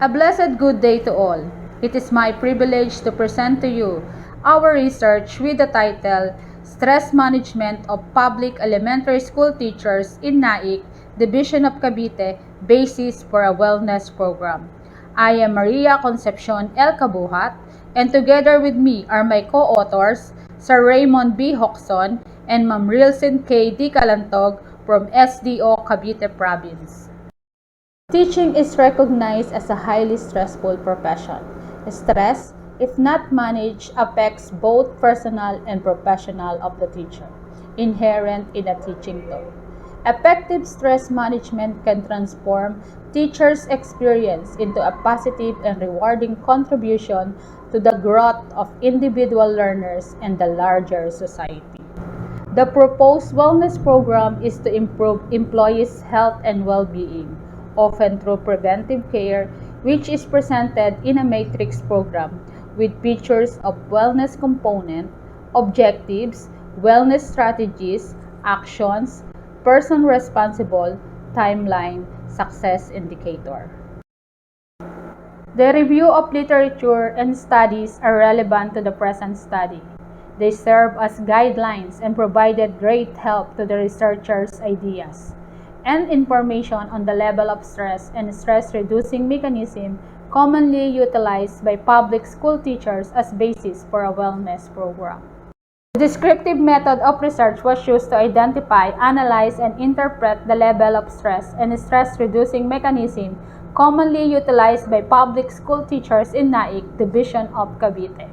A blessed good day to all. It is my privilege to present to you our research with the title Stress Management of Public Elementary School Teachers in NAIC, Division of Cavite, Basis for a Wellness Program. I am Maria Concepcion L. Cabuhat, and together with me are my co-authors, Sir Raymond B. Hoxon and Ma'am Rilson K. D. Calantog from SDO Cavite Province. Teaching is recognized as a highly stressful profession. Stress, if not managed, affects both personal and professional of the teacher, inherent in a teaching role. Effective stress management can transform teachers' experience into a positive and rewarding contribution to the growth of individual learners and the larger society. The proposed wellness program is to improve employees' health and well-being, often through preventive care, which is presented in a matrix program with features of wellness component, objectives, wellness strategies, actions, person responsible, timeline, success indicator. The review of literature and studies are relevant to the present study. They serve as guidelines and provided great help to the researchers' ideas and information on the level of stress and stress-reducing mechanism commonly utilized by public school teachers as basis for a wellness program. The descriptive method of research was used to identify, analyze, and interpret the level of stress and stress-reducing mechanism commonly utilized by public school teachers in NAIC, Division of Cavite.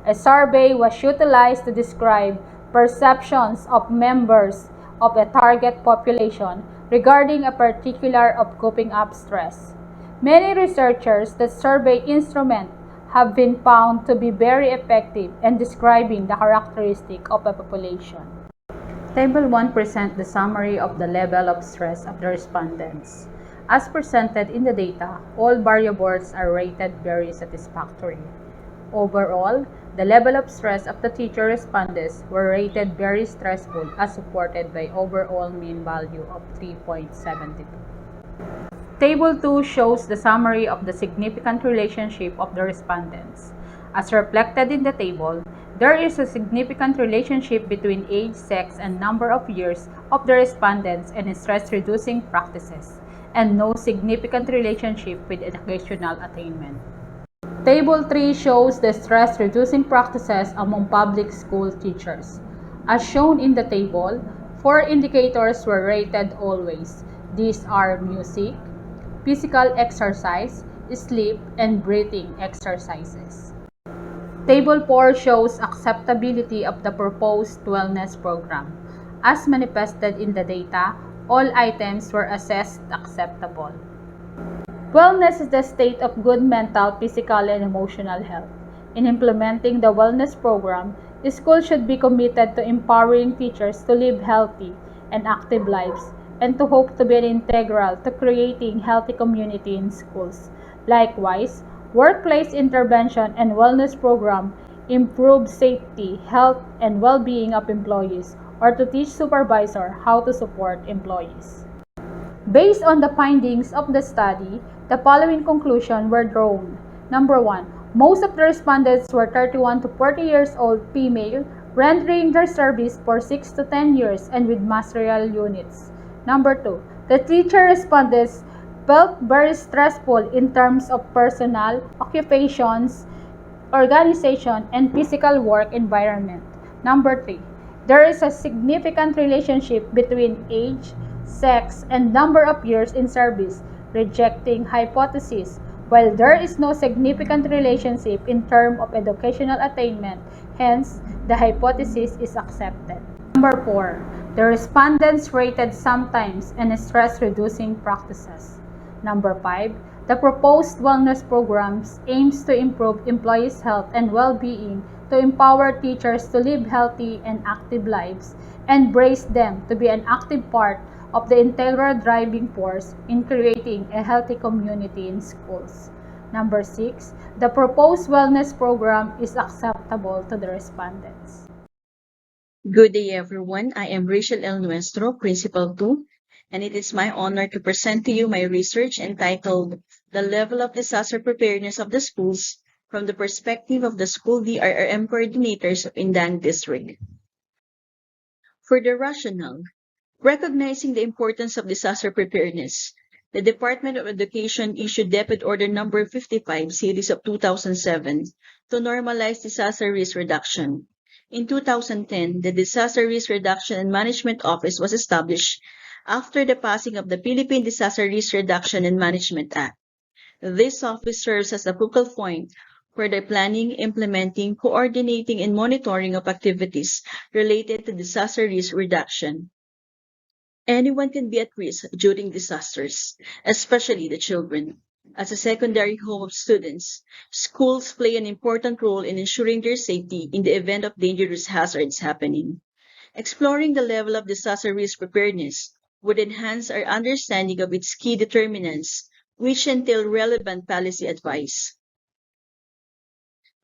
A survey was utilized to describe perceptions of members of a target population regarding a particular of coping up stress. Many researchers that survey instrument have been found to be very effective in describing the characteristic of a population. Table 1 presents the summary of the level of stress of the respondents. As presented in the data, all variables are rated very satisfactory. Overall, the level of stress of the teacher respondents were rated very stressful as supported by overall mean value of 3.72. Table 2 shows the summary of the significant relationship of the respondents. As reflected in the table, there is a significant relationship between age, sex, and number of years of the respondents and stress-reducing practices, and no significant relationship with educational attainment. Table 3 shows the stress-reducing practices among public school teachers. As shown in the table, 4 indicators were rated always. These are music, physical exercise, sleep, and breathing exercises. Table 4 shows acceptability of the proposed wellness program. As manifested in the data, all items were assessed acceptable. Wellness is the state of good mental, physical, and emotional health. In implementing the wellness program, the school should be committed to empowering teachers to live healthy and active lives and to hope to be an integral to creating healthy community in schools. Likewise, workplace intervention and wellness program improve safety, health, and well-being of employees or to teach supervisor how to support employees. Based on the findings of the study, the following conclusions were drawn. Number 1. Most of the respondents were 31 to 40 years old female, rendering their service for 6 to 10 years and with masteral units. Number 2. The teacher respondents felt very stressful in terms of personal, occupations, organization, and physical work environment. Number 3. There is a significant relationship between age, sex, and number of years in service, rejecting hypothesis, while there is no significant relationship in terms of educational attainment, hence, the hypothesis is accepted. Number 4. The respondents rated sometimes and stress-reducing practices. Number 5. The proposed wellness programs aims to improve employees' health and well-being, to empower teachers to live healthy and active lives, and brace them to be an active part of the integral driving force in creating a healthy community in schools. Number 6. The proposed wellness program is acceptable to the respondents. Good day, everyone. I am Rachel L. Nuestro, Principal 2, and it is my honor to present to you my research entitled The Level of Disaster Preparedness of the Schools from the Perspective of the School DRRM Coordinators of Indang District. For the rationale, recognizing the importance of disaster preparedness, the Department of Education issued Deputy Order Number 55, Series of 2007, to normalize disaster risk reduction. In 2010, the Disaster Risk Reduction and Management Office was established after the passing of the Philippine Disaster Risk Reduction and Management Act. This office serves as a focal point for the planning, implementing, coordinating, and monitoring of activities related to disaster risk reduction. Anyone can be at risk during disasters, especially the children. As a secondary home of students, schools play an important role in ensuring their safety in the event of dangerous hazards happening. Exploring the level of disaster risk preparedness would enhance our understanding of its key determinants, which entail relevant policy advice.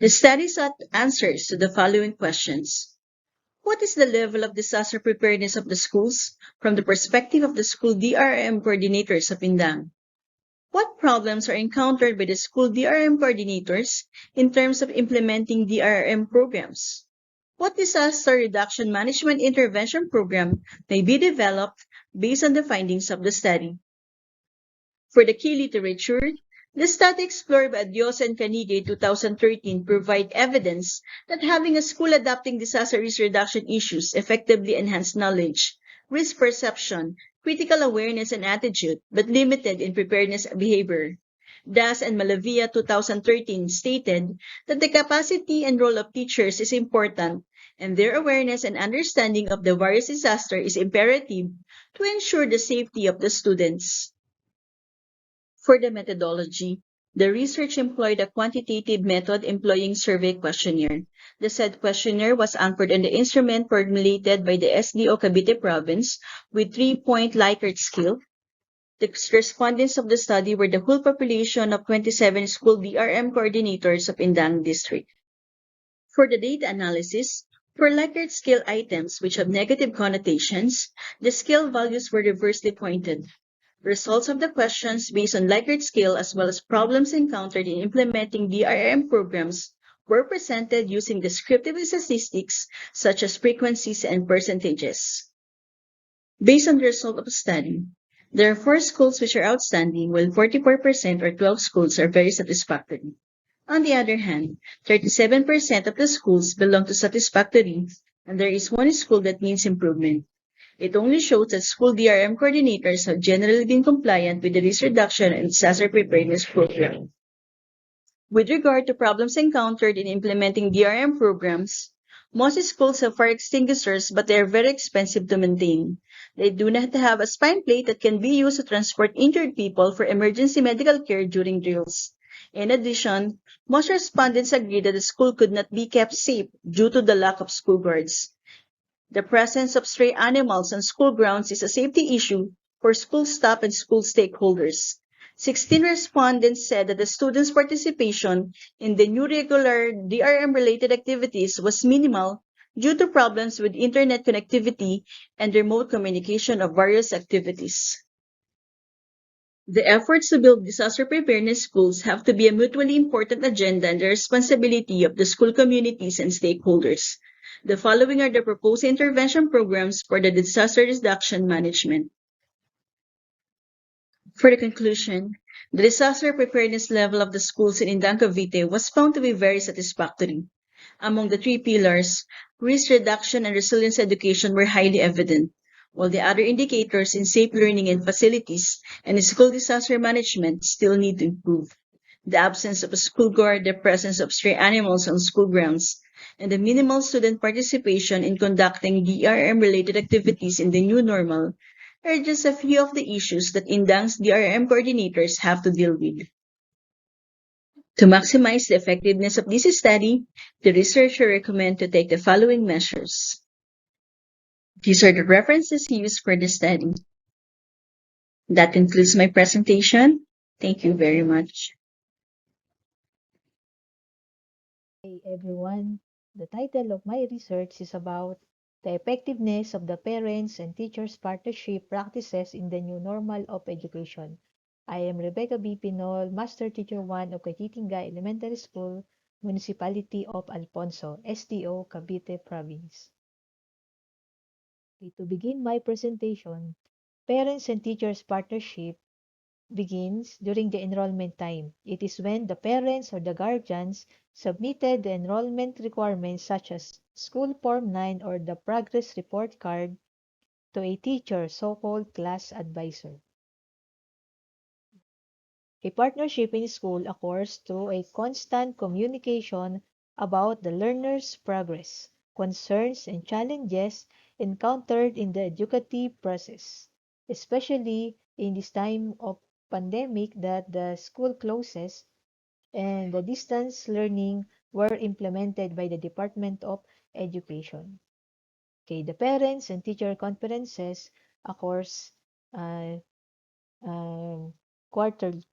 The study sought answers to the following questions. What is the level of disaster preparedness of the schools from the perspective of the school DRM coordinators of Indang? What problems are encountered by the school DRM coordinators in terms of implementing DRM programs? What disaster reduction management intervention program may be developed based on the findings of the study? For the key literature, the study explored by Dios and Canigay 2013 provide evidence that having a school adopting disaster risk reduction issues effectively enhanced knowledge, risk perception, critical awareness and attitude, but limited in preparedness behavior. Das and Malavia 2013 stated that the capacity and role of teachers is important, and their awareness and understanding of the various disasters is imperative to ensure the safety of the students. For the methodology, the research employed a quantitative method employing survey questionnaire. The said questionnaire was anchored on the instrument formulated by the SDO Cavite Province with 3-point Likert scale. The respondents of the study were the whole population of 27 school DRM coordinators of Indang District. For the data analysis, for Likert scale items which have negative connotations, the scale values were reversely pointed. Results of the questions based on Likert scale as well as problems encountered in implementing DRM programs were presented using descriptive statistics such as frequencies and percentages. Based on the result of the study, there are 4 schools which are outstanding, while 44% or 12 schools are very satisfactory. On the other hand, 37% of the schools belong to satisfactory, and there is 1 school that needs improvement. It only shows that school DRM coordinators have generally been compliant with the risk reduction and disaster preparedness program. With regard to problems encountered in implementing DRM programs, most schools have fire extinguishers, but they are very expensive to maintain. They do not have a spine plate that can be used to transport injured people for emergency medical care during drills. In addition, most respondents agree that the school could not be kept safe due to the lack of school guards. The presence of stray animals on school grounds is a safety issue for school staff and school stakeholders. 16 respondents said that the students' participation in the new regular DRM-related activities was minimal due to problems with internet connectivity and remote communication of various activities. The efforts to build disaster preparedness schools have to be a mutually important agenda and the responsibility of the school communities and stakeholders. The following are the proposed intervention programs for the disaster reduction management. For the conclusion, the disaster preparedness level of the schools in Indang Cavite was found to be very satisfactory. Among the 3 pillars, risk reduction and resilience education were highly evident, while the other indicators in safe learning and facilities and school disaster management still need to improve. The absence of a school guard, the presence of stray animals on school grounds, and the minimal student participation in conducting DRM-related activities in the new normal are just a few of the issues that Indang's DRM coordinators have to deal with. To maximize the effectiveness of this study, the researcher recommend to take the following measures. These are the references used for the study. That concludes my presentation. Thank you very much. Hey everyone, the title of my research is about the effectiveness of the parents and teachers partnership practices in the new normal of education. I am Rebecca B. Pinol, Master Teacher 1 of Cavite Elementary School, Municipality of Alfonso, STO, Cavite Province. Okay, to begin my presentation, parents and teachers partnership begins during the enrollment time. It is when the parents or the guardians submitted the enrollment requirements such as School Form 9 or the Progress Report Card to a teacher, so-called class advisor. A partnership in school occurs through a constant communication about the learner's progress, concerns, and challenges encountered in the educative process, especially in this time of pandemic that the school closes and the distance learning were implemented by the Department of Education. Okay, the parents and teacher conferences occurs uh, quarterly.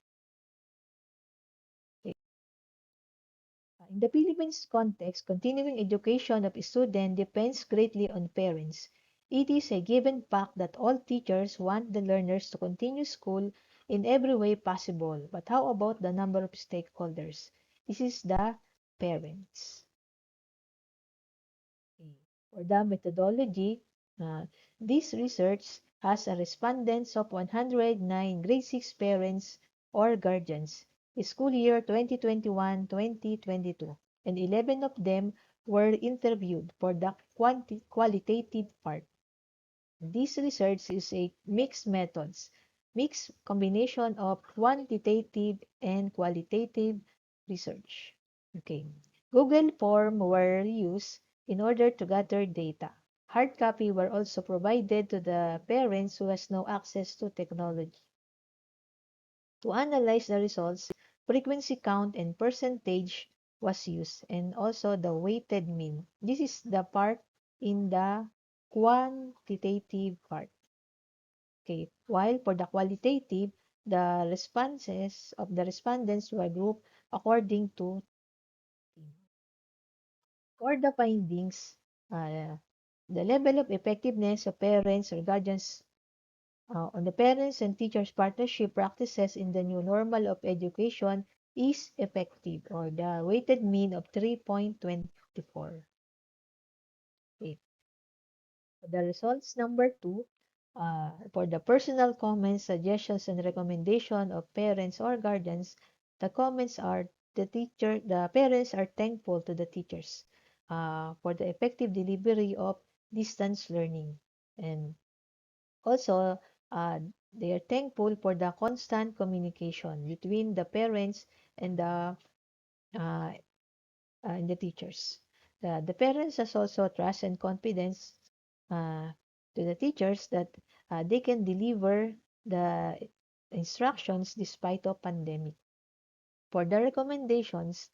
In the Philippines context, continuing education of a student depends greatly on parents. It is a given fact that all teachers want the learners to continue school in every way possible. But how about the number of stakeholders? This is the parents. For the methodology, uh, this research has a respondents of 109 grade 6 parents or guardians, school year 2021-2022, and 11 of them were interviewed for the qualitative part. This research is a mixed combination of quantitative and qualitative research. Okay. Google Form were used in order to gather data. Hard copy were also provided to the parents who has no access to technology. To analyze the results, frequency count and percentage was used, and also the weighted mean. This is the part in the quantitative part. Okay. While for the qualitative, the responses of the respondents were grouped according to for the findings, the level of effectiveness of parents or guardians on the parents and teachers partnership practices in the new normal of education is effective, or the weighted mean of 3.24. Okay. The results number 2, for the personal comments, suggestions, and recommendation of parents or guardians, the comments are the parents are thankful to the teachers for the effective delivery of distance learning. And also, uh, they are thankful for the constant communication between the parents and uh, the teachers. The parents has also trust and confidence uh, to the teachers that they can deliver the instructions despite of pandemic. For the recommendations,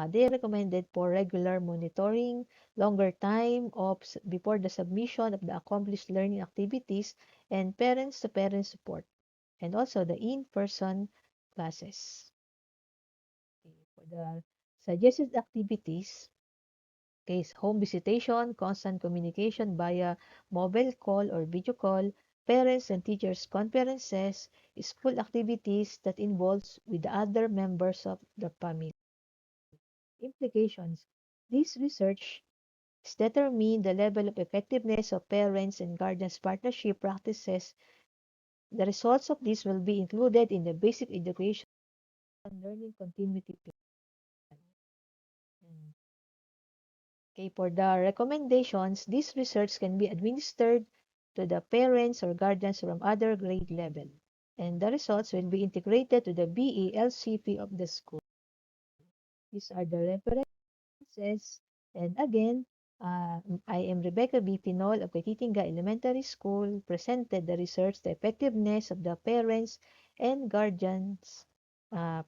they recommended for regular monitoring, longer time of before the submission of the accomplished learning activities, and parents-to-parent support, and also the in-person classes. For the suggested activities, case home visitation, constant communication via mobile call or video call, parents and teachers conferences, school activities that involves with the other members of the family. Implications. This research has determined the level of effectiveness of parents and guardians partnership practices. The results of this will be included in the basic education and learning continuity plan. Okay, for the recommendations, this research can be administered to the parents or guardians from other grade level, and the results will be integrated to the BELCP of the school. These are the references, and again, I am Rebecca B. Pinol of Katitinga Elementary School, presented the research, the effectiveness of the parents and guardians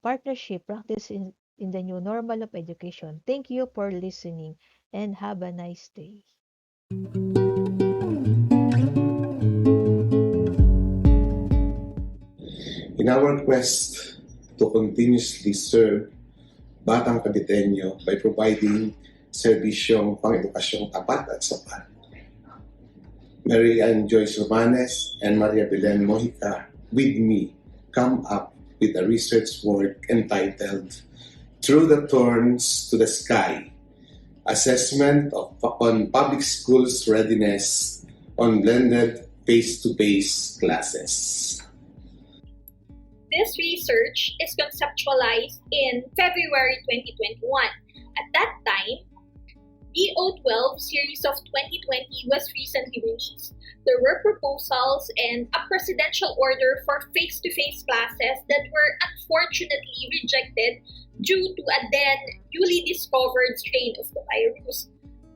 partnership practice in the new normal of education. Thank you for listening and have a nice day. In our quest to continuously serve batang Caviteño by providing serbisyong pang-edukasyong tapat at sapat, Maria and Joyce Romanes, and Maria Belen Mojica, with me, come up with a research work entitled Through the Thorns to the Sky, Assessment on Public Schools Readiness on Blended Face-to-Face Classes. This research is conceptualized in February 2021. At that time, DO12 series of 2020 was recently released. There were proposals and a presidential order for face-to-face classes that were unfortunately rejected due to a then newly discovered strain of the virus.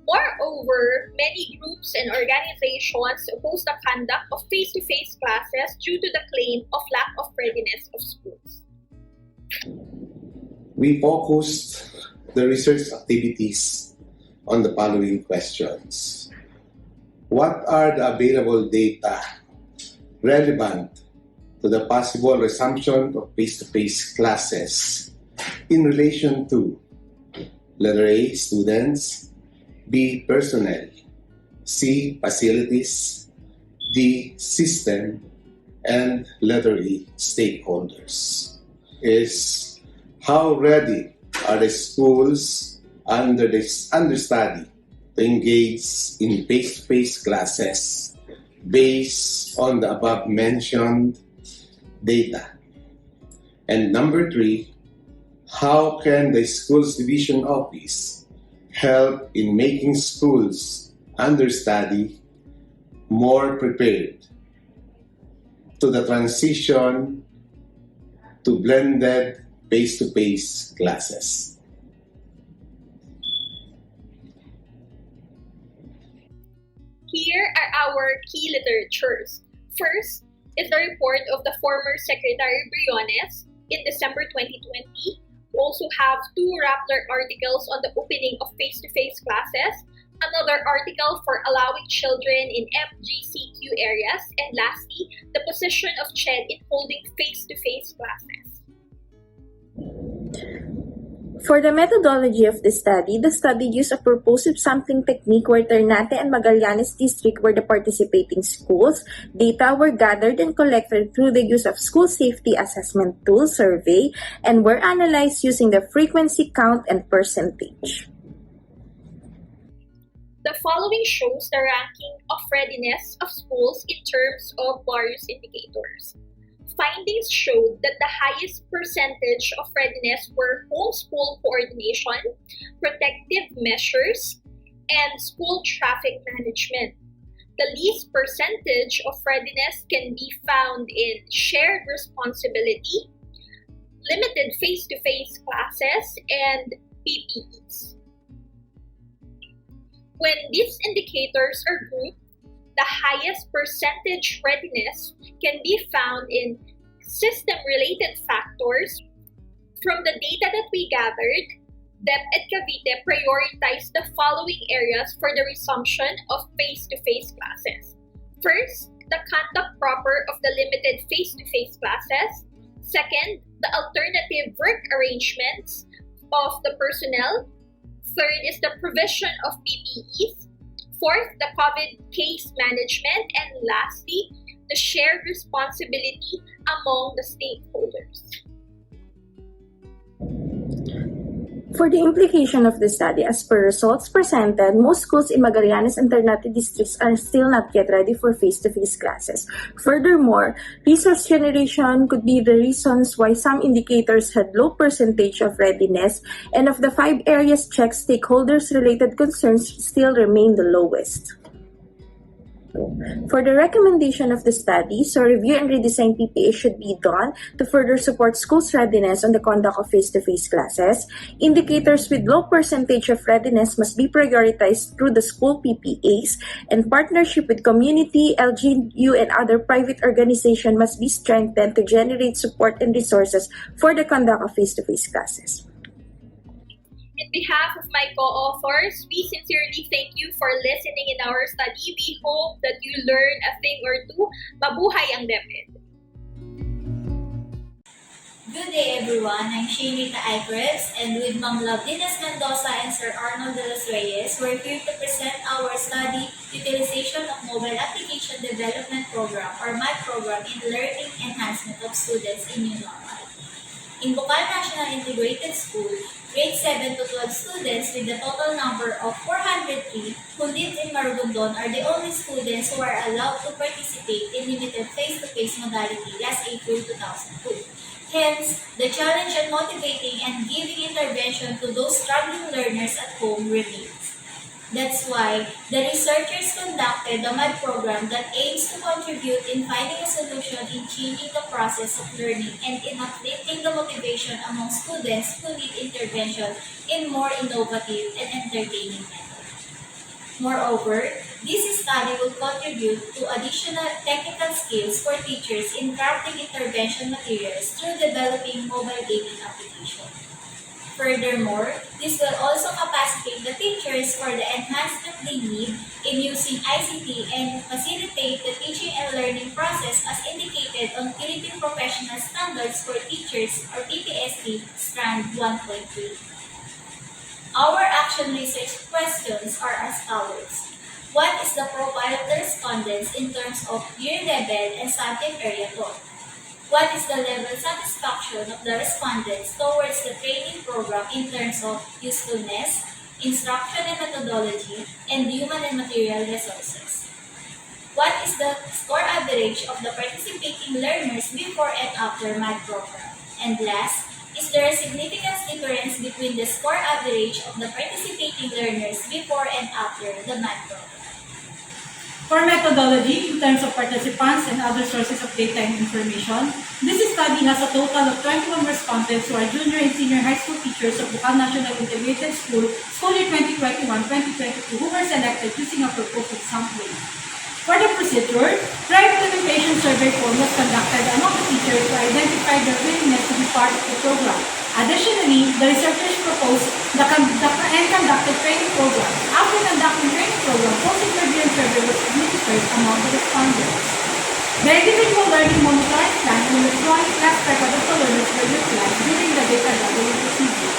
Moreover, many groups and organizations opposed the conduct of face-to-face classes due to the claim of lack of readiness of schools. We focused the research activities on the following questions. What are the available data relevant to the possible resumption of face-to-face classes in relation to letter A, students, B, personnel, C, facilities, D, system, and letter E, stakeholders? Is how ready are the schools under this understudy to engage in face-to-face classes based on the above mentioned data? And number 3, how can the schools division office help in making schools understudy more prepared to the transition to blended face-to-face classes? Here are our key literatures. First is the report of the former Secretary Briones in December 2020. We also have 2 Rappler articles on the opening of face-to-face classes, another article for allowing children in MGCQ areas, and lastly, the position of CHED in holding face-to-face classes. For the methodology of the study used a purposive sampling technique where Ternate and Magallanes District were the participating schools. Data were gathered and collected through the use of school safety assessment tool survey and were analyzed using the frequency count and percentage. The following shows the ranking of readiness of schools in terms of various indicators. Findings showed that the highest percentage of readiness were homeschool coordination, protective measures, and school traffic management. The least percentage of readiness can be found in shared responsibility, limited face-to-face classes, and PPEs. When these indicators are grouped, the highest percentage readiness can be found in system-related factors. From the data that we gathered, DEP and Cavite prioritized the following areas for the resumption of face-to-face classes. First, the conduct proper of the limited face-to-face classes. Second, the alternative work arrangements of the personnel. Third is the provision of PPEs. Fourth, the COVID case management. And lastly, the shared responsibility among the stakeholders. For the implication of the study, as per results presented, most schools in Magallanes and Ternate districts are still not yet ready for face-to-face classes. Furthermore, resource generation could be the reasons why some indicators had low percentage of readiness, and of the 5 areas checked, stakeholders-related concerns still remain the lowest. For the recommendation of the study, so review and redesign PPA should be done to further support schools' readiness on the conduct of face-to-face classes. Indicators with low percentage of readiness must be prioritized through the school PPAs, and partnership with community, LGU, and other private organizations must be strengthened to generate support and resources for the conduct of face-to-face classes. On behalf of my co-authors, we sincerely thank you for listening in our study. We hope that you learn a thing or two. Mabuhay ang DepEd! Good day, everyone. I'm Shanita Icares, and with Ma'am Loveliness Mendoza and Sir Arnold de los Reyes, we're here to present our study Utilization of Mobile Application Development Program, or MAD program, in learning enhancement of students in New Normal. In Bukal National Integrated School, grade 7 to 12 students with a total number of 403 who live in Marugondon are the only students who are allowed to participate in limited face-to-face modality last April 2002. Hence, the challenge on motivating and giving intervention to those struggling learners at home remains. That's why the researchers conducted the MAD program that aims to contribute in finding a solution in changing the process of learning and in uplifting the motivation among students who need intervention in more innovative and entertaining methods. Moreover, this study will contribute to additional technical skills for teachers in crafting intervention materials through developing mobile gaming applications. Furthermore, this will also capacitate the teachers for the enhancement they need in using ICT and facilitate the teaching and learning process as indicated on Philippine Professional Standards for Teachers or PPST Strand 1.3. Our action research questions are as follows. What is the profile of the respondents in terms of year level and subject area taught? What is the level of satisfaction of the respondents towards the training program in terms of usefulness, instruction and methodology, and human and material resources? What is the score average of the participating learners before and after MAD program? And last, is there a significant difference between the score average of the participating learners before and after the MAD program? For methodology, in terms of participants and other sources of data and information, this study has a total of 21 respondents who are junior and senior high school teachers of Bukal National Integrated School, school year 2021-2022, who were selected using a proposed sampling. For the procedure, pre-implementation survey form was conducted among the teachers to identify their willingness to be part of the program. Additionally, the researchers proposed and conducted training programs. After conducting training program, post-interview and survey was administered among the respondents. The individual learning monitoring plan and electronic class record of the learners were utilized during the data gathering procedure.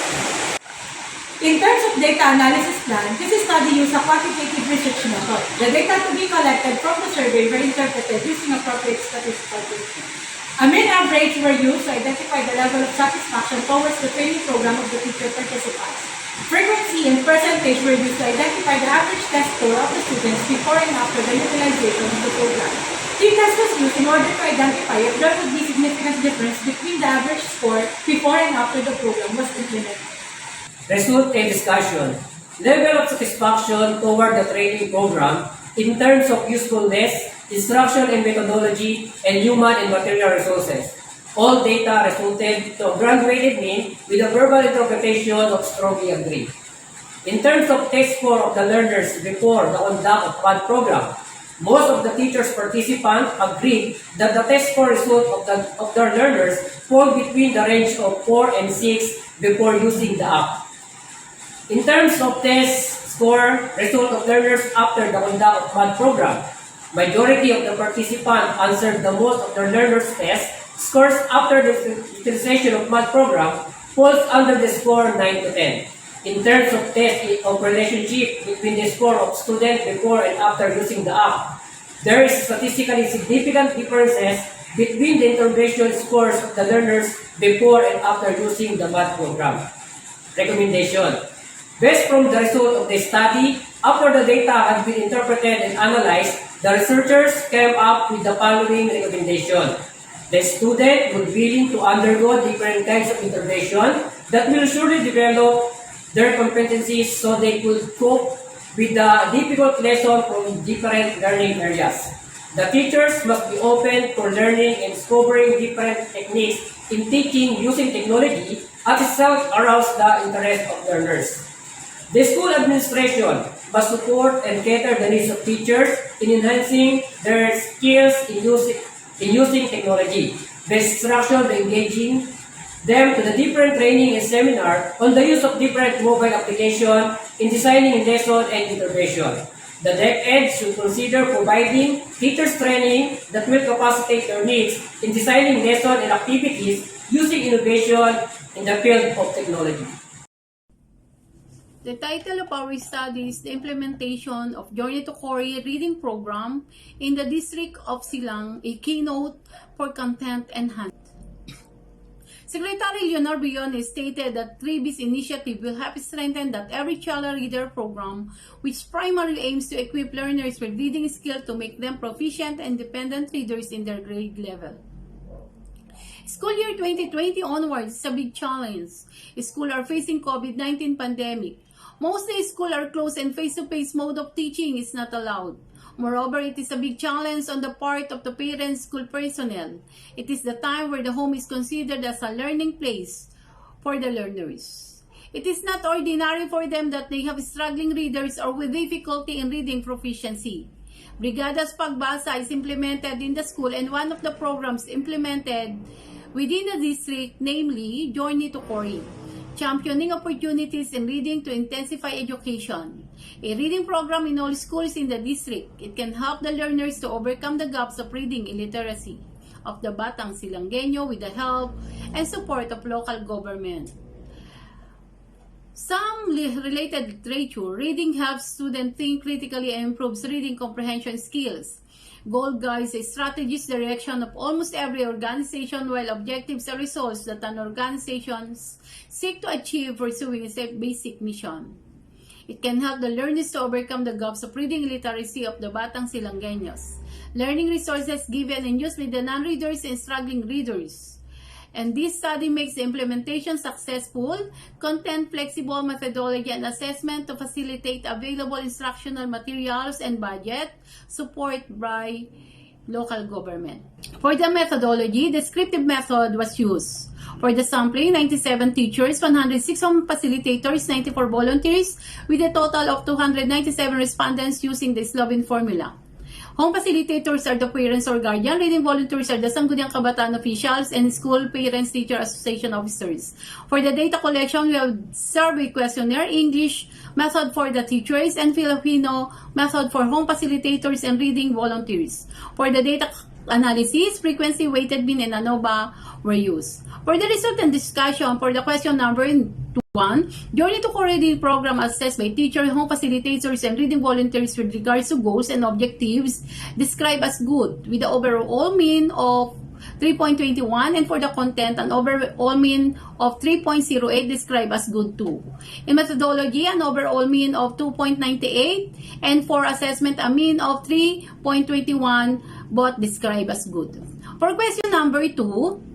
In terms of data analysis plan, this study used a quantitative research method. The data to be collected from the survey were interpreted using appropriate statistical techniques. A mean average were used to identify the level of satisfaction towards the training program of the teacher participants. Frequency and percentage were used to identify the average test score of the students before and after the utilization of the program. T-test was used in order to identify if there would be significant difference between the average score before and after the program was implemented. Result and discussion. Level of satisfaction toward the training program in terms of usefulness, instruction and methodology, and human and material resources. All data resulted to a graduated mean with a verbal interpretation of strongly agree. In terms of test score of the learners before the conduct of MAD program, most of the teachers participants agreed that the test score result of their learners fall between the range of 4 and 6 before using the app. In terms of test score result of learners after the conduct of MAD program, majority of the participants answered the most of their learners' test scores after the utilization of MAD program falls under the score 9 to 10. In terms of test of relationship between the score of student before and after using the app, there is statistically significant differences between the intervention scores of the learners before and after using the MAD program. Recommendation. Based from the result of the study, after the data had been interpreted and analyzed, the researchers came up with the following recommendation. The student would be willing to undergo different kinds of intervention that will surely develop their competencies so they could cope with the difficult lesson from different learning areas. The teachers must be open for learning and discovering different techniques in teaching using technology as itself arouse the interest of learners. The school administration must support and cater the needs of teachers in enhancing their skills in using technology. The instruction by engaging them to the different training and seminar on the use of different mobile applications in designing lesson and intervention. The DepEd should consider providing teachers training that will capacitate their needs in designing lesson and activities using innovation in the field of technology. The title of our study is the implementation of Journey to Korea reading program in the district of Silang, a keynote for content enhancement. Secretary Leonor Biones stated that 3B's initiative will help strengthen that every child a reader program, which primarily aims to equip learners with reading skills to make them proficient and independent readers in their grade level. School year 2020 onwards is a big challenge. Schools are facing COVID-19 pandemic. Most days schools are closed and face-to-face mode of teaching is not allowed. Moreover, it is a big challenge on the part of the parents, school personnel. It is the time where the home is considered as a learning place for the learners. It is not ordinary for them that they have struggling readers or with difficulty in reading proficiency. Brigadas Pagbasa is implemented in the school, and one of the programs implemented within the district, namely Journey to Korea, championing opportunities in reading to intensify education. A reading program in all schools in the district. It can help the learners to overcome the gaps of reading illiteracy of the Batang Silanggenyo with the help and support of local government. Some related literature, reading helps students think critically and improves reading comprehension skills. Goal guides a strategies direction of almost every organization, while objectives are results that an organization seek to achieve pursuing its basic mission. It can help the learners to overcome the gaps of reading literacy of the Batang Silanggenyos. Learning resources given and used by the non-readers and struggling readers. And this study makes the implementation successful, content flexible methodology and assessment to facilitate available instructional materials and budget support by local government. For the methodology, descriptive method was used. For the sampling, 97 teachers, 106 home facilitators, 94 volunteers, with a total of 297 respondents using the Slovene formula. Home facilitators are the parents or guardian. Reading volunteers are the Sangguniang Kabataan officials and school parents-teacher association officers. For the data collection, we have survey questionnaire, English method for the teachers, and Filipino method for home facilitators and reading volunteers. For the data analysis, frequency, weighted mean, and ANOVA were used. For the result and discussion, for the question number 1, Journey to Korea reading program assessed by teacher, home facilitators, and reading volunteers with regards to goals and objectives described as good, with the overall mean of 3.21, and for the content, an overall mean of 3.08 described as good too. In methodology, an overall mean of 2.98, and for assessment, a mean of 3.21, both described as good. For question number 2,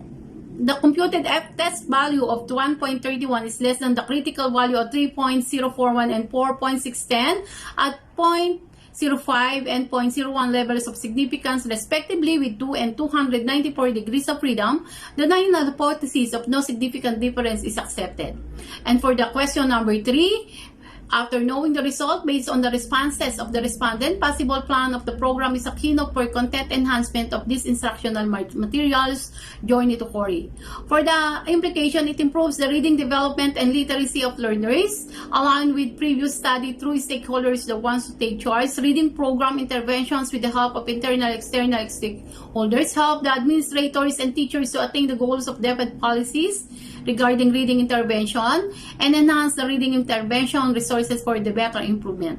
the computed F-test value of 1.31 is less than the critical value of 3.041 and 4.610 at 0.05 and 0.01 levels of significance respectively, with 2 and 294 degrees of freedom. The nominal hypothesis of no significant difference is accepted. And for the question number 3, after knowing the result based on the responses of the respondent, possible plan of the program is a keynote for content enhancement of these instructional materials, Journey to Korea. For the implication, it improves the reading development and literacy of learners, aligned with previous study through stakeholders, the ones who take charge. Reading program interventions with the help of internal external stakeholders help the administrators and teachers to attain the goals of development policies regarding reading intervention and enhance the reading intervention resources for the better improvement.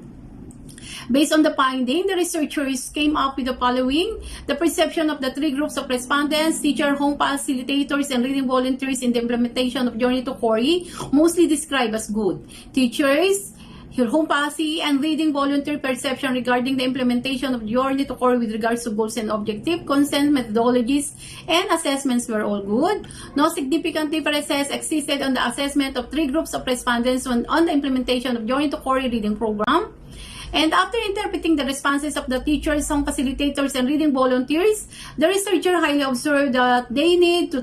Based on the finding, the researchers came up with the following. The perception of the 3 groups of respondents, teacher, home facilitators, and reading volunteers in the implementation of Journey to Korea, mostly described as good. Teachers, your home policy, and reading volunteer perception regarding the implementation of Journey to Korea with regards to goals and objective, consent, methodologies, and assessments were all good. No significant differences existed on the assessment of 3 groups of respondents on the implementation of Journey to Korea reading program. And after interpreting the responses of the teachers, home facilitators, and reading volunteers, the researcher highly observed that they need to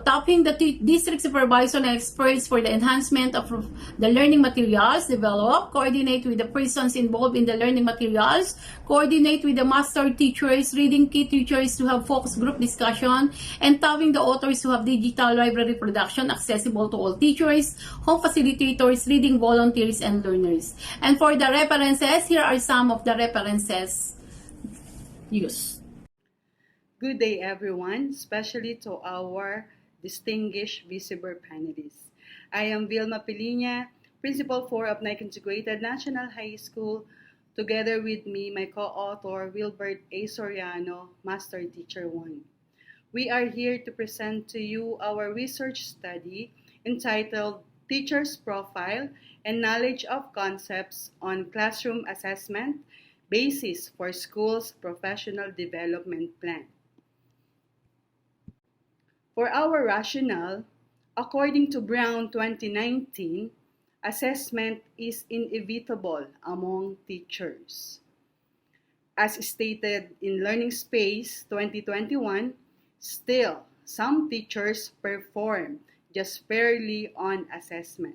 tapping the district supervisor and experts for the enhancement of the learning materials developed, coordinate with the persons involved in the learning materials, coordinate with the master teachers, reading key teachers to have focus group discussion, and tapping the authors who have digital library production accessible to all teachers, home facilitators, reading volunteers, and learners. And for the references, here are some of the references used. Good day, everyone, especially to our distinguished VCBER panelists. I am Vilma Piliña, Principal 4 of NIC Integrated National High School. Together with me, my co-author, Wilbert A. Soriano, Master Teacher 1. We are here to present to you our research study entitled Teacher's Profile and Knowledge of Concepts on Classroom Assessment, Basis for Schools' Professional Development Plan. For our rationale, according to Brown 2019, assessment is inevitable among teachers. As stated in Learning Space 2021, still, some teachers perform just fairly on assessment.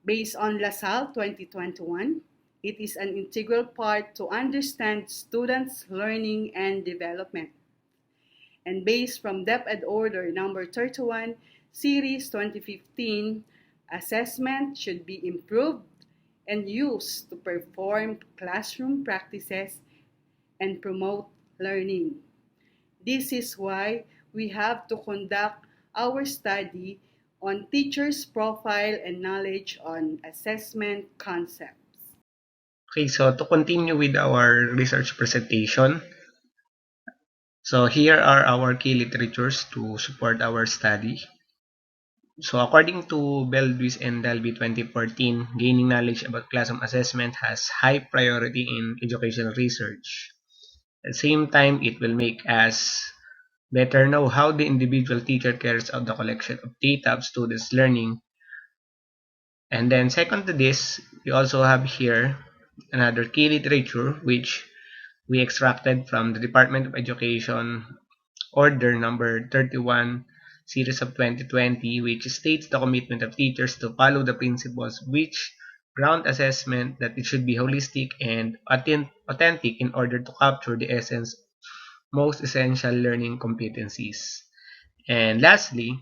Based on LaSalle 2021, it is an integral part to understand students' learning and development. And based from DepEd Order number 31, Series 2015, assessment should be improved and used to perform classroom practices and promote learning. This is why we have to conduct our study on teachers' profile and knowledge on assessment concepts. Okay, so to continue with our research presentation, so here are our key literatures to support our study. So according to Beldwis and Dalby 2014, gaining knowledge about classroom assessment has high priority in educational research. At the same time, it will make us better know how the individual teacher carries out the collection of data of students' learning. And then second to this, we also have here another key literature which we extracted from the Department of Education Order number 31 series of 2020, which states the commitment of teachers to follow the principles which ground assessment that it should be holistic and authentic in order to capture the essence most essential learning competencies. And lastly,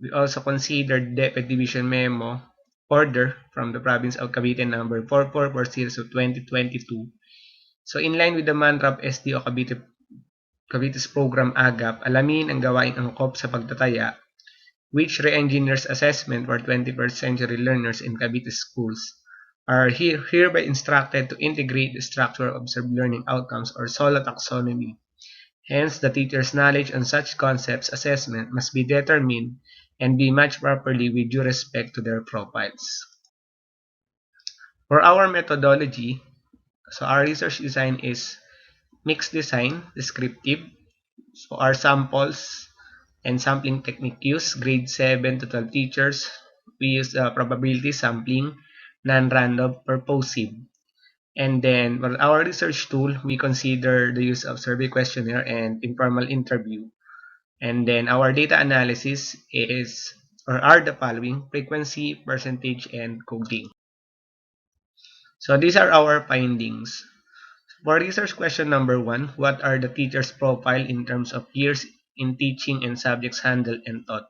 we also considered DepEd Division Memo Order from the Province of Cavite number 444 series of 2022. So in line with the mantra of SDO Cavite's program AGAP, alamin ang gawaing angkop sa pagtataya, which re-engineers assessment for 21st century learners in Cavite schools, are hereby instructed to integrate the structure of observed learning outcomes or SOLO taxonomy. Hence, the teacher's knowledge on such concepts assessment must be determined and be matched properly with due respect to their profiles. For our methodology, so our research design is mixed design, descriptive. So our samples and sampling technique used, grade 7 to 12 teachers, we use probability sampling, non-random, purposive. And then for our research tool, we consider the use of survey questionnaire and informal interview. And then our data analysis is or are the following: frequency, percentage, and coding. So these are our findings. For research question number 1, what are the teachers' profile in terms of years in teaching and subjects handled and taught?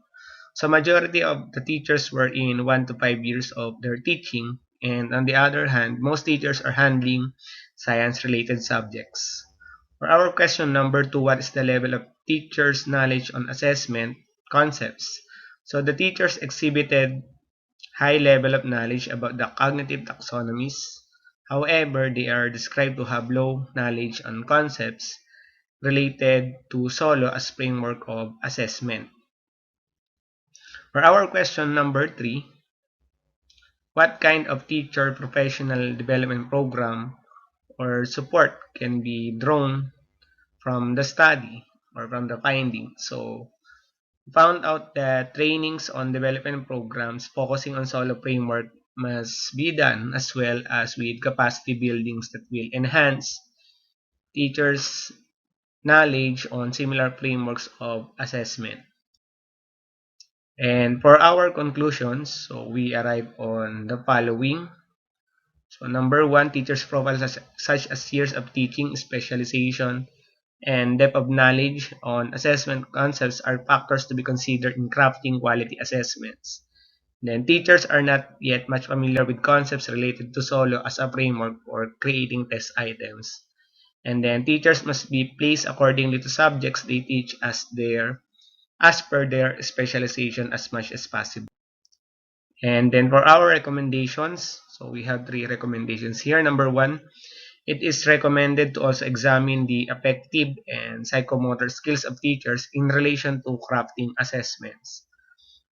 So majority of the teachers were in 1 to 5 years of their teaching, and on the other hand, most teachers are handling science-related subjects. For our question number 2, what is the level of teachers' knowledge on assessment concepts? So the teachers exhibited high level of knowledge about the cognitive taxonomies. However, they are described to have low knowledge on concepts related to SOLO as framework of assessment. For our question number 3, what kind of teacher professional development program or support can be drawn from the study or from the findings? So, found out that trainings on development programs focusing on SOLO framework must be done as well as with capacity buildings that will enhance teachers' knowledge on similar frameworks of assessment. And for our conclusions, so we arrive on the following. So number 1, teachers' profiles such as years of teaching, specialization, and depth of knowledge on assessment concepts are factors to be considered in crafting quality assessments. Then teachers are not yet much familiar with concepts related to SOLO as a framework for creating test items. And then teachers must be placed accordingly to subjects they teach as their as per their specialization as much as possible. And then for our recommendations, so we have 3 recommendations here. Number 1, it is recommended to also examine the affective and psychomotor skills of teachers in relation to crafting assessments.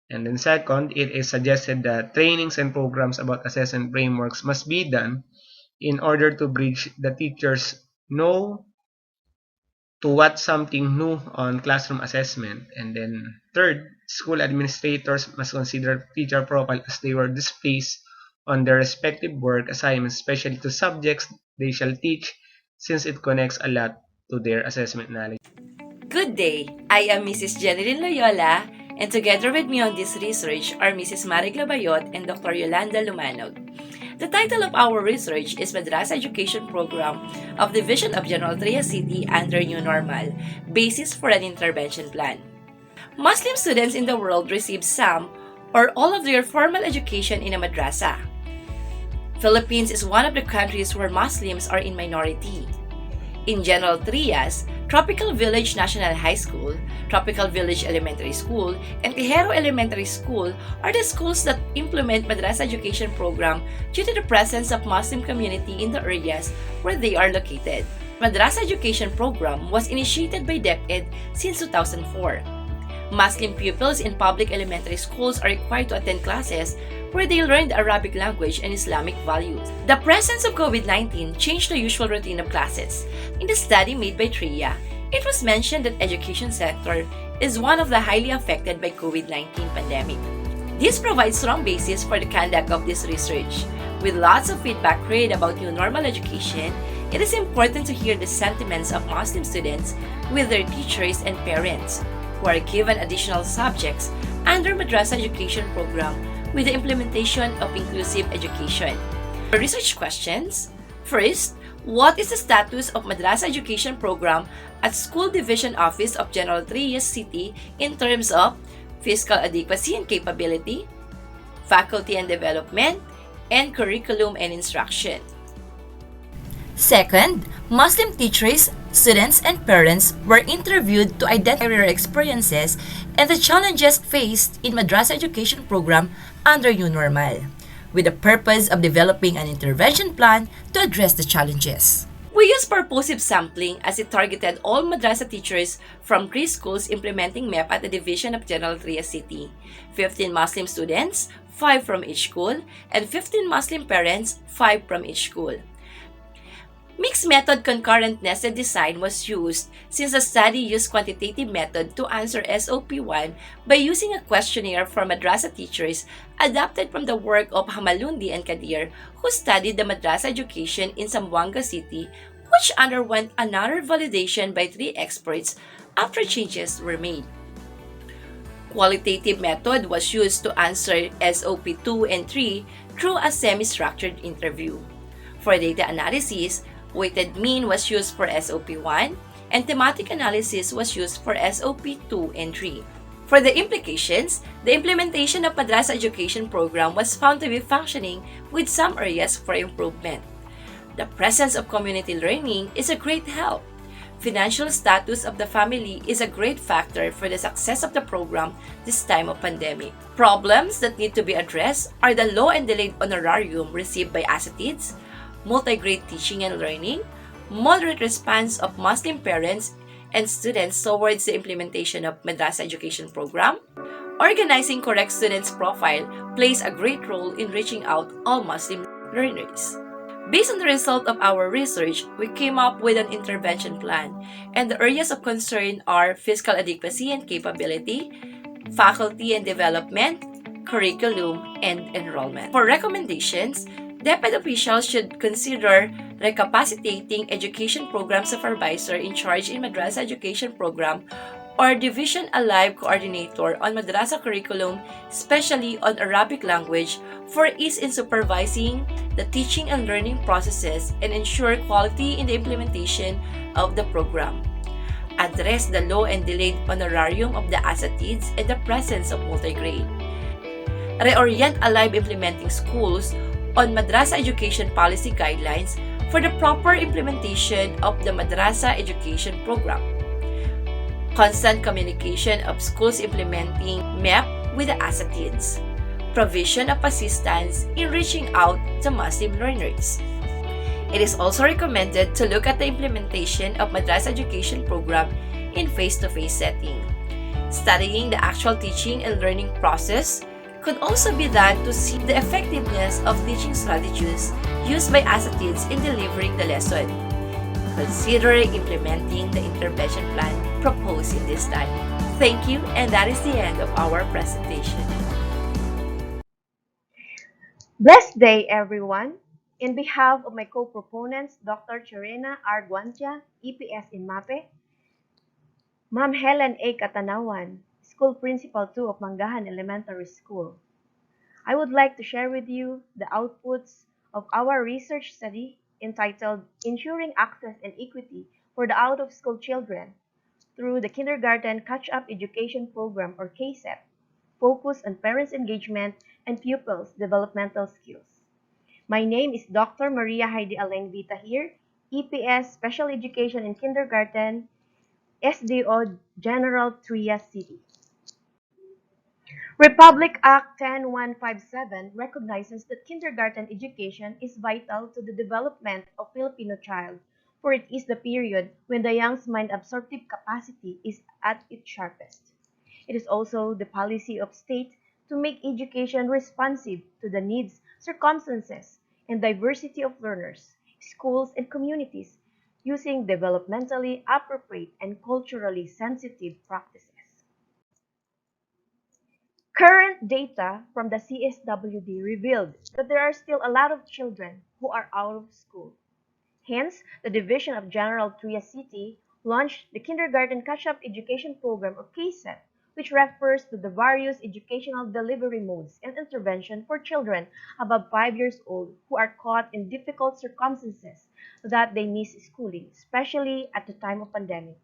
And then second, it is suggested that trainings and programs about assessment frameworks must be done in order to bridge the teachers know to what something new on classroom assessment. And then third, school administrators must consider teacher profile as they were displaced on their respective work assignments, especially to subjects they shall teach, since it connects a lot to their assessment knowledge. Good day, I am Mrs. Jeneline Loyola, and together with me on this research are Mrs. Marigla Bayot and Dr. Yolanda Lumanog. The title of our research is Madrasa Education Program of Division of General Trias City under New Normal, Basis for an Intervention Plan. Muslim students in the world receive some or all of their formal education in a madrasa. Philippines is one of the countries where Muslims are in minority. In General Trias, Tropical Village National High School, Tropical Village Elementary School, and Tejero Elementary School are the schools that implement Madrasa Education Program due to the presence of Muslim community in the areas where they are located. Madrasa Education Program was initiated by DepEd since 2004. Muslim pupils in public elementary schools are required to attend classes where they learn the Arabic language and Islamic values. The presence of COVID-19 changed the usual routine of classes. In the study made by Trias, it was mentioned that education sector is one of the highly affected by COVID-19 pandemic. This provides strong basis for the conduct of this research. With lots of feedback created about new normal education, it is important to hear the sentiments of Muslim students with their teachers and parents, who are given additional subjects under Madrasa Education Program with the implementation of inclusive education. Research questions. First, what is the status of Madrasa Education Program at School Division Office of General Trias City in terms of fiscal adequacy and capability, faculty and development, and curriculum and instruction? Second, Muslim teachers, students, and parents were interviewed to identify their experiences and the challenges faced in Madrasa Education Program under New Normal, with the purpose of developing an intervention plan to address the challenges. We used purposive sampling as it targeted all madrasa teachers from 3 schools implementing MEP at the Division of General Trias City, 15 Muslim students, 5 from each school, and 15 Muslim parents, 5 from each school. Mixed method concurrent nested design was used since the study used quantitative method to answer SOP1 by using a questionnaire for madrasa teachers adapted from the work of Hamalundi and Kadir, who studied the madrasa education in Zamboanga City, which underwent another validation by 3 experts after changes were made. Qualitative method was used to answer SOP2 and 3 through a semi-structured interview. For data analysis, weighted mean was used for SOP1, and thematic analysis was used for SOP2 and 3. For the implications, the implementation of Madrasa Education Program was found to be functioning with some areas for improvement. The presence of community learning is a great help. Financial status of the family is a great factor for the success of the program this time of pandemic. Problems that need to be addressed are the low and delayed honorarium received by asatids, multi-grade teaching and learning, moderate response of Muslim parents and students towards the implementation of Madrasa Education Program. Organizing correct students' profile plays a great role in reaching out all Muslim learners. Based on the result of our research, we came up with an intervention plan, and the areas of concern are fiscal adequacy and capability, faculty and development, curriculum, and enrollment. For recommendations, DepEd officials should consider recapacitating education program supervisor in charge in Madrasa Education Program or Division Alive Coordinator on Madrasa curriculum, especially on Arabic language, for ease in supervising the teaching and learning processes and ensure quality in the implementation of the program. Address the low and delayed honorarium of the asatids and the presence of multi-grade. Reorient Alive implementing schools on Madrasa Education Policy Guidelines for the proper implementation of the Madrasa Education Program. constant communication of schools implementing MEP with the ASATIDs, provision of assistance in reaching out to Muslim learners. It is also recommended to look at the implementation of Madrasa education program in face-to-face setting. Studying the actual teaching and learning process could also be done to see the effectiveness of teaching strategies used by ASATIDs in delivering the lesson. Consider implementing the intervention plan proposed in this study. Thank you, and that is the end of our presentation. Blessed day, everyone. In behalf of my co-proponents, Dr. Chirena R. Guantia, EPS in MAPE, Ma'am Helen A. Katanawan, School Principal 2 of Mangahan Elementary School, I would like to share with you the outputs of our research study entitled Ensuring Access and Equity for the Out-of-School Children through the Kindergarten Catch-Up Education Program or KCEP, focused on parents' engagement and pupils' developmental skills. My name is Dr. Maria Heidi Aleng Vita here, EPS Special Education in Kindergarten, SDO General Trias City. Republic Act 10157 recognizes that kindergarten education is vital to the development of Filipino child, for it is the period when the young's mind absorptive capacity is at its sharpest. It is also the policy of state to make education responsive to the needs, circumstances, and diversity of learners, schools, and communities, using developmentally appropriate and culturally sensitive practices. Current data from the CSWD revealed that there are still a lot of children who are out of school. Hence, the Division of General Trias City launched the Kindergarten Catch-Up Education Program or KCEP, which refers to the various educational delivery modes and intervention for children above 5 years old who are caught in difficult circumstances that they miss schooling, especially at the time of pandemic.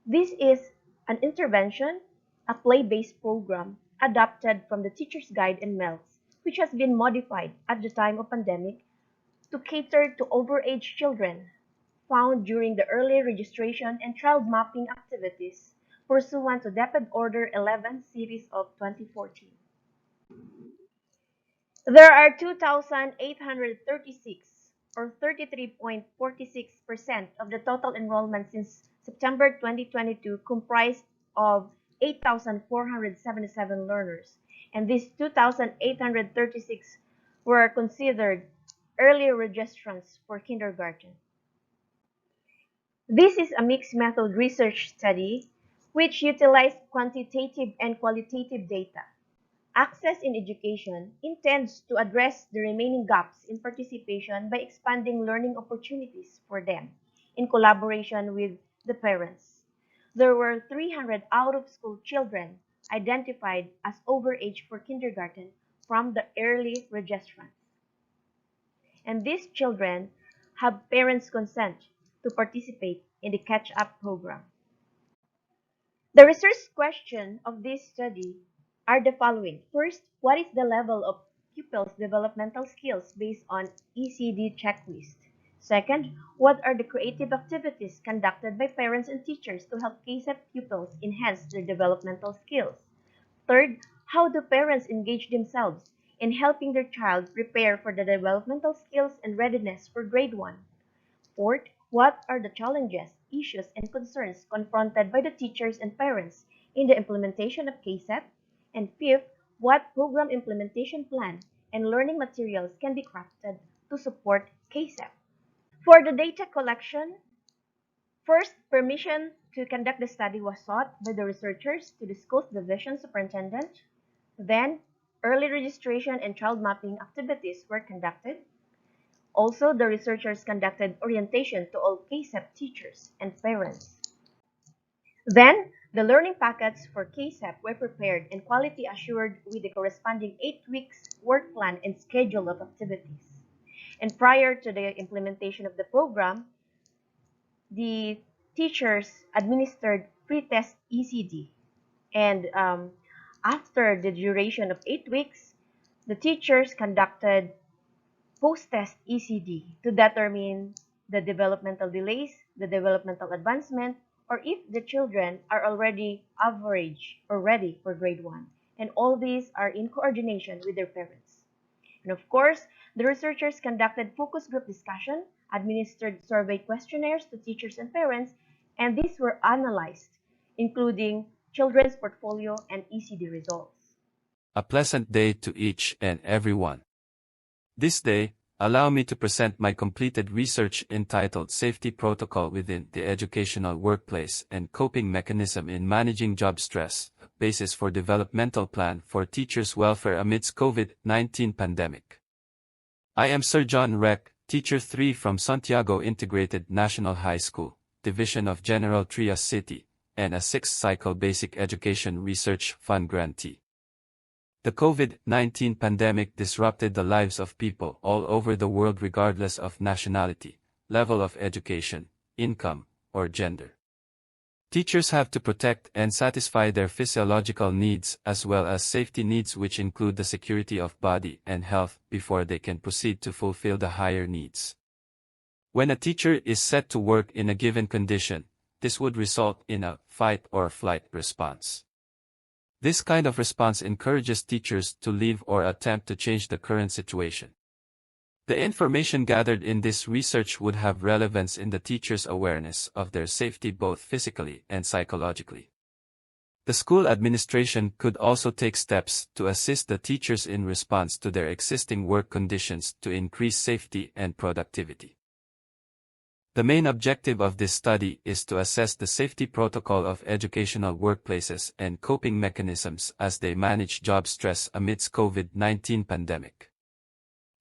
This is an intervention, a play-based program adapted from the Teacher's Guide and MELS, which has been modified at the time of pandemic to cater to overage children found during the early registration and child mapping activities pursuant to DepEd Order 11 Series of 2014. There are 2,836 or 33.46% of the total enrollment since September 2022 comprised of 8,477 learners, and these 2,836 were considered early registrants for kindergarten. This is a mixed method research study which utilized quantitative and qualitative data. Access in Education intends to address the remaining gaps in participation by expanding learning opportunities for them in collaboration with the parents. There were 300 out-of-school children identified as overage for kindergarten from the early registrants. And these children have parents' consent to participate in the catch-up program. The research question of this study are the following. First, what is the level of pupils' developmental skills based on ECD checklist? Second, what are the creative activities conducted by parents and teachers to help KCEP pupils enhance their developmental skills? Third, how do parents engage themselves in helping their child prepare for the developmental skills and readiness for grade 1? Fourth, what are the challenges, issues, and concerns confronted by the teachers and parents in the implementation of KCEP? And fifth, what program implementation plan and learning materials can be crafted to support KCEP? For the data collection, first, permission to conduct the study was sought by the researchers to the school's division superintendent. Then, early registration and child mapping activities were conducted. Also, the researchers conducted orientation to all KCEP teachers and parents. Then, the learning packets for KCEP were prepared and quality assured with the corresponding 8 weeks work plan and schedule of activities. And prior to the implementation of the program, the teachers administered pre-test ECD. And after the duration of 8 weeks, the teachers conducted post-test ECD to determine the developmental delays, the developmental advancement, or if the children are already average or ready for grade 1. And all these are in coordination with their parents. And of course, the researchers conducted focus group discussion, administered survey questionnaires to teachers and parents, and these were analyzed, including children's portfolio and ECD results. A pleasant day to each and everyone. This day, allow me to present my completed research entitled Safety Protocol Within the Educational Workplace and Coping Mechanism in Managing Job Stress, Basis for Developmental Plan for Teachers' Welfare Amidst COVID-19 Pandemic. I am Sir John Reck, Teacher 3 from Santiago Integrated National High School, Division of General Trias City, and a 6th Cycle Basic Education Research Fund grantee. The COVID-19 pandemic disrupted the lives of people all over the world regardless of nationality, level of education, income, or gender. Teachers have to protect and satisfy their physiological needs as well as safety needs, which include the security of body and health, before they can proceed to fulfill the higher needs. When a teacher is set to work in a given condition, this would result in a fight or flight response. This kind of response encourages teachers to leave or attempt to change the current situation. The information gathered in this research would have relevance in the teacher's awareness of their safety both physically and psychologically. The school administration could also take steps to assist the teachers in response to their existing work conditions to increase safety and productivity. The main objective of this study is to assess the safety protocol of educational workplaces and coping mechanisms as they manage job stress amidst COVID-19 pandemic.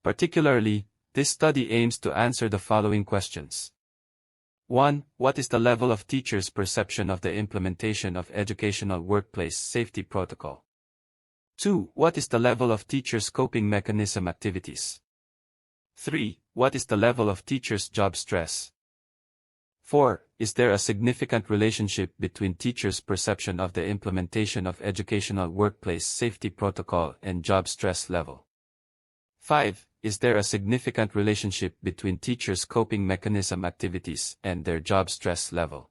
Particularly, this study aims to answer the following questions. 1. What is the level of teachers' perception of the implementation of educational workplace safety protocol? 2. What is the level of teachers' coping mechanism activities? 3. What is the level of teachers' job stress? 4. Is there a significant relationship between teachers' perception of the implementation of educational workplace safety protocol and job stress level? 5. Is there a significant relationship between teachers' coping mechanism activities and their job stress level?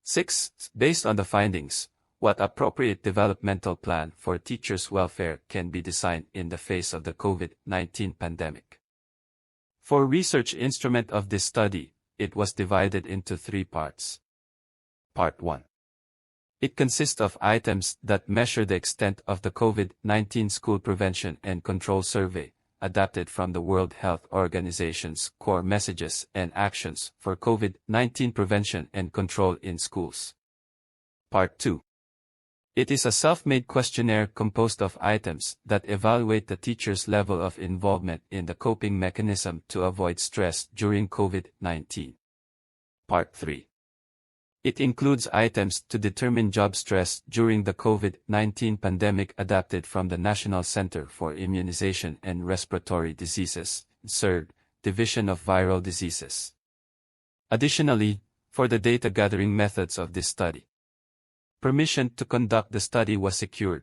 6. Based on the findings, what appropriate developmental plan for teachers' welfare can be designed in the face of the COVID-19 pandemic? For research instrument of this study, it was divided into 3 parts. Part 1. It consists of items that measure the extent of the COVID-19 school prevention and control survey, adapted from the World Health Organization's core messages and actions for COVID-19 prevention and control in schools. Part 2. It is a self-made questionnaire composed of items that evaluate the teacher's level of involvement in the coping mechanism to avoid stress during COVID-19. Part 3. It includes items to determine job stress during the COVID-19 pandemic adapted from the National Center for Immunization and Respiratory Diseases, CIRD, Division of Viral Diseases. Additionally, for the data gathering methods of this study, permission to conduct the study was secured.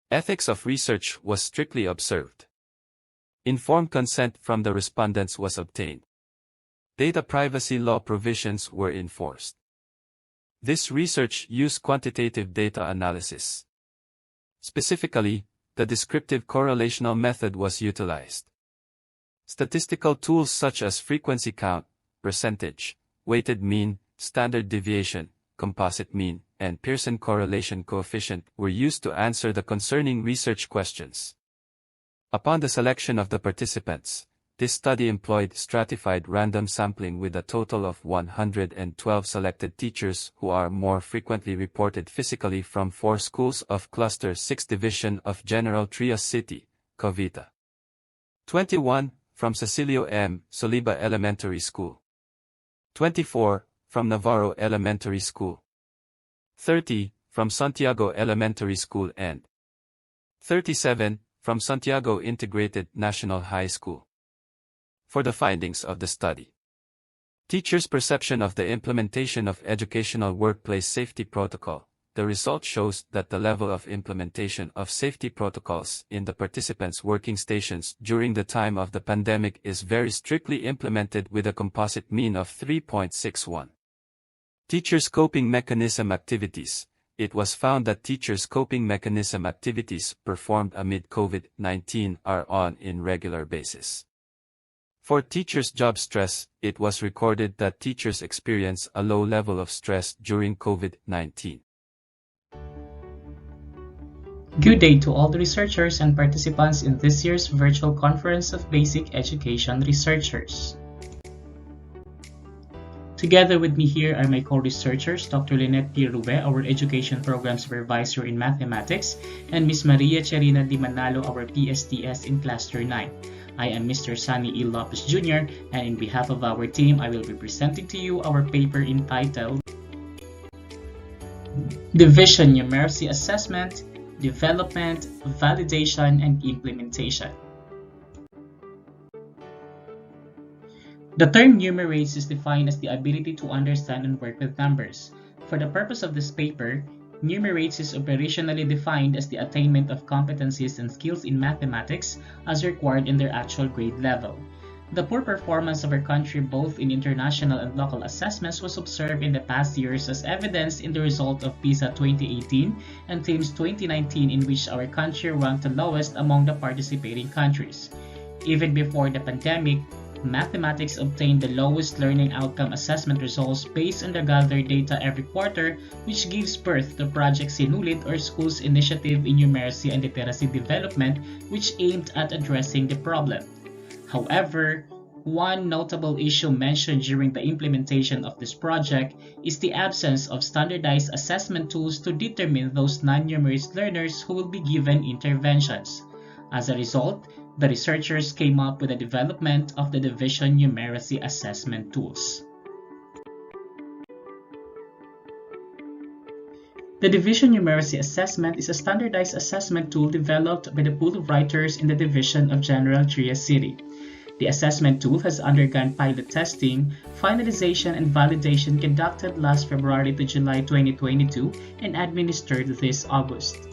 Ethics of research was strictly observed. Informed consent from the respondents was obtained. Data privacy law provisions were enforced. This research used quantitative data analysis. Specifically, the descriptive correlational method was utilized. Statistical tools such as frequency count, percentage, weighted mean, standard deviation, composite mean, and Pearson correlation coefficient were used to answer the concerning research questions. Upon the selection of the participants, this study employed stratified random sampling with a total of 112 selected teachers who are more frequently reported physically from 4 schools of Cluster 6 Division of General Trias City, Cavite. 21 from Cecilio M. Soliba Elementary School. 24 from Navarro Elementary School. 30 from Santiago Elementary School and 37 from Santiago Integrated National High School. For the findings of the study, teachers' perception of the implementation of educational workplace safety protocol, the result shows that the level of implementation of safety protocols in the participants' working stations during the time of the pandemic is very strictly implemented with a composite mean of 3.61. Teachers' coping mechanism activities. It was found that teachers' coping mechanism activities performed amid COVID-19 are on in regular basis. For teachers' job stress, it was recorded that teachers experience a low level of stress during COVID-19. Good day to all the researchers and participants in this year's virtual conference of basic education researchers. Together with me here are my co-researchers, Dr. Lynette P. Rube, our Education Program Supervisor in Mathematics, and Ms. Maria Cherina Di Manalo, our PSTS in Cluster 9. I am Mr. Sunny E. Lopez Jr., and in behalf of our team, I will be presenting to you our paper entitled Division Numeracy Assessment, Development, Validation, and Implementation. The term numerates is defined as the ability to understand and work with numbers. For the purpose of this paper, numerates is operationally defined as the attainment of competencies and skills in mathematics as required in their actual grade level. The poor performance of our country both in international and local assessments was observed in the past years as evidenced in the result of PISA 2018 and TIMSS 2019, in which our country ranked the lowest among the participating countries. Even before the pandemic, mathematics obtained the lowest learning outcome assessment results based on the gathered data every quarter, which gives birth to Project Sinulid, or School's Initiative in Numeracy and Literacy Development, which aimed at addressing the problem. However, one notable issue mentioned during the implementation of this project is the absence of standardized assessment tools to determine those non-numerate learners who will be given interventions. As a result, the researchers came up with the development of the Division Numeracy Assessment Tools. The Division Numeracy Assessment is a standardized assessment tool developed by the pool of writers in the Division of General Trias City. The assessment tool has undergone pilot testing, finalization, and validation conducted last February to July 2022 and administered this August.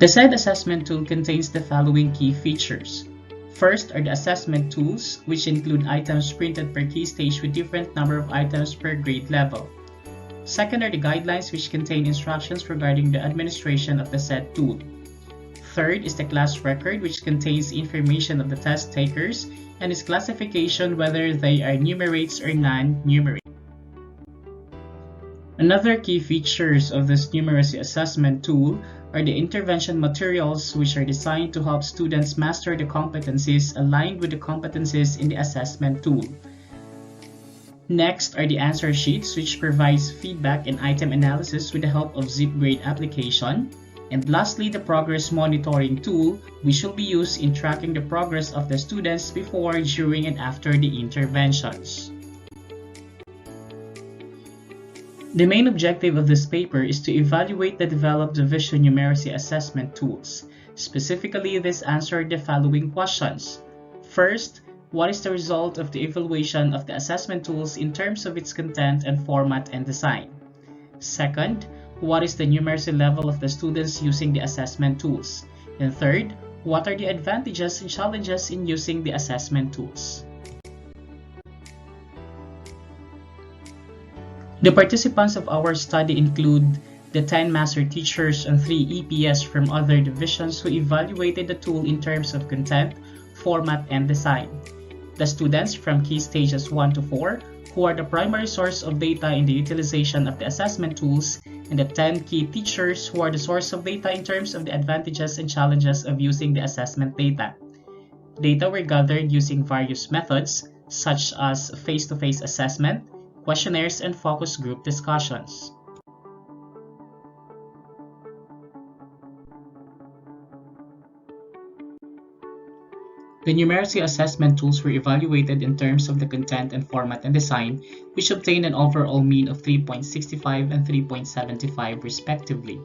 The said assessment tool contains the following key features. First are the assessment tools, which include items printed per key stage with different number of items per grade level. Second are the guidelines, which contain instructions regarding the administration of the said tool. Third is the class record, which contains information of the test takers and its classification whether they are numerates or non-numerates. Another key features of this numeracy assessment tool are the intervention materials, which are designed to help students master the competencies aligned with the competencies in the assessment tool. Next are the answer sheets, which provides feedback and item analysis with the help of ZipGrade application. And lastly, the progress monitoring tool, which will be used in tracking the progress of the students before, during, and after the interventions. The main objective of this paper is to evaluate the developed division numeracy assessment tools. Specifically, this answered the following questions. First, what is the result of the evaluation of the assessment tools in terms of its content and format and design? Second, what is the numeracy level of the students using the assessment tools? And third, what are the advantages and challenges in using the assessment tools? The participants of our study include the 10 master teachers and 3 EPS from other divisions who evaluated the tool in terms of content, format, and design. The students from key stages 1 to 4, who are the primary source of data in the utilization of the assessment tools, and the 10 key teachers who are the source of data in terms of the advantages and challenges of using the assessment data. Data were gathered using various methods, such as face-to-face assessment, questionnaires, and focus group discussions. The numeracy assessment tools were evaluated in terms of the content and format and design, which obtained an overall mean of 3.65 and 3.75 respectively.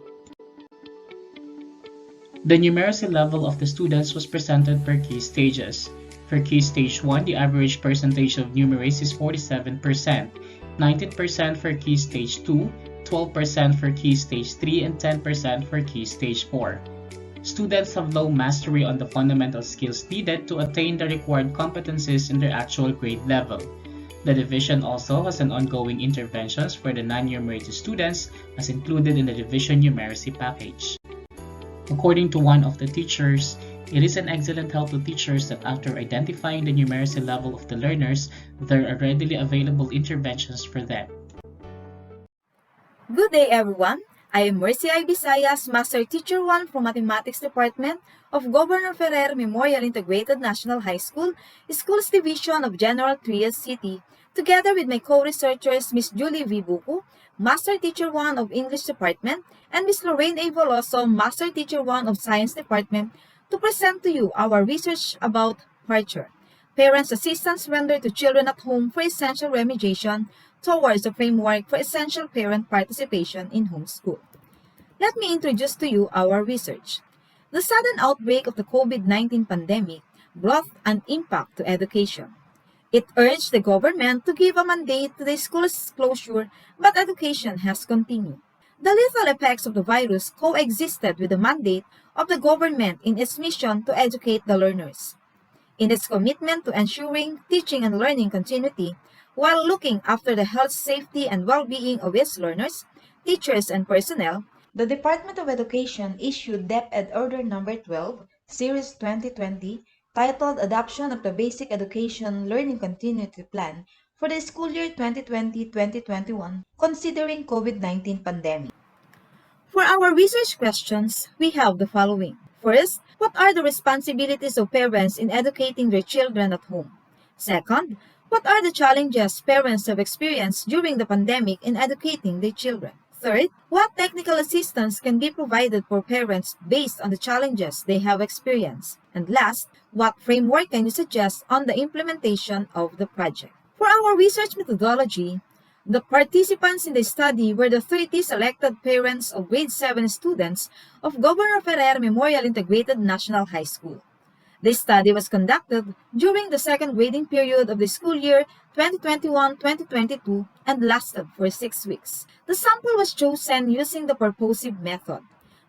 The numeracy level of the students was presented per key stages. For key stage 1, the average percentage of numeracy is 47%, 19% for key stage 2, 12% for key stage 3, and 10% for key stage 4. Students have low mastery on the fundamental skills needed to attain the required competencies in their actual grade level. The division also has an ongoing interventions for the non-numeracy students as included in the division numeracy package. According to one of the teachers, it is an excellent help to teachers that after identifying the numeracy level of the learners, there are readily available interventions for them. Good day everyone. I am VCBER Visayas, Master Teacher 1 from Mathematics Department of Governor Ferrer Memorial Integrated National High School, Schools Division of General Trias City, together with my co-researchers Ms. Julie V. Buku, Master Teacher 1 of English Department, and Ms. Lorraine A. Voloso, Master Teacher 1 of Science Department, to present to you our research about PARTURE, Parents' Assistance Rendered to Children at Home for Essential Remediation towards a framework for essential parent participation in homeschool. Let me introduce to you our research. The sudden outbreak of the COVID-19 pandemic brought an impact to education. It urged the government to give a mandate to the school's closure, but education has continued. The lethal effects of the virus coexisted with the mandate of the government in its mission to educate the learners. In its commitment to ensuring teaching and learning continuity, while looking after the health, safety, and well-being of its learners, teachers, and personnel, the Department of Education issued DepEd Order No. 12, Series 2020, titled Adoption of the Basic Education Learning Continuity Plan for the school year 2020-2021, considering COVID-19 pandemic. For our research questions, we have the following. First, what are the responsibilities of parents in educating their children at home? Second, what are the challenges parents have experienced during the pandemic in educating their children? Third, what technical assistance can be provided for parents based on the challenges they have experienced? And last, what framework can you suggest on the implementation of the project? For our research methodology, the participants in the study were the 30 selected parents of grade 7 students of Governor Ferrer Memorial Integrated National High School. The study was conducted during the second grading period of the school year 2021-2022 and lasted for 6 weeks. The sample was chosen using the purposive method.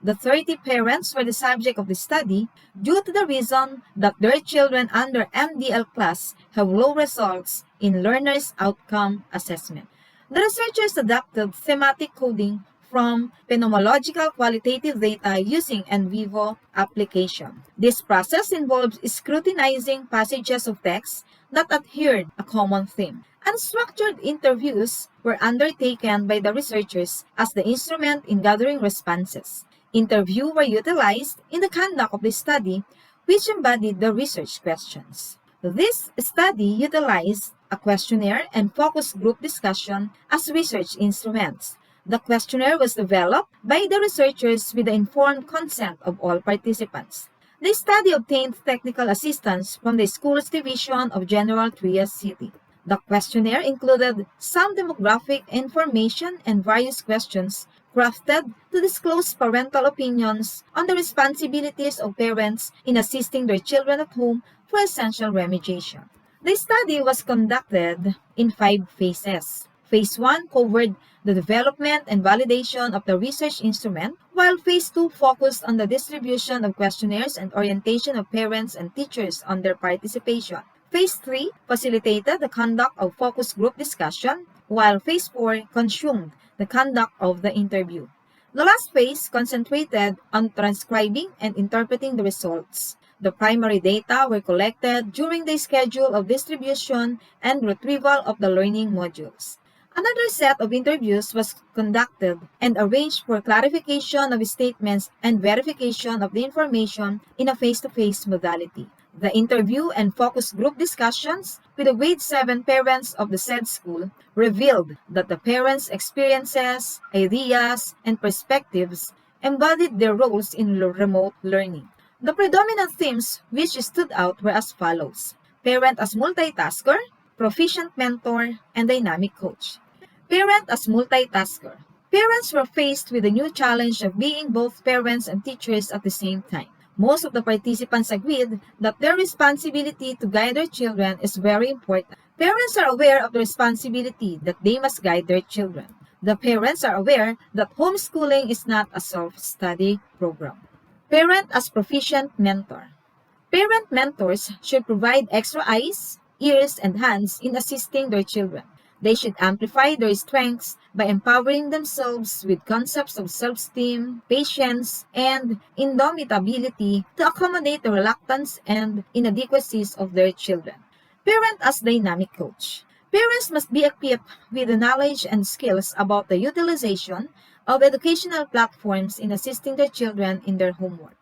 The 30 parents were the subject of the study due to the reason that their children under MDL class have low results in learners' outcome assessment. The researchers adapted thematic coding from phenomenological qualitative data using en vivo application. This process involves scrutinizing passages of text that adhered a common theme. Unstructured interviews were undertaken by the researchers as the instrument in gathering responses. Interviews were utilized in the conduct of the study, which embodied the research questions. This study utilized a questionnaire and focus group discussion as research instruments. The questionnaire was developed by the researchers with the informed consent of all participants. The study obtained technical assistance from the Schools Division of General Trias City. The questionnaire included some demographic information and various questions crafted to disclose parental opinions on the responsibilities of parents in assisting their children at home for essential remediation. The study was conducted in 5 phases. Phase 1 covered the development and validation of the research instrument, while Phase 2 focused on the distribution of questionnaires and orientation of parents and teachers on their participation. Phase 3 facilitated the conduct of focus group discussion, while Phase 4 consumed the conduct of the interview. The last phase concentrated on transcribing and interpreting the results. The primary data were collected during the schedule of distribution and retrieval of the learning modules. Another set of interviews was conducted and arranged for clarification of statements and verification of the information in a face-to-face modality. The interview and focus group discussions with the grade 7 parents of the said school revealed that the parents' experiences, ideas, and perspectives embodied their roles in remote learning. The predominant themes which stood out were as follows: parent as multitasker, proficient mentor, and dynamic coach. Parent as multitasker. Parents were faced with the new challenge of being both parents and teachers at the same time. Most of the participants agreed that their responsibility to guide their children is very important. Parents are aware of the responsibility that they must guide their children. The parents are aware that homeschooling is not a self-study program. Parent as proficient mentor. Parent mentors should provide extra eyes, ears, and hands in assisting their children. They should amplify their strengths by empowering themselves with concepts of self-esteem, patience, and indomitability to accommodate the reluctance and inadequacies of their children. Parent as dynamic coach. Parents must be equipped with the knowledge and skills about the utilization of educational platforms in assisting their children in their homework.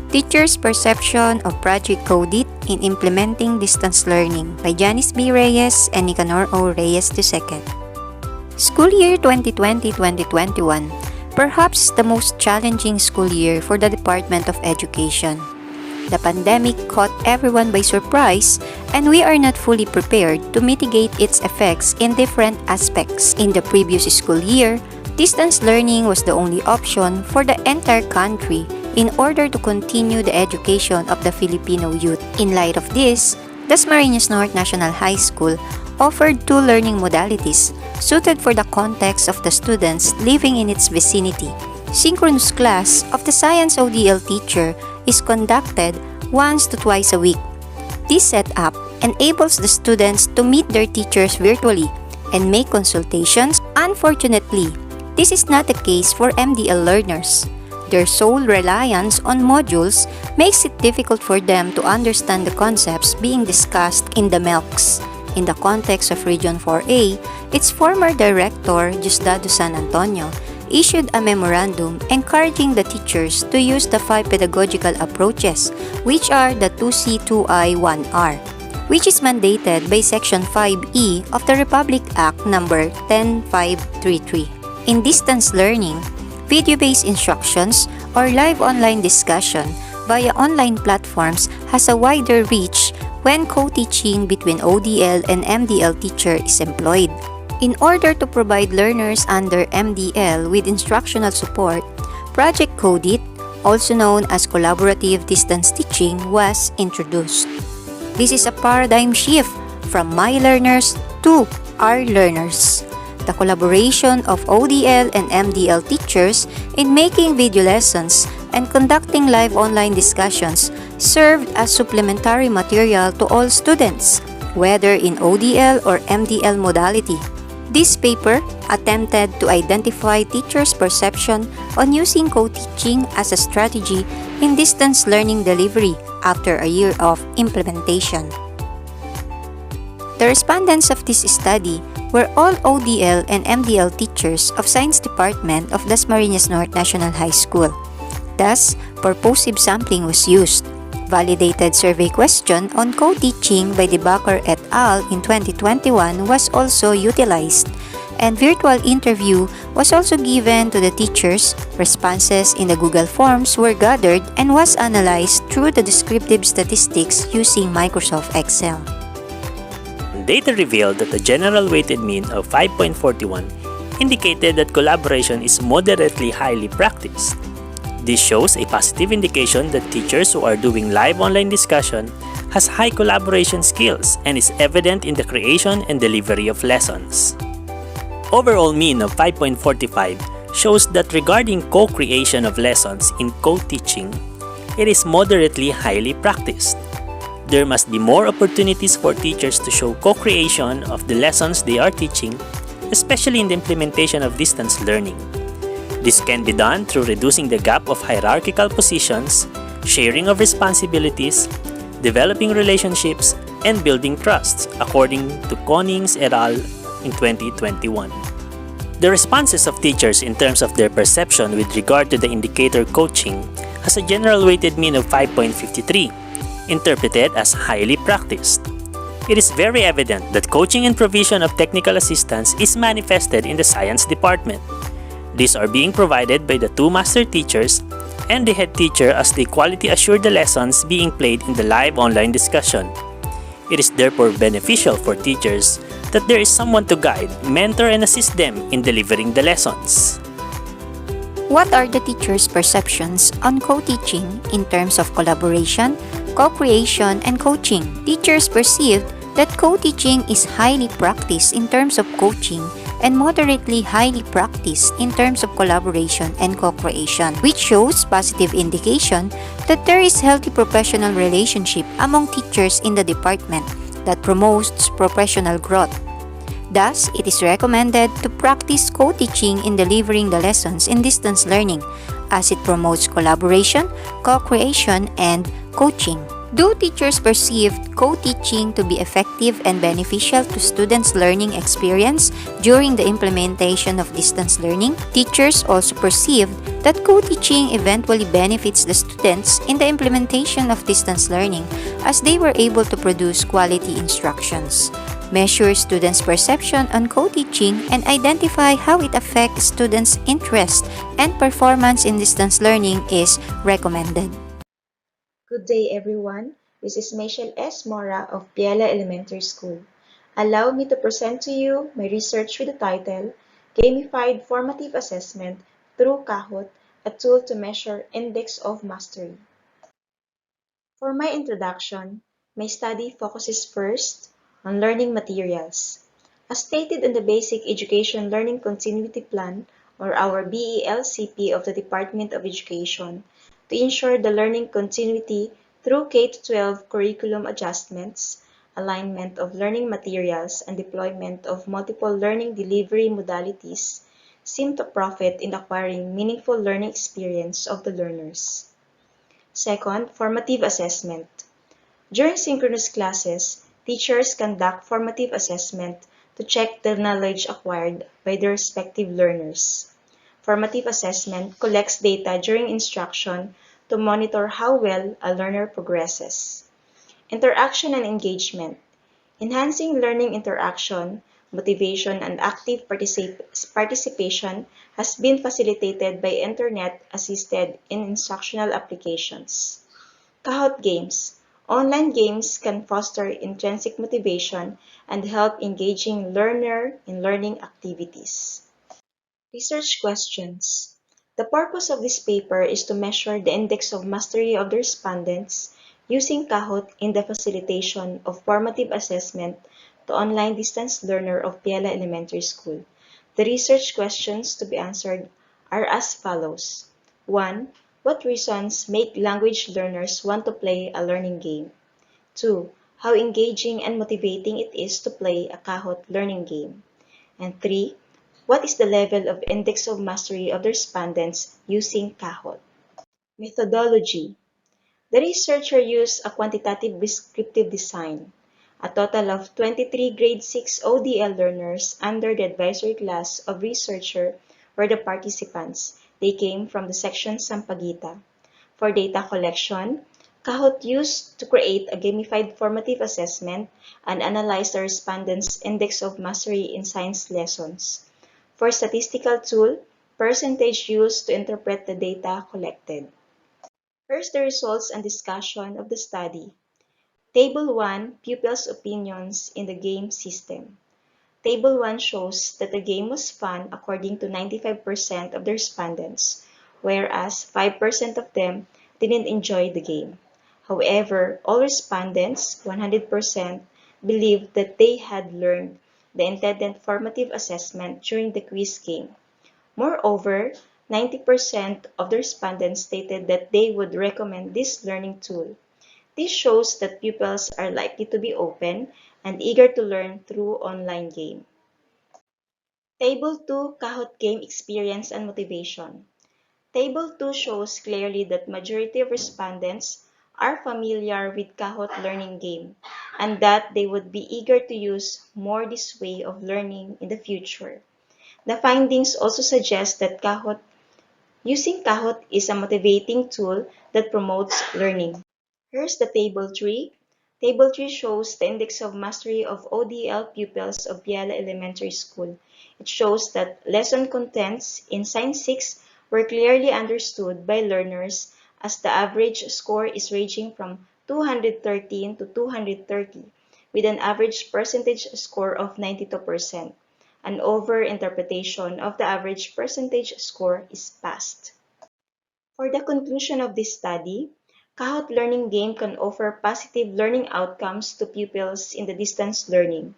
Teachers' Perception of Project Codit in Implementing Distance Learning by Janice B. Reyes and Nicanor O. Reyes II. School year 2020-2021, perhaps the most challenging school year for the Department of Education. The pandemic caught everyone by surprise, and we are not fully prepared to mitigate its effects in different aspects. In the previous school year, distance learning was the only option for the entire country in order to continue the education of the Filipino youth. In light of this, Dasmarinas North National High School offered two learning modalities suited for the context of the students living in its vicinity. Synchronous class of the Science ODL teacher is conducted once to twice a week. This setup enables the students to meet their teachers virtually and make consultations. Unfortunately, this is not the case for MDL learners. Their sole reliance on modules makes it difficult for them to understand the concepts being discussed in the MELCs. In the context of Region 4A, its former director, Diosdado San Antonio, issued a memorandum encouraging the teachers to use the 5 pedagogical approaches, which are the 2C, 2I, 1R, which is mandated by Section 5E of the Republic Act No. 10533. In distance learning, video-based instructions or live online discussion via online platforms has a wider reach when co-teaching between ODL and MDL teacher is employed. In order to provide learners under MDL with instructional support, Project CODIT, also known as Collaborative Distance Teaching, was introduced. This is a paradigm shift from my learners to our learners. The collaboration of ODL and MDL teachers in making video lessons and conducting live online discussions served as supplementary material to all students, whether in ODL or MDL modality. This paper attempted to identify teachers' perception on using co-teaching as a strategy in distance learning delivery after a year of implementation. The respondents of this study were all ODL and MDL teachers of Science Department of Dasmarinas North National High School. Thus, purposive sampling was used. Validated survey question on co-teaching by Debacker et al. In 2021 was also utilized, and virtual interview was also given to the teachers. Responses in the Google Forms were gathered and was analyzed through the descriptive statistics using Microsoft Excel. Data revealed that the general weighted mean of 5.41 indicated that collaboration is moderately highly practiced. This shows a positive indication that teachers who are doing live online discussion has high collaboration skills and is evident in the creation and delivery of lessons. Overall mean of 5.45 shows that regarding co-creation of lessons in co-teaching, it is moderately highly practiced. There must be more opportunities for teachers to show co-creation of the lessons they are teaching, especially in the implementation of distance learning. This can be done through reducing the gap of hierarchical positions, sharing of responsibilities, developing relationships, and building trusts, according to Konings et al. In 2021. The responses of teachers in terms of their perception with regard to the indicator coaching has a general weighted mean of 5.53, interpreted as highly practiced. It is very evident that coaching and provision of technical assistance is manifested in the science department. These are being provided by the two master teachers and the head teacher as they quality assure the lessons being played in the live online discussion. It is therefore beneficial for teachers that there is someone to guide, mentor, and assist them in delivering the lessons. What are the teachers' perceptions on co-teaching in terms of collaboration, co-creation, and coaching? Teachers perceived that co-teaching is highly practiced in terms of coaching and moderately highly practiced in terms of collaboration and co-creation, which shows positive indication that there is healthy professional relationship among teachers in the department that promotes professional growth. Thus, it is recommended to practice co-teaching in delivering the lessons in distance learning, as it promotes collaboration, co-creation, and coaching. Do teachers perceive co-teaching to be effective and beneficial to students' learning experience during the implementation of distance learning? Teachers also perceive that co-teaching eventually benefits the students in the implementation of distance learning, as they were able to produce quality instructions. Measure students' perception on co-teaching and identify how it affects students' interest and performance in distance learning is recommended. Good day, everyone. This is Michelle S. Mora of Piela Elementary School. Allow me to present to you my research with the title, Gamified Formative Assessment through Kahoot, a tool to measure Index of Mastery. For my introduction, my study focuses first on learning materials. As stated in the Basic Education Learning Continuity Plan, or our BELCP of the Department of Education, to ensure the learning continuity through K-12 curriculum adjustments, alignment of learning materials, and deployment of multiple learning delivery modalities, seem to profit in acquiring meaningful learning experience of the learners. Second, formative assessment. During synchronous classes, teachers conduct formative assessment to check the knowledge acquired by their respective learners. Formative assessment collects data during instruction to monitor how well a learner progresses. Interaction and engagement. Enhancing learning interaction, motivation, and active participation has been facilitated by internet-assisted instructional applications. Kahoot games. Online games can foster intrinsic motivation and help engaging learner in learning activities. Research questions. The purpose of this paper is to measure the index of mastery of the respondents using Kahoot in the facilitation of formative assessment to online distance learner of Piela Elementary School. The research questions to be answered are as follows. 1. What reasons make language learners want to play a learning game? 2. How engaging and motivating it is to play a Kahoot learning game? And 3. What is the level of index of mastery of the respondents using Kahoot? Methodology. The researcher used a quantitative descriptive design. A total of 23 grade 6 ODL learners under the advisory class of researcher were the participants. They came from the section Sampaguita. For data collection, Kahoot used to create a gamified formative assessment and analyze the respondents' index of mastery in science lessons. For statistical tool, percentage used to interpret the data collected. Here's the results and discussion of the study. Table 1, Pupils' Opinions in the Game System. Table 1 shows that the game was fun according to 95% of the respondents, whereas 5% of them didn't enjoy the game. However, all respondents, 100%, believed that they had learned the intended formative assessment during the quiz game. Moreover, 90% of the respondents stated that they would recommend this learning tool. This shows that pupils are likely to be open and eager to learn through online game. Table 2, Kahoot game experience and motivation. Table 2 shows clearly that majority of respondents are familiar with Kahoot learning game and that they would be eager to use more this way of learning in the future. The findings also suggest that using Kahoot is a motivating tool that promotes learning. Here's the Table 3. Table 3 shows the index of mastery of ODL pupils of Piala Elementary School. It shows that lesson contents in Science 6 were clearly understood by learners as the average score is ranging from 213 to 230 with an average percentage score of 92%. An over-interpretation of the average percentage score is passed. For the conclusion of this study, Kahoot learning game can offer positive learning outcomes to pupils in the distance learning.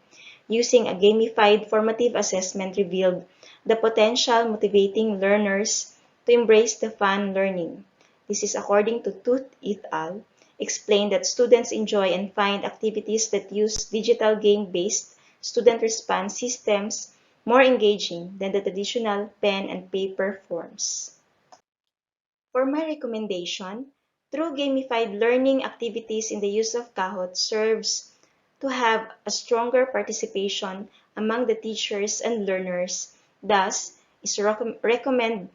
using a gamified formative assessment revealed the potential motivating learners to embrace the fun learning. This is according to Tooth et al. Explained that students enjoy and find activities that use digital game-based student response systems more engaging than the traditional pen and paper forms. For my recommendation, through gamified learning activities in the use of Kahoot serves to have a stronger participation among the teachers and learners. Thus, is recommended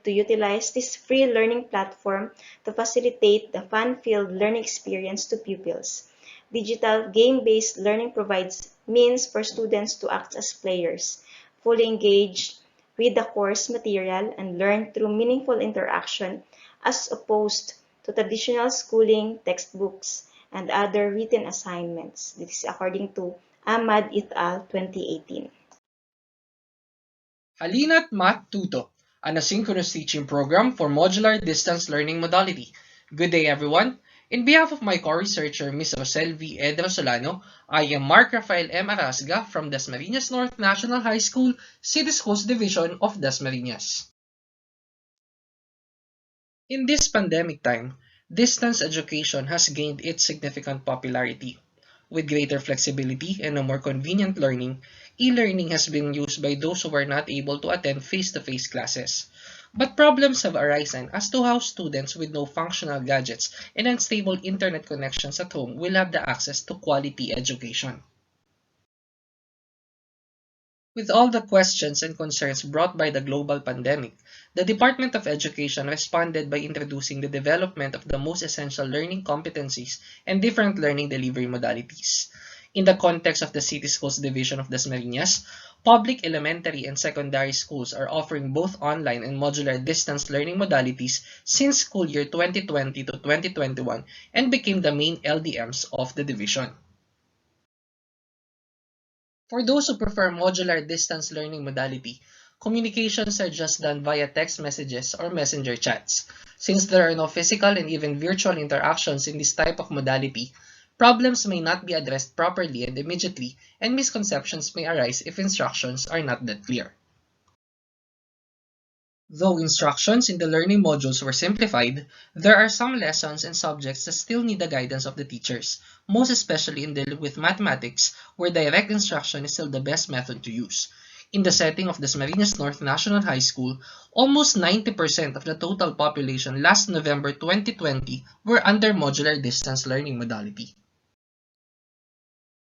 to utilize this free learning platform to facilitate the fun-filled learning experience to pupils. Digital game-based learning provides means for students to act as players, fully engaged with the course material and learn through meaningful interaction as opposed to traditional schooling textbooks and other written assignments. This is according to Ahmad et al. 2018. Halina't Math Tuto, an asynchronous teaching program for modular distance learning modality. Good day, everyone. In behalf of my co-researcher, Ms. Rosel V. Edra Solano, I am Mark Rafael M. Arasga from Dasmarinas North National High School, City Schools Division of Dasmariñas. In this pandemic time, distance education has gained its significant popularity. With greater flexibility and a more convenient learning, e-learning has been used by those who are not able to attend face-to-face classes. But problems have arisen as to how students with no functional gadgets and unstable internet connections at home will have the access to quality education. With all the questions and concerns brought by the global pandemic, the Department of Education responded by introducing the development of the most essential learning competencies and different learning delivery modalities. In the context of the City Schools Division of Dasmariñas, public elementary and secondary schools are offering both online and modular distance learning modalities since school year 2020 to 2021 and became the main LDMs of the division. For those who prefer modular distance learning modality, communications are just done via text messages or messenger chats. Since there are no physical and even virtual interactions in this type of modality, problems may not be addressed properly and immediately, and misconceptions may arise if instructions are not that clear. Though instructions in the learning modules were simplified, there are some lessons and subjects that still need the guidance of the teachers, most especially in dealing with mathematics, where direct instruction is still the best method to use. In the setting of Dasmariñas North National High School, almost 90% of the total population last November 2020 were under modular distance learning modality.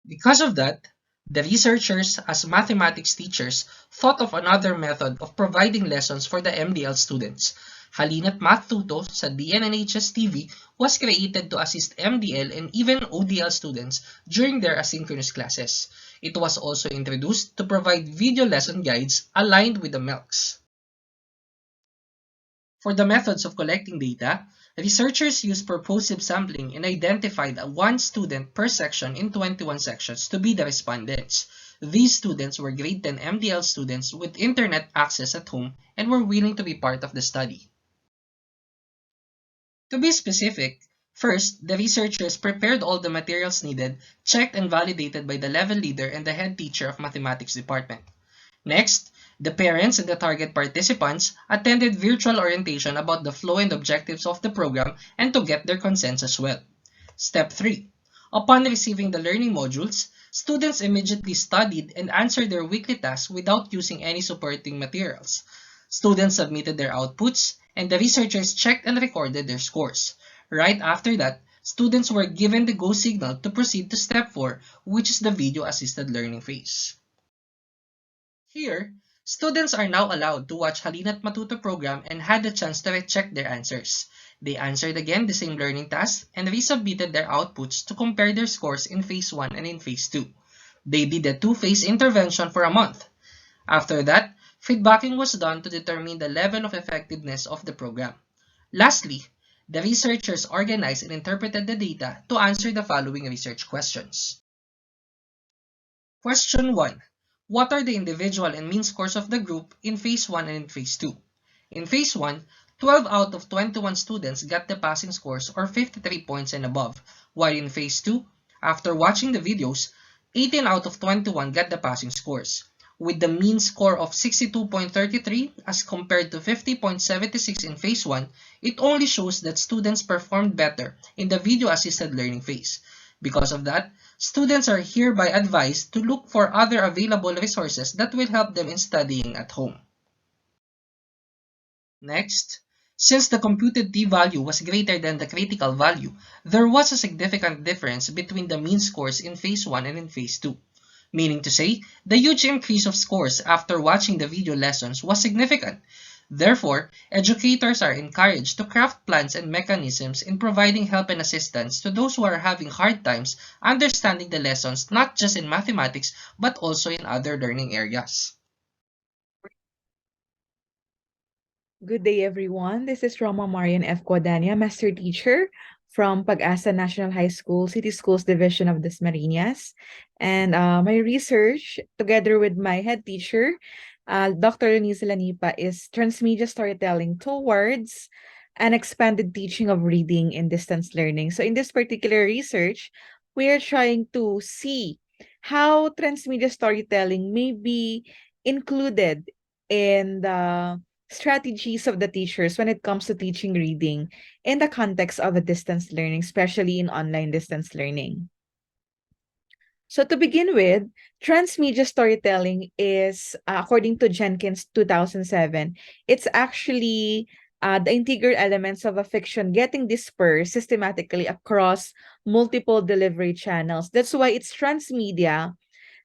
Because of that, the researchers, as mathematics teachers, thought of another method of providing lessons for the MDL students. Halina't Math Tuto sa DNNHS-TV was created to assist MDL and even ODL students during their asynchronous classes. It was also introduced to provide video lesson guides aligned with the MELCs. For the methods of collecting data, researchers used purposive sampling and identified one student per section in 21 sections to be the respondents. These students were grade 10 MDL students with internet access at home and were willing to be part of the study. To be specific, first, the researchers prepared all the materials needed, checked and validated by the level leader and the head teacher of mathematics department. Next, the parents and the target participants attended virtual orientation about the flow and objectives of the program and to get their consents as well. Step 3. Upon receiving the learning modules, students immediately studied and answered their weekly tasks without using any supporting materials. Students submitted their outputs, and the researchers checked and recorded their scores. Right after that, students were given the go signal to proceed to step 4, which is the video-assisted learning phase. Here, students are now allowed to watch Halina't Matuto program and had the chance to recheck their answers. They answered again the same learning task and resubmitted their outputs to compare their scores in Phase 1 and in Phase 2. They did a two-phase intervention for a month. After that, feedbacking was done to determine the level of effectiveness of the program. Lastly, the researchers organized and interpreted the data to answer the following research questions. Question 1. What are the individual and mean scores of the group in Phase 1 and in Phase 2? In Phase 1, 12 out of 21 students got the passing scores or 53 points and above, while in Phase 2, after watching the videos, 18 out of 21 got the passing scores, with the mean score of 62.33 as compared to 50.76 in Phase 1. It only shows that students performed better in the video-assisted learning phase. Because of that, students are hereby advised to look for other available resources that will help them in studying at home. Next, since the computed t-value was greater than the critical value, there was a significant difference between the mean scores in Phase 1 and in Phase 2. Meaning to say, the huge increase of scores after watching the video lessons was significant. Therefore, educators are encouraged to craft plans and mechanisms in providing help and assistance to those who are having hard times understanding the lessons not just in mathematics but also in other learning areas. Good day, everyone. This is Roma Marian F. Quadania, Master Teacher from Pag-asa National High School, City Schools Division of Dasmarinas. And my research, together with my head teacher, Dr. Eunice Lanipa, is transmedia storytelling towards an expanded teaching of reading in distance learning. So in this particular research, we are trying to see how transmedia storytelling may be included in the strategies of the teachers when it comes to teaching reading in the context of a distance learning, especially in online distance learning. So to begin with, transmedia storytelling is, according to Jenkins 2007, it's actually the integral elements of a fiction getting dispersed systematically across multiple delivery channels. That's why it's transmedia.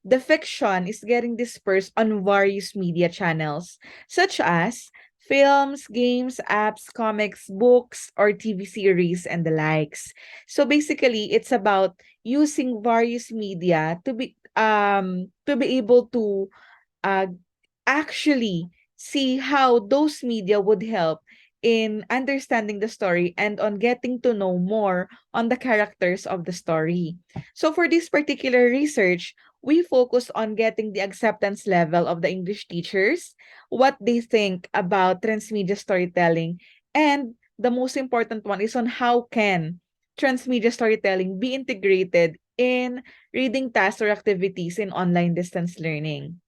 The fiction is getting dispersed on various media channels, such as films, games, apps, comics, books, or TV series, and the likes. So basically, it's about using various media to be able to uh, actually see how those media would help in understanding the story and on getting to know more on the characters of the story. So for this particular research, we focus on getting the acceptance level of the English teachers, what they think about transmedia storytelling, and the most important one is on how can transmedia storytelling be integrated in reading tasks or activities in online distance learning.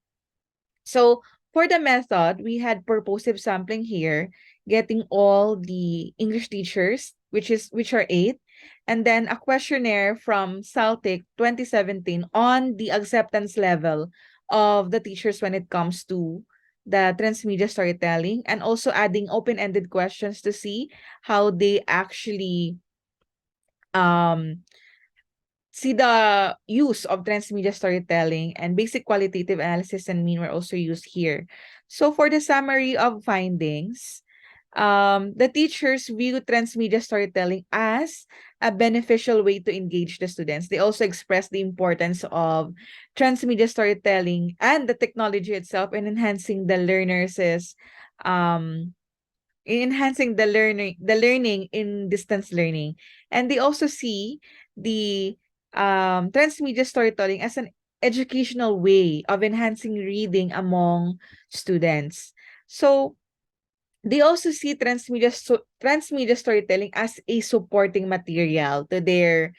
So for the method, we had purposive sampling here, getting all the English teachers, which are 8, and then a questionnaire from Celtic 2017 on the acceptance level of the teachers when it comes to the transmedia storytelling, and also adding open-ended questions to see how they actually um see the use of transmedia storytelling, and basic qualitative analysis and mean were also used here. So for the summary of findings, the teachers view transmedia storytelling as a beneficial way to engage the students. They also express the importance of transmedia storytelling and the technology itself in enhancing the learners' um, the learning in distance learning. And they also see the transmedia storytelling as an educational way of enhancing reading among students. So they also see transmedia storytelling as a supporting material to their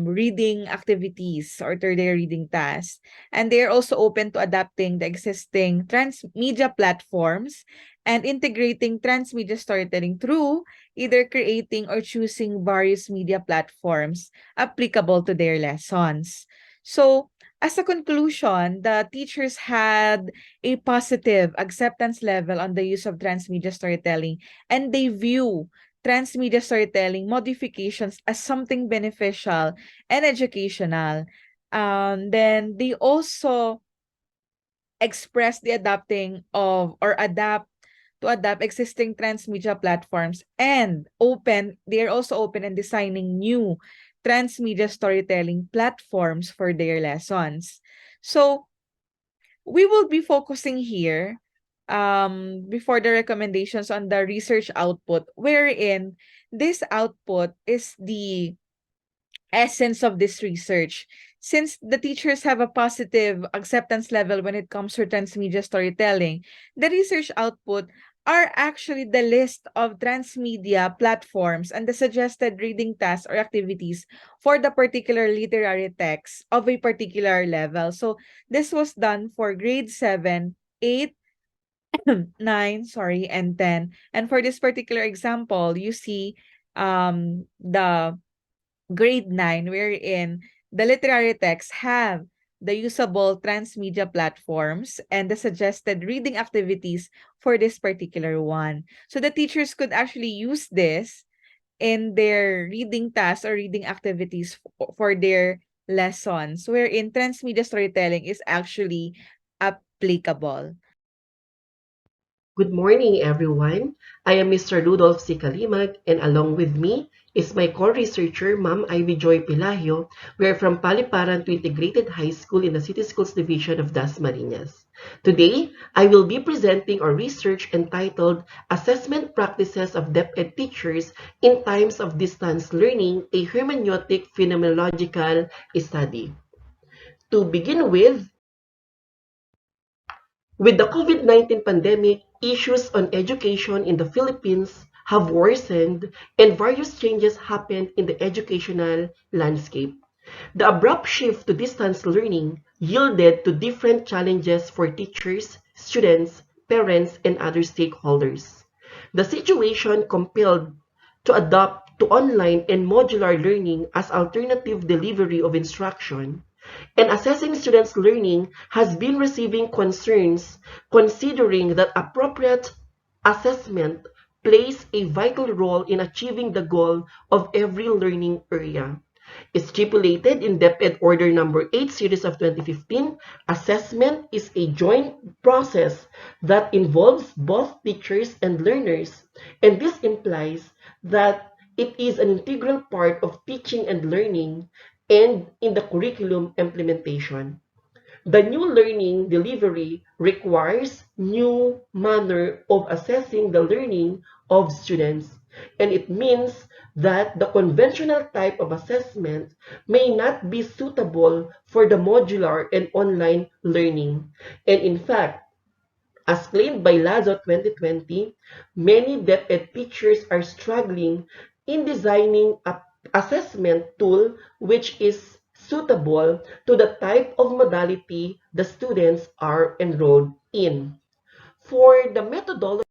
reading activities or to their reading tasks. And they are also open to adapting the existing transmedia platforms and integrating transmedia storytelling through either creating or choosing various media platforms applicable to their lessons. So, as a conclusion, the teachers had a positive acceptance level on the use of transmedia storytelling, and they view transmedia storytelling modifications as something beneficial and educational. Then they also express the adapting of or adapt to adapt existing transmedia platforms, and they are also open in designing new transmedia storytelling platforms for their lessons. So we will be focusing here before the recommendations on the research output, wherein this output is the essence of this research. Since the teachers have a positive acceptance level when it comes to transmedia storytelling, the research output are actually the list of transmedia platforms and the suggested reading tasks or activities for the particular literary text of a particular level. So this was done for grade 7, 8, 9, sorry, and 10. And for this particular example, you see the grade 9 wherein the literary texts have the usable transmedia platforms and the suggested reading activities for this particular one. So the teachers could actually use this in their reading tasks or reading activities for their lessons, wherein transmedia storytelling is actually applicable. Good morning, everyone. I am Mr. Rudolph C. Kalimag, and along with me is my co-researcher, Ma'am Ivy Joy Pilahio. We are from Paliparan to Integrated High School in the City Schools Division of Dasmarinas. Today, I will be presenting our research entitled Assessment Practices of DepEd Teachers in Times of Distance Learning, a Hermeneutic Phenomenological Study. To begin with the COVID-19 pandemic, issues on education in the Philippines have worsened and various changes happened in the educational landscape. The abrupt shift to distance learning yielded to different challenges for teachers, students, parents, and other stakeholders. The situation compelled to adapt to online and modular learning as alternative delivery of instruction, and assessing students' learning has been receiving concerns considering that appropriate assessment plays a vital role in achieving the goal of every learning area. Stipulated in DepEd Order Number 8 Series of 2015, assessment is a joint process that involves both teachers and learners, and this implies that it is an integral part of teaching and learning and in the curriculum implementation. The new learning delivery requires new manner of assessing the learning of students, and it means that the conventional type of assessment may not be suitable for the modular and online learning. And in fact, as claimed by Lazo 2020, many DepEd teachers are struggling in designing an assessment tool which is suitable to the type of modality the students are enrolled in. For the methodology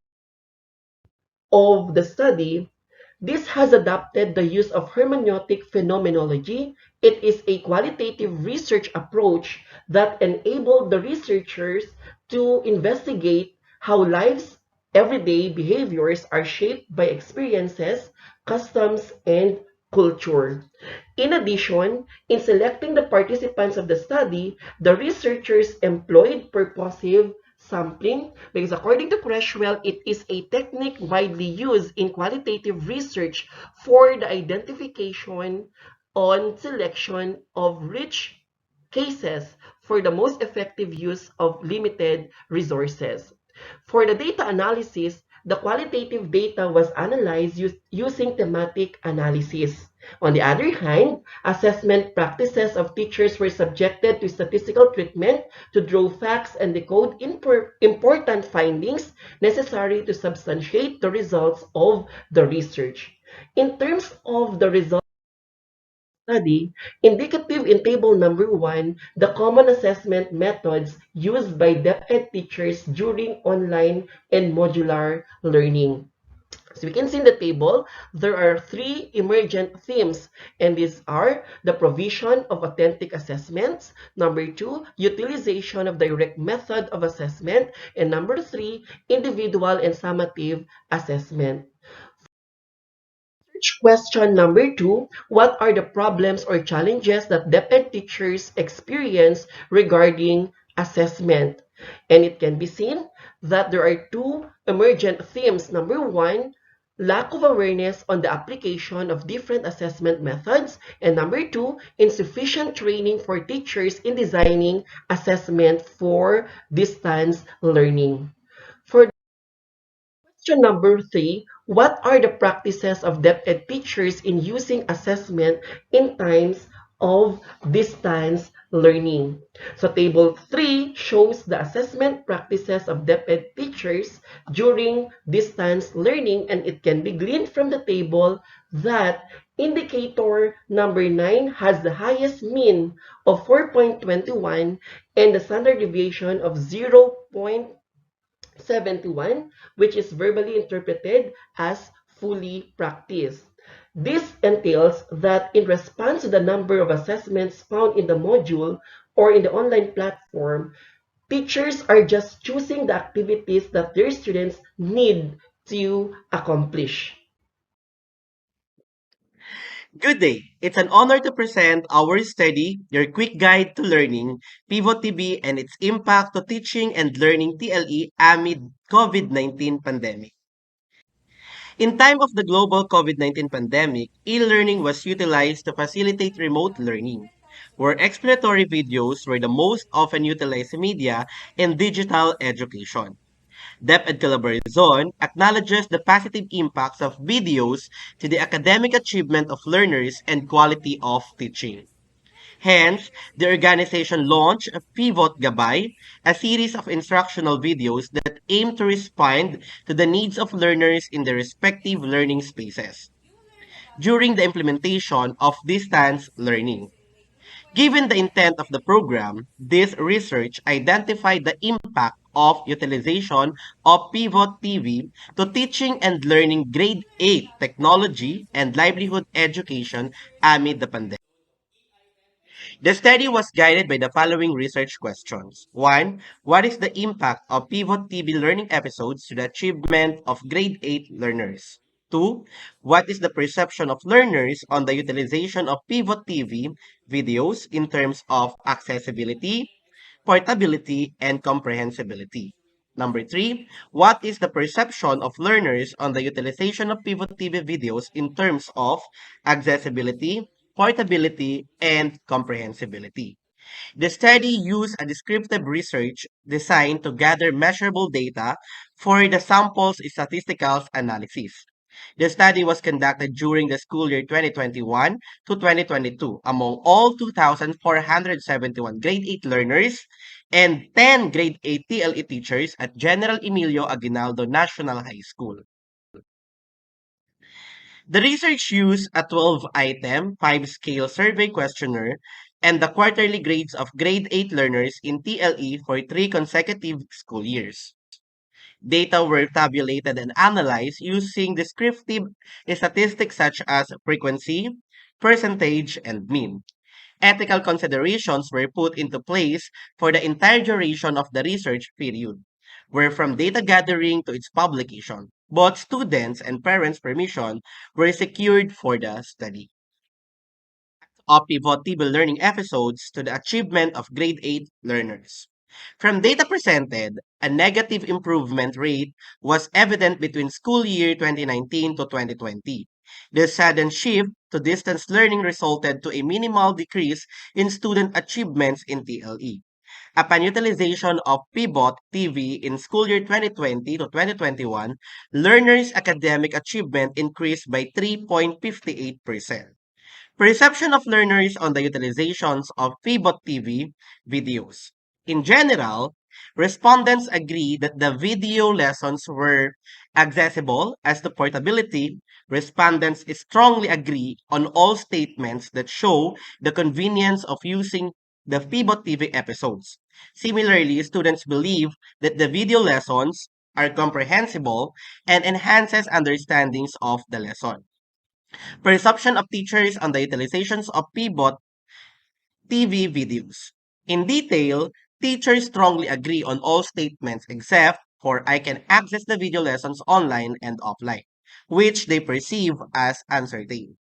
of the study, this has adopted the use of hermeneutic phenomenology. It is a qualitative research approach that enabled the researchers to investigate how life's everyday behaviors are shaped by experiences, customs, and culture. In addition, in selecting the participants of the study, the researchers employed purposive sampling because according to Creswell, it is a technique widely used in qualitative research for the identification on selection of rich cases for the most effective use of limited resources. For the data analysis, the qualitative data was analyzed using thematic analysis. On the other hand, assessment practices of teachers were subjected to statistical treatment to draw facts and decode important findings necessary to substantiate the results of the research. In terms of the results study, indicative in table number 1, the common assessment methods used by DepEd teachers during online and modular learning. So we can see in the table, there are three emergent themes, and these are the provision of authentic assessments, number 2, utilization of direct method of assessment, and number 3, individual and summative assessment. Question number 2, what are the problems or challenges that DepEd teachers experience regarding assessment? And it can be seen that there are two emergent themes. Number 1, lack of awareness on the application of different assessment methods. And number 2, insufficient training for teachers in designing assessment for distance learning. For question number 3, what are the practices of DepEd teachers in using assessment in times of distance learning. So table 3 shows the assessment practices of DepEd teachers during distance learning, and it can be gleaned from the table that indicator number 9 has the highest mean of 4.21 and the standard deviation of 0.71, which is verbally interpreted as fully practiced. This entails that in response to the number of assessments found in the module or in the online platform, teachers are just choosing the activities that their students need to accomplish. Good day. It's an honor to present our study, Your Quick Guide to Learning, Pivot TV and its impact to teaching and learning TLE amid COVID-19 pandemic. In time of the global COVID-19 pandemic, e-learning was utilized to facilitate remote learning, where exploratory videos were the most often utilized media in digital education. DepEd Calabarzon acknowledges the positive impacts of videos to the academic achievement of learners and quality of teaching. Hence, the organization launched a Pivot Gabay, a series of instructional videos that aim to respond to the needs of learners in their respective learning spaces during the implementation of distance learning. Given the intent of the program, this research identified the impact of utilization of Pivot TV to teaching and learning grade 8 technology and livelihood education amid the pandemic. The study was guided by the following research questions. 1. What is the impact of Pivot TV learning episodes to the achievement of grade 8 learners? 2. What is the perception of learners on the utilization of Pivot TV videos in terms of accessibility, portability, and comprehensibility? Number 3. What is the perception of learners on the utilization of Pivot TV videos in terms of accessibility, portability, and comprehensibility? The study used a descriptive research designed to gather measurable data for the sample's statistical analysis. The study was conducted during the school year 2021 to 2022 among all 2,471 grade 8 learners and 10 grade 8 TLE teachers at General Emilio Aguinaldo National High School. The research used a 12-item, 5-scale survey questionnaire and the quarterly grades of grade 8 learners in TLE for 3 consecutive school years. Data were tabulated and analyzed using descriptive statistics such as frequency, percentage, and mean. Ethical considerations were put into place for the entire duration of the research period, where from data gathering to its publication, both students and parents' permission were secured for the study. Of pivotal learning episodes to the achievement of grade 8 learners. From data presented, a negative improvement rate was evident between school year 2019 to 2020. The sudden shift to distance learning resulted to a minimal decrease in student achievements in TLE. Upon utilization of Pivot TV in school year 2020 to 2021, learners' academic achievement increased by 3.58%. Perception of learners on the utilizations of Pivot TV videos. In general, respondents agree that the video lessons were accessible. As to portability, respondents strongly agree on all statements that show the convenience of using the Pivot TV episodes. Similarly, students believe that the video lessons are comprehensible and enhances understandings of the lesson. Perception of teachers on the utilizations of Pivot TV videos. In detail, teachers strongly agree on all statements except for I can access the video lessons online and offline, which they perceive as uncertain.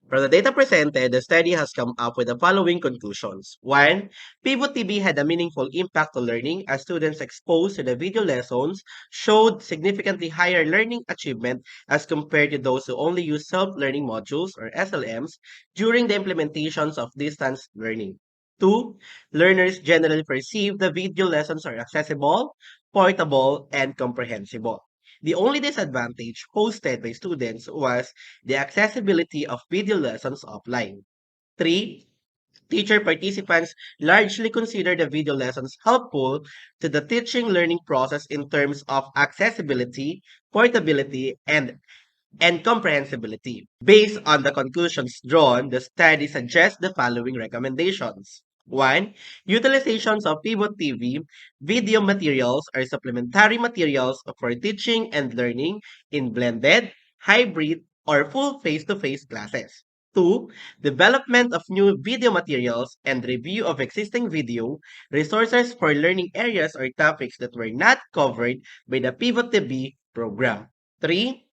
From the data presented, the study has come up with the following conclusions. 1. Pivot TV had a meaningful impact on learning as students exposed to the video lessons showed significantly higher learning achievement as compared to those who only use self-learning modules or SLMs during the implementations of distance learning. 2. Learners generally perceive the video lessons are accessible, portable, and comprehensible. The only disadvantage posted by students was the accessibility of video lessons offline. 3. Teacher participants largely consider the video lessons helpful to the teaching learning process in terms of accessibility, portability, and comprehensibility. Based on the conclusions drawn, the study suggests the following recommendations. 1. Utilizations of Pivot TV video materials or supplementary materials for teaching and learning in blended, hybrid, or full face-to-face classes. 2. Development of new video materials and review of existing video resources for learning areas or topics that were not covered by the Pivot TV program. 3.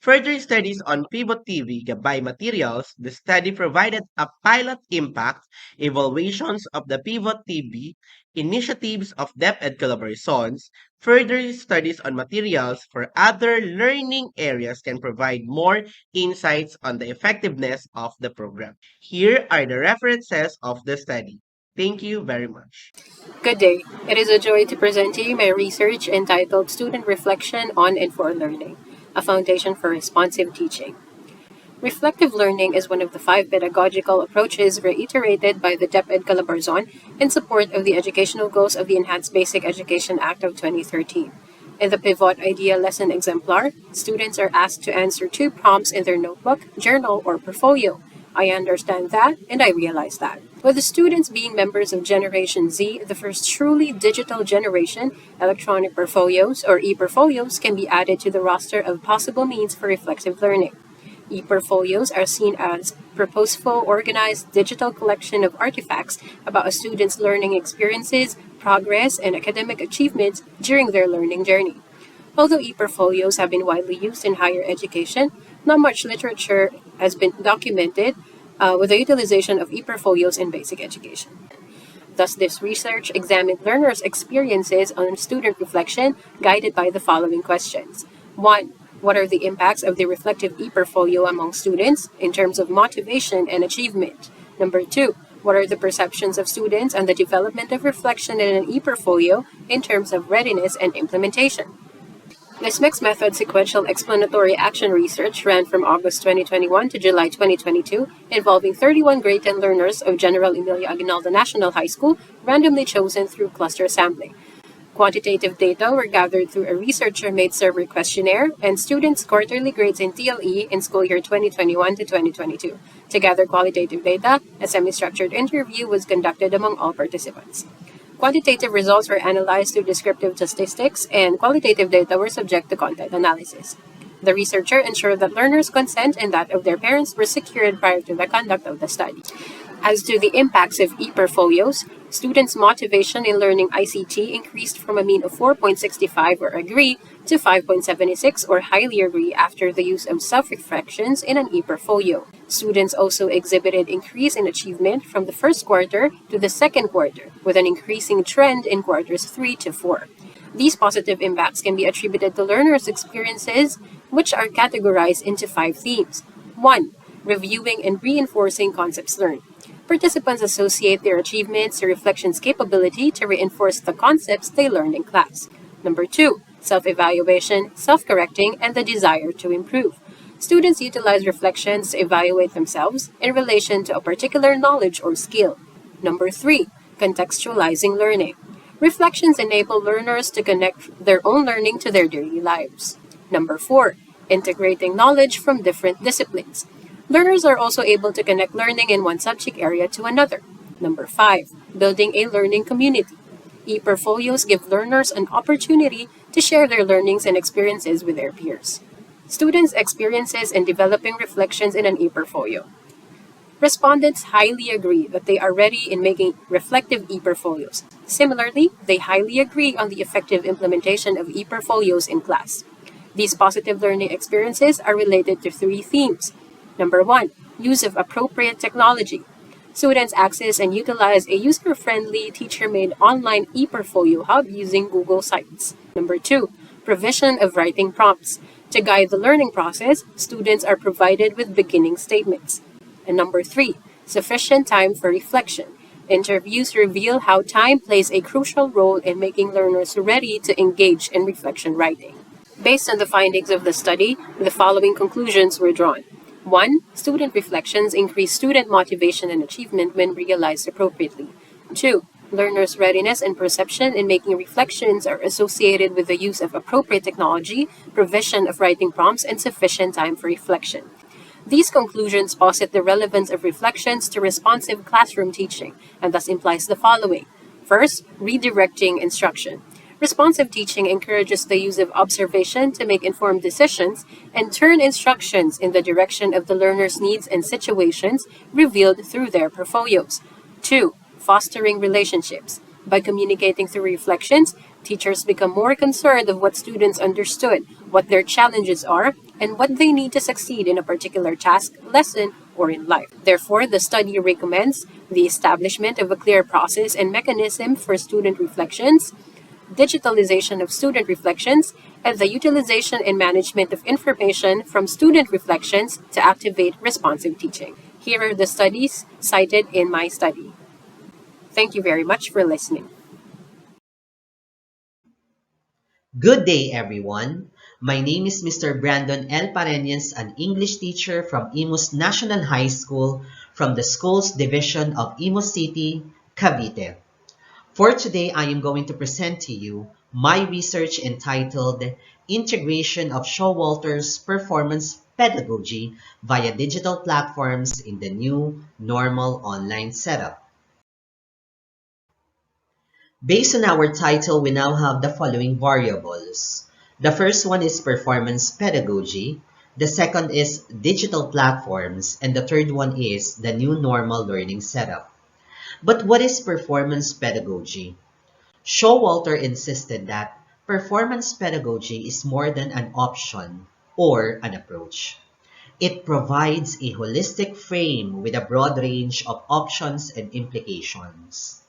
Further studies on Pivot TV gabay materials, the study provided a pilot impact evaluations of the Pivot TV initiatives of DepEd collaborations. Further studies on materials for other learning areas can provide more insights on the effectiveness of the program. Here are the references of the study. Thank you very much. Good day. It is a joy to present to you my research entitled Student Reflection on and for Learning, a Foundation for Responsive Teaching. Reflective learning is one of the 5 pedagogical approaches reiterated by the DepEd Calabarzon in support of the educational goals of the Enhanced Basic Education Act of 2013. In the Pivot Idea Lesson Exemplar, students are asked to answer 2 prompts in their notebook, journal, or portfolio. I understand that, and I realize that. With the students being members of Generation Z, the first truly digital generation, electronic portfolios or e-portfolios can be added to the roster of possible means for reflective learning. E-portfolios are seen as purposeful, organized digital collection of artifacts about a student's learning experiences, progress, and academic achievements during their learning journey. Although e-portfolios have been widely used in higher education, not much literature has been documented with the utilization of e-portfolios in basic education. Thus, this research examined learners' experiences on student reflection guided by the following questions. 1. What are the impacts of the reflective e-portfolio among students in terms of motivation and achievement? Number 2. What are the perceptions of students on the development of reflection in an e-portfolio in terms of readiness and implementation? This mixed method sequential explanatory action research ran from August 2021 to July 2022, involving 31 grade 10 learners of General Emilio Aguinaldo National High School, randomly chosen through cluster sampling. Quantitative data were gathered through a researcher-made survey questionnaire and students' quarterly grades in TLE in school year 2021 to 2022. To gather qualitative data, a semi-structured interview was conducted among all participants. Quantitative results were analyzed through descriptive statistics, and qualitative data were subject to content analysis. The researcher ensured that learners' consent and that of their parents were secured prior to the conduct of the study. As to the impacts of e-portfolios, students' motivation in learning ICT increased from a mean of 4.65 or agree to 5.76 or highly agree after the use of self-reflections in an e-portfolio. Students also exhibited increase in achievement from the first quarter to the second quarter, with an increasing trend in quarters 3 to 4. These positive impacts can be attributed to learners' experiences, which are categorized into 5 themes. 1. Reviewing and reinforcing concepts learned. Participants associate their achievements to reflections capability to reinforce the concepts they learned in class. Number 2. Self-evaluation, self-correcting, and the desire to improve. Students utilize reflections to evaluate themselves in relation to a particular knowledge or skill. Number 3. Contextualizing learning. Reflections enable learners to connect their own learning to their daily lives. Number 4. Integrating knowledge from different disciplines. Learners are also able to connect learning in one subject area to another. Number 5. Building a learning community. E-portfolios give learners an opportunity to share their learnings and experiences with their peers. Students' experiences in developing reflections in an e-portfolio. Respondents highly agree that they are ready in making reflective e-portfolios. Similarly, they highly agree on the effective implementation of e-portfolios in class. These positive learning experiences are related to 3 themes. Number 1, use of appropriate technology. Students access and utilize a user-friendly, teacher-made online e-portfolio hub using Google Sites. Number 2, provision of writing prompts. To guide the learning process, students are provided with beginning statements. And number 3, sufficient time for reflection. Interviews reveal how time plays a crucial role in making learners ready to engage in reflection writing. Based on the findings of the study, the following conclusions were drawn. 1. Student reflections increase student motivation and achievement when realized appropriately. 2. Learners' readiness and perception in making reflections are associated with the use of appropriate technology, provision of writing prompts, and sufficient time for reflection. These conclusions posit the relevance of reflections to responsive classroom teaching, and thus implies the following. First, redirecting instruction. Responsive teaching encourages the use of observation to make informed decisions and turn instructions in the direction of the learner's needs and situations revealed through their portfolios. 2. Fostering relationships. By communicating through reflections, teachers become more concerned of what students understood, what their challenges are, and what they need to succeed in a particular task, lesson, or in life. Therefore, the study recommends the establishment of a clear process and mechanism for student reflections, digitalization of student reflections, and the utilization and management of information from student reflections to activate responsive teaching. Here are the studies cited in my study. Thank you very much for listening. Good day, everyone. My name is Mr. Brandon L. Pareñas, an English teacher from Imus National High School from the Schools Division of Imus CIty, Cavite. For today, I am going to present to you my research entitled Integration of Showalter's Performance Pedagogy via Digital Platforms in the New Normal Online Setup. Based on our title, we now have the following variables. The first one is performance pedagogy, the second is digital platforms, and the third one is the new normal learning setup. But what is performance pedagogy? Showalter insisted that performance pedagogy is more than an option or an approach. It provides a holistic frame with a broad range of options and implications.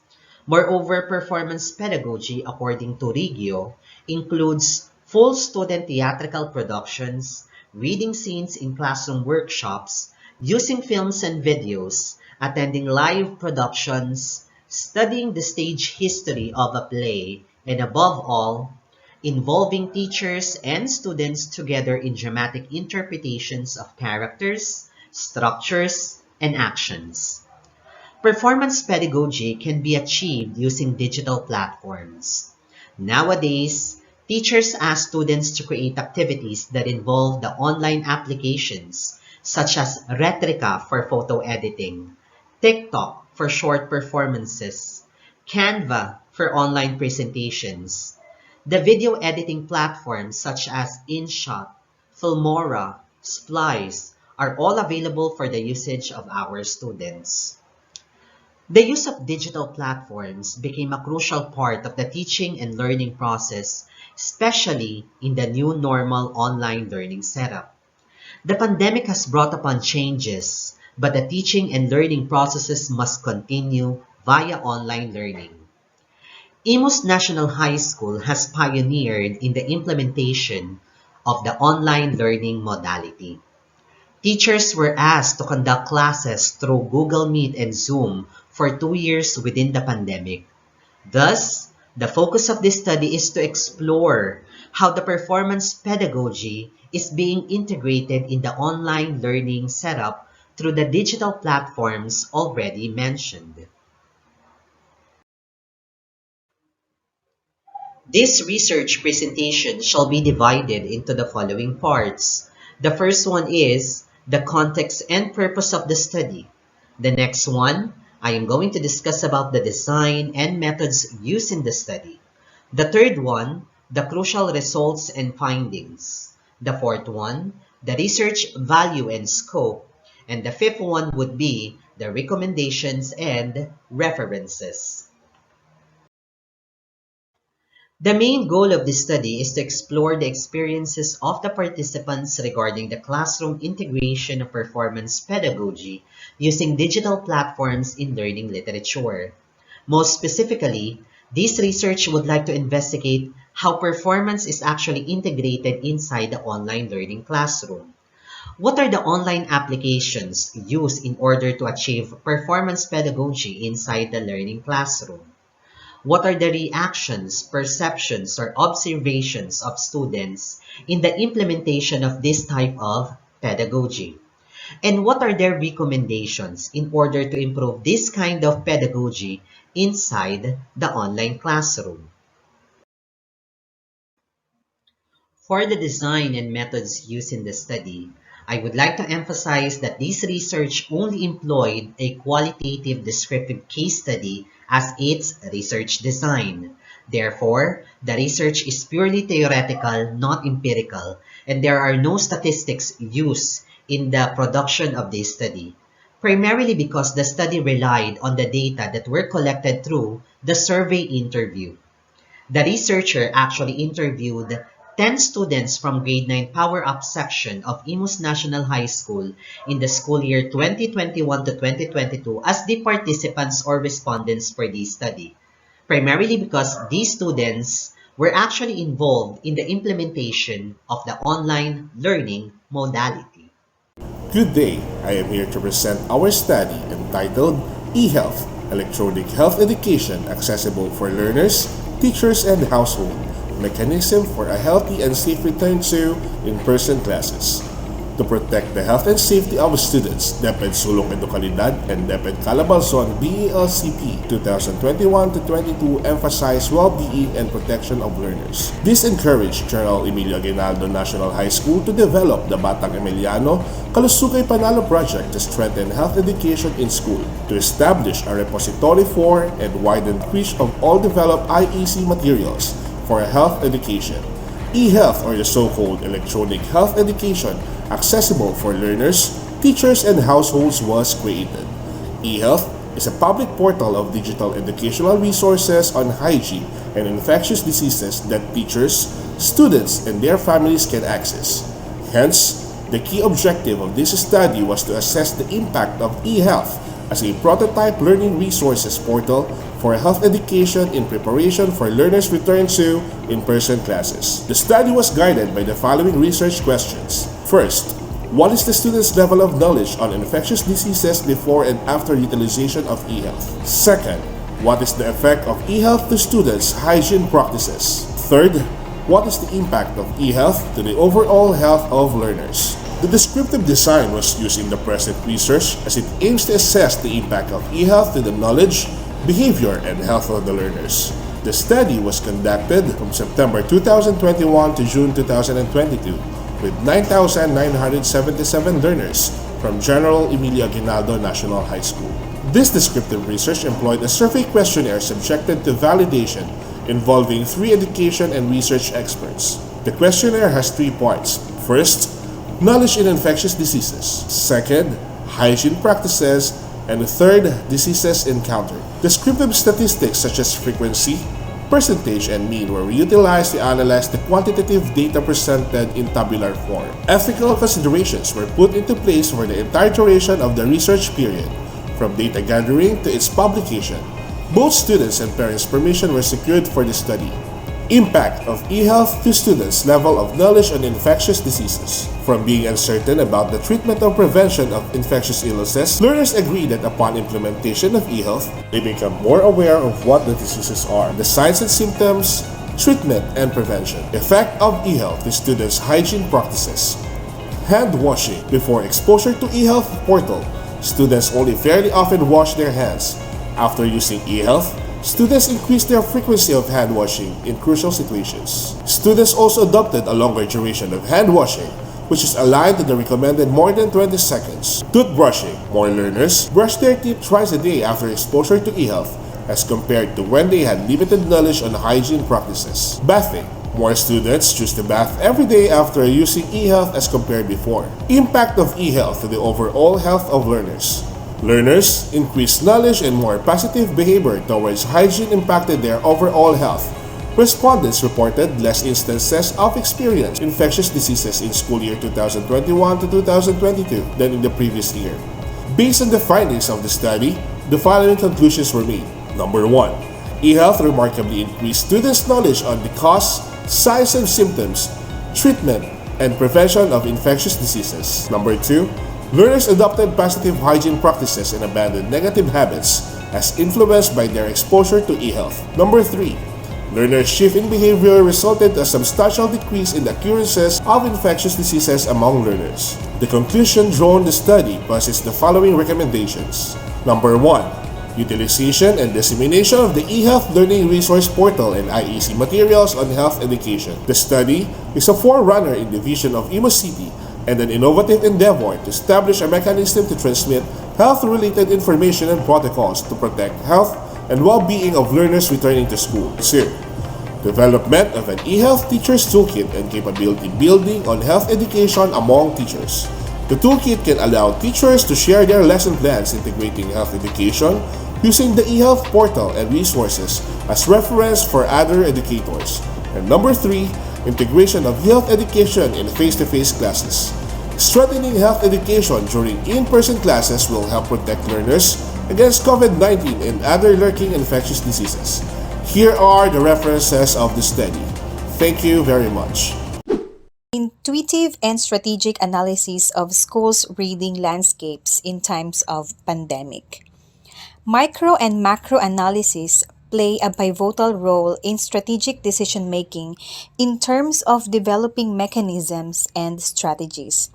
Moreover, performance pedagogy, according to Riggio, includes full student theatrical productions, reading scenes in classroom workshops, using films and videos, attending live productions, studying the stage history of a play, and above all, involving teachers and students together in dramatic interpretations of characters, structures, and actions. Performance pedagogy can be achieved using digital platforms. Nowadays, teachers ask students to create activities that involve the online applications, such as Retrica for photo editing, TikTok for short performances, Canva for online presentations. The video editing platforms such as InShot, Filmora, Splice are all available for the usage of our students. The use of digital platforms became a crucial part of the teaching and learning process, especially in the new normal online learning setup. The pandemic has brought upon changes, but the teaching and learning processes must continue via online learning. Imus National High School has pioneered in the implementation of the online learning modality. Teachers were asked to conduct classes through Google Meet and Zoom for 2 years within the pandemic. Thus, the focus of this study is to explore how the performance pedagogy is being integrated in the online learning setup through the digital platforms already mentioned. This research presentation shall be divided into the following parts. The first one is the context and purpose of the study. The next one, I am going to discuss about the design and methods used in the study. The third one, the crucial results and findings. The fourth one, the research value and scope. And the fifth one would be the recommendations and references. The main goal of this study is to explore the experiences of the participants regarding the classroom integration of performance pedagogy using digital platforms in learning literature. Most specifically, this research would like to investigate how performance is actually integrated inside the online learning classroom. What are the online applications used in order to achieve performance pedagogy inside the learning classroom? What are the reactions, perceptions, or observations of students in the implementation of this type of pedagogy? And what are their recommendations in order to improve this kind of pedagogy inside the online classroom? For the design and methods used in the study, I would like to emphasize that this research only employed a qualitative descriptive case study as its research design. Therefore, the research is purely theoretical, not empirical, and there are no statistics used in the production of this study, primarily because the study relied on the data that were collected through the survey interview. The researcher actually interviewed 10 students from grade 9 Power Up section of Imus National High School in the school year 2021 to 2022 as the participants or respondents for this study, primarily because these students were actually involved in the implementation of the online learning modality. Good day, I am here to present our study entitled eHealth, Electronic Health Education Accessible for Learners, Teachers, and Household, Mechanism for a Healthy and Safe Return to In-Person Classes. To protect the health and safety of students, DepEd Sulong Edukalidad and DepEd Calabarzon BELCP 2021-22 emphasize well-being and protection of learners. This encouraged General Emilio Aguinaldo National High School to develop the Batang Emiliano Kalusugay Panalo project to strengthen health education in school, to establish a repository for and widen reach of all developed IEC materials for health education. eHealth, or the so-called electronic health education accessible for learners, teachers, and households was created. eHealth is a public portal of digital educational resources on hygiene and infectious diseases that teachers, students, and their families can access. Hence, the key objective of this study was to assess the impact of eHealth as a prototype learning resources portal for health education in preparation for learners' return to in-person classes. The study was guided by the following research questions. First, what is the student's level of knowledge on infectious diseases before and after utilization of eHealth? Second, what is the effect of eHealth to students' hygiene practices? Third, what is the impact of eHealth to the overall health of learners? The descriptive design was used in the present research as it aims to assess the impact of eHealth to the knowledge, behavior, and health of the learners. The study was conducted from September 2021 to June 2022 with 9,977 learners from General Emilio Aguinaldo National High School. This descriptive research employed a survey questionnaire subjected to validation involving 3 education and research experts. The questionnaire has 3 parts. First, knowledge in infectious diseases. Second, hygiene practices. And third, diseases encountered. Descriptive statistics such as frequency, percentage, and mean were utilized to analyze the quantitative data presented in tabular form. Ethical considerations were put into place for the entire duration of the research period, from data gathering to its publication. Both students and parents' permission were secured for the study. Impact of eHealth to students' level of knowledge on infectious diseases. From being uncertain about the treatment or prevention of infectious illnesses, learners agree that upon implementation of eHealth, they become more aware of what the diseases are, the signs and symptoms, treatment, and prevention. Effect of eHealth to students' hygiene practices. Hand washing. Before exposure to eHealth portal, students only fairly often wash their hands. After using eHealth, students increased their frequency of hand washing in crucial situations. Students also adopted a longer duration of hand washing, which is aligned to the recommended more than 20 seconds. Toothbrushing. More learners brush their teeth twice a day after exposure to eHealth as compared to when they had limited knowledge on hygiene practices. Bathing. More students choose to bath every day after using eHealth as compared before. Impact of eHealth to the overall health of learners. Learners' increased knowledge and more positive behavior towards hygiene impacted their overall health. Respondents reported less instances of experienced infectious diseases in school year 2021 to 2022 than in the previous year. Based on the findings of the study, the following conclusions were made. Number 1. eHealth remarkably increased students' knowledge on the cause, signs and symptoms, treatment, and prevention of infectious diseases. Number 2. Learners adopted positive hygiene practices and abandoned negative habits as influenced by their exposure to eHealth. Number 3. Learners' shift in behavior resulted in a substantial decrease in the occurrences of infectious diseases among learners. The conclusion drawn in the study posits the following recommendations. Number 1. Utilization and dissemination of the eHealth Learning Resource Portal and IEC materials on health education. The study is a forerunner in the vision of Imus CIty and an innovative endeavor to establish a mechanism to transmit health-related information and protocols to protect health and well-being of learners returning to school. SIR. Development of an eHealth Teachers Toolkit and capability building on health education among teachers. The toolkit can allow teachers to share their lesson plans integrating health education using the eHealth portal and resources as reference for other educators. And number 3, integration of health education in face-to-face classes. Strengthening health education during in-person classes will help protect learners against COVID-19 and other lurking infectious diseases. Here are the references of the study. Thank you very much. Intuitive and strategic analysis of schools' reading landscapes in times of pandemic. Micro and macro analysis play a pivotal role in strategic decision-making in terms of developing mechanisms and strategies.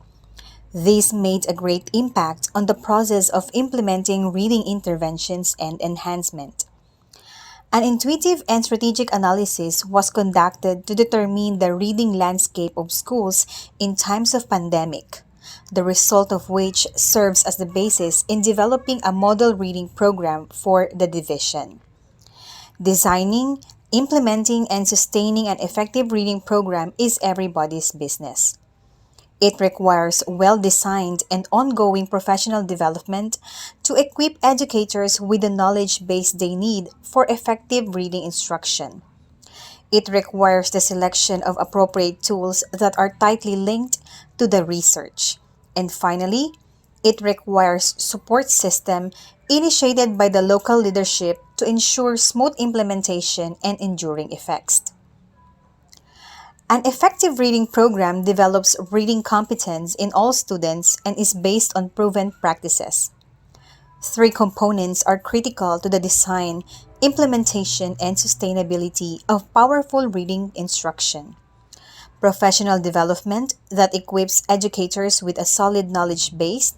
This made a great impact on the process of implementing reading interventions and enhancement. An intuitive and strategic analysis was conducted to determine the reading landscape of schools in times of pandemic, the result of which serves as the basis in developing a model reading program for the division. Designing, implementing, and sustaining an effective reading program is everybody's business. It requires well-designed and ongoing professional development to equip educators with the knowledge base they need for effective reading instruction. It requires the selection of appropriate tools that are tightly linked to the research. And finally, it requires support system initiated by the local leadership to ensure smooth implementation and enduring effects. An effective reading program develops reading competence in all students and is based on proven practices. 3 components are critical to the design, implementation, and sustainability of powerful reading instruction. Professional development that equips educators with a solid knowledge base,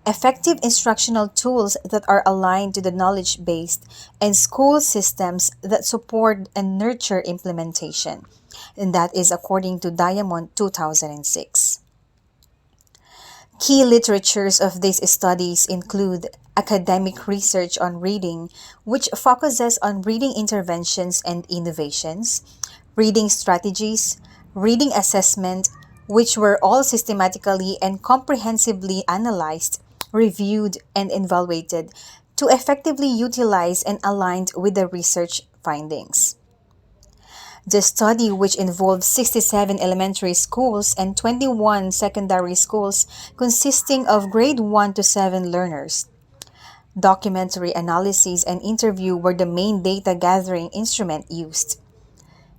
effective instructional tools that are aligned to the knowledge base, and school systems that support and nurture implementation. And that is according to Diamond 2006. Key literatures of these studies include academic research on reading, which focuses on reading interventions and innovations, reading strategies, reading assessment, which were all systematically and comprehensively analyzed, reviewed, and evaluated to effectively utilize and aligned with the research findings. The study, which involved 67 elementary schools and 21 secondary schools consisting of grade 1 to 7 learners. Documentary analysis and interview were the main data gathering instrument used.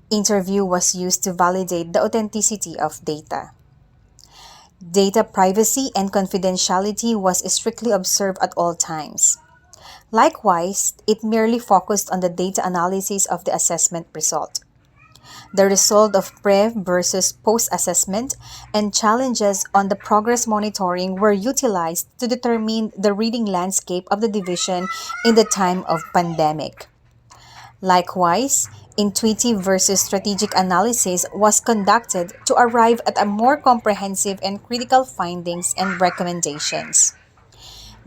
Interview was used to validate the authenticity of data. Data privacy and confidentiality was strictly observed at all times. Likewise, it merely focused on the data analysis of the assessment result. The result of pre versus post-assessment and challenges on the progress monitoring were utilized to determine the reading landscape of the division in the time of pandemic. Likewise, intuitive versus strategic analysis was conducted to arrive at a more comprehensive and critical findings and recommendations.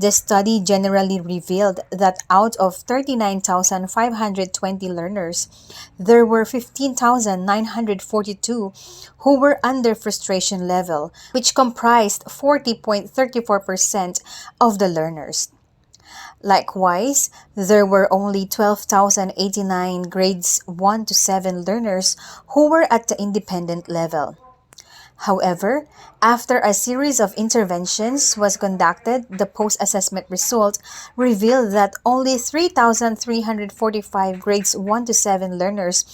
The study generally revealed that out of 39,520 learners, there were 15,942 who were under frustration level, which comprised 40.34% of the learners. Likewise, there were only 12,089 grades 1 to 7 learners who were at the independent level. However, after a series of interventions was conducted, the post-assessment result revealed that only 3,345 grades 1 to 7 learners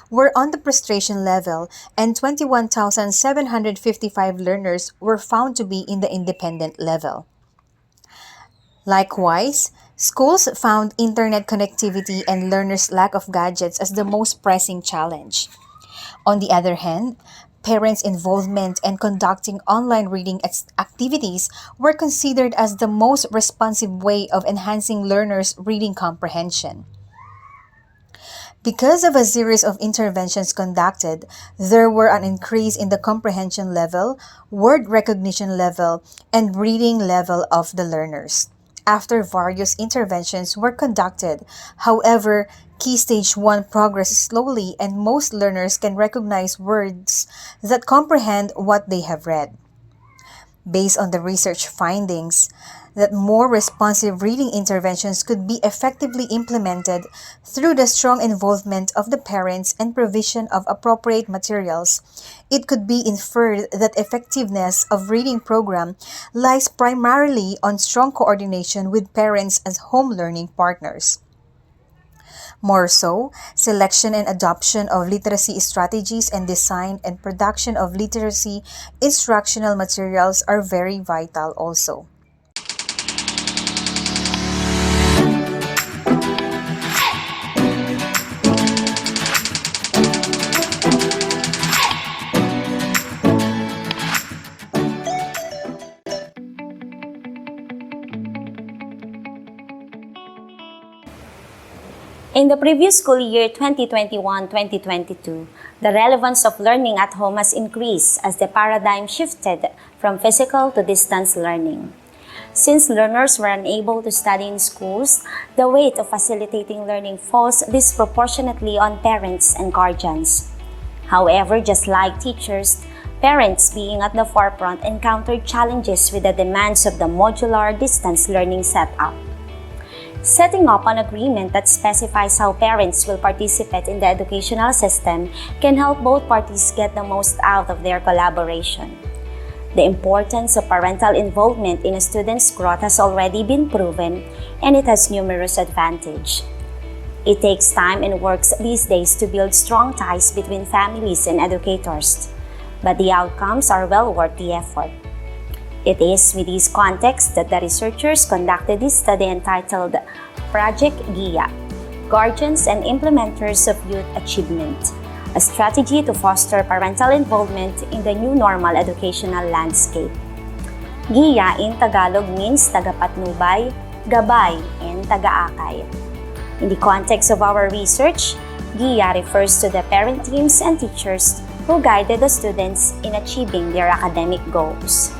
were on the frustration level and 21,755 learners were found to be in the independent level. Likewise, Schools found internet connectivity and learners' lack of gadgets as the most pressing challenge. On the other hand, parents' involvement and conducting online reading activities were considered as the most responsive way of enhancing learners' reading comprehension. Because of a series of interventions conducted, there were an increase in the comprehension level, word recognition level, and reading level of the learners. After various interventions were conducted, however, Key Stage 1 progresses slowly and most learners can recognize words that comprehend what they have read. Based on the research findings, that more responsive reading interventions could be effectively implemented through the strong involvement of the parents and provision of appropriate materials, it could be inferred that effectiveness of reading program lies primarily on strong coordination with parents as home learning partners. More so, selection and adoption of literacy strategies and design and production of literacy instructional materials are very vital also. In the previous school year 2021-2022, the relevance of learning at home has increased as the paradigm shifted from physical to distance learning. Since learners were unable to study in schools, the weight of facilitating learning falls disproportionately on parents and guardians. However, just like teachers, parents being at the forefront encountered challenges with the demands of the modular distance learning setup. Setting up an agreement that specifies how parents will participate in the educational system can help both parties get the most out of their collaboration. The importance of parental involvement in a student's growth has already been proven, and it has numerous advantages. It takes time and works these days to build strong ties between families and educators, but the outcomes are well worth the effort. It is with this context that the researchers conducted this study entitled Project GIA, Guardians and Implementers of Youth Achievement, a strategy to foster parental involvement in the new normal educational landscape. GIA in Tagalog means tagapatnubay, gabay, and tagaakay. In the context of our research, GIA refers to the parent teams and teachers who guided the students in achieving their academic goals.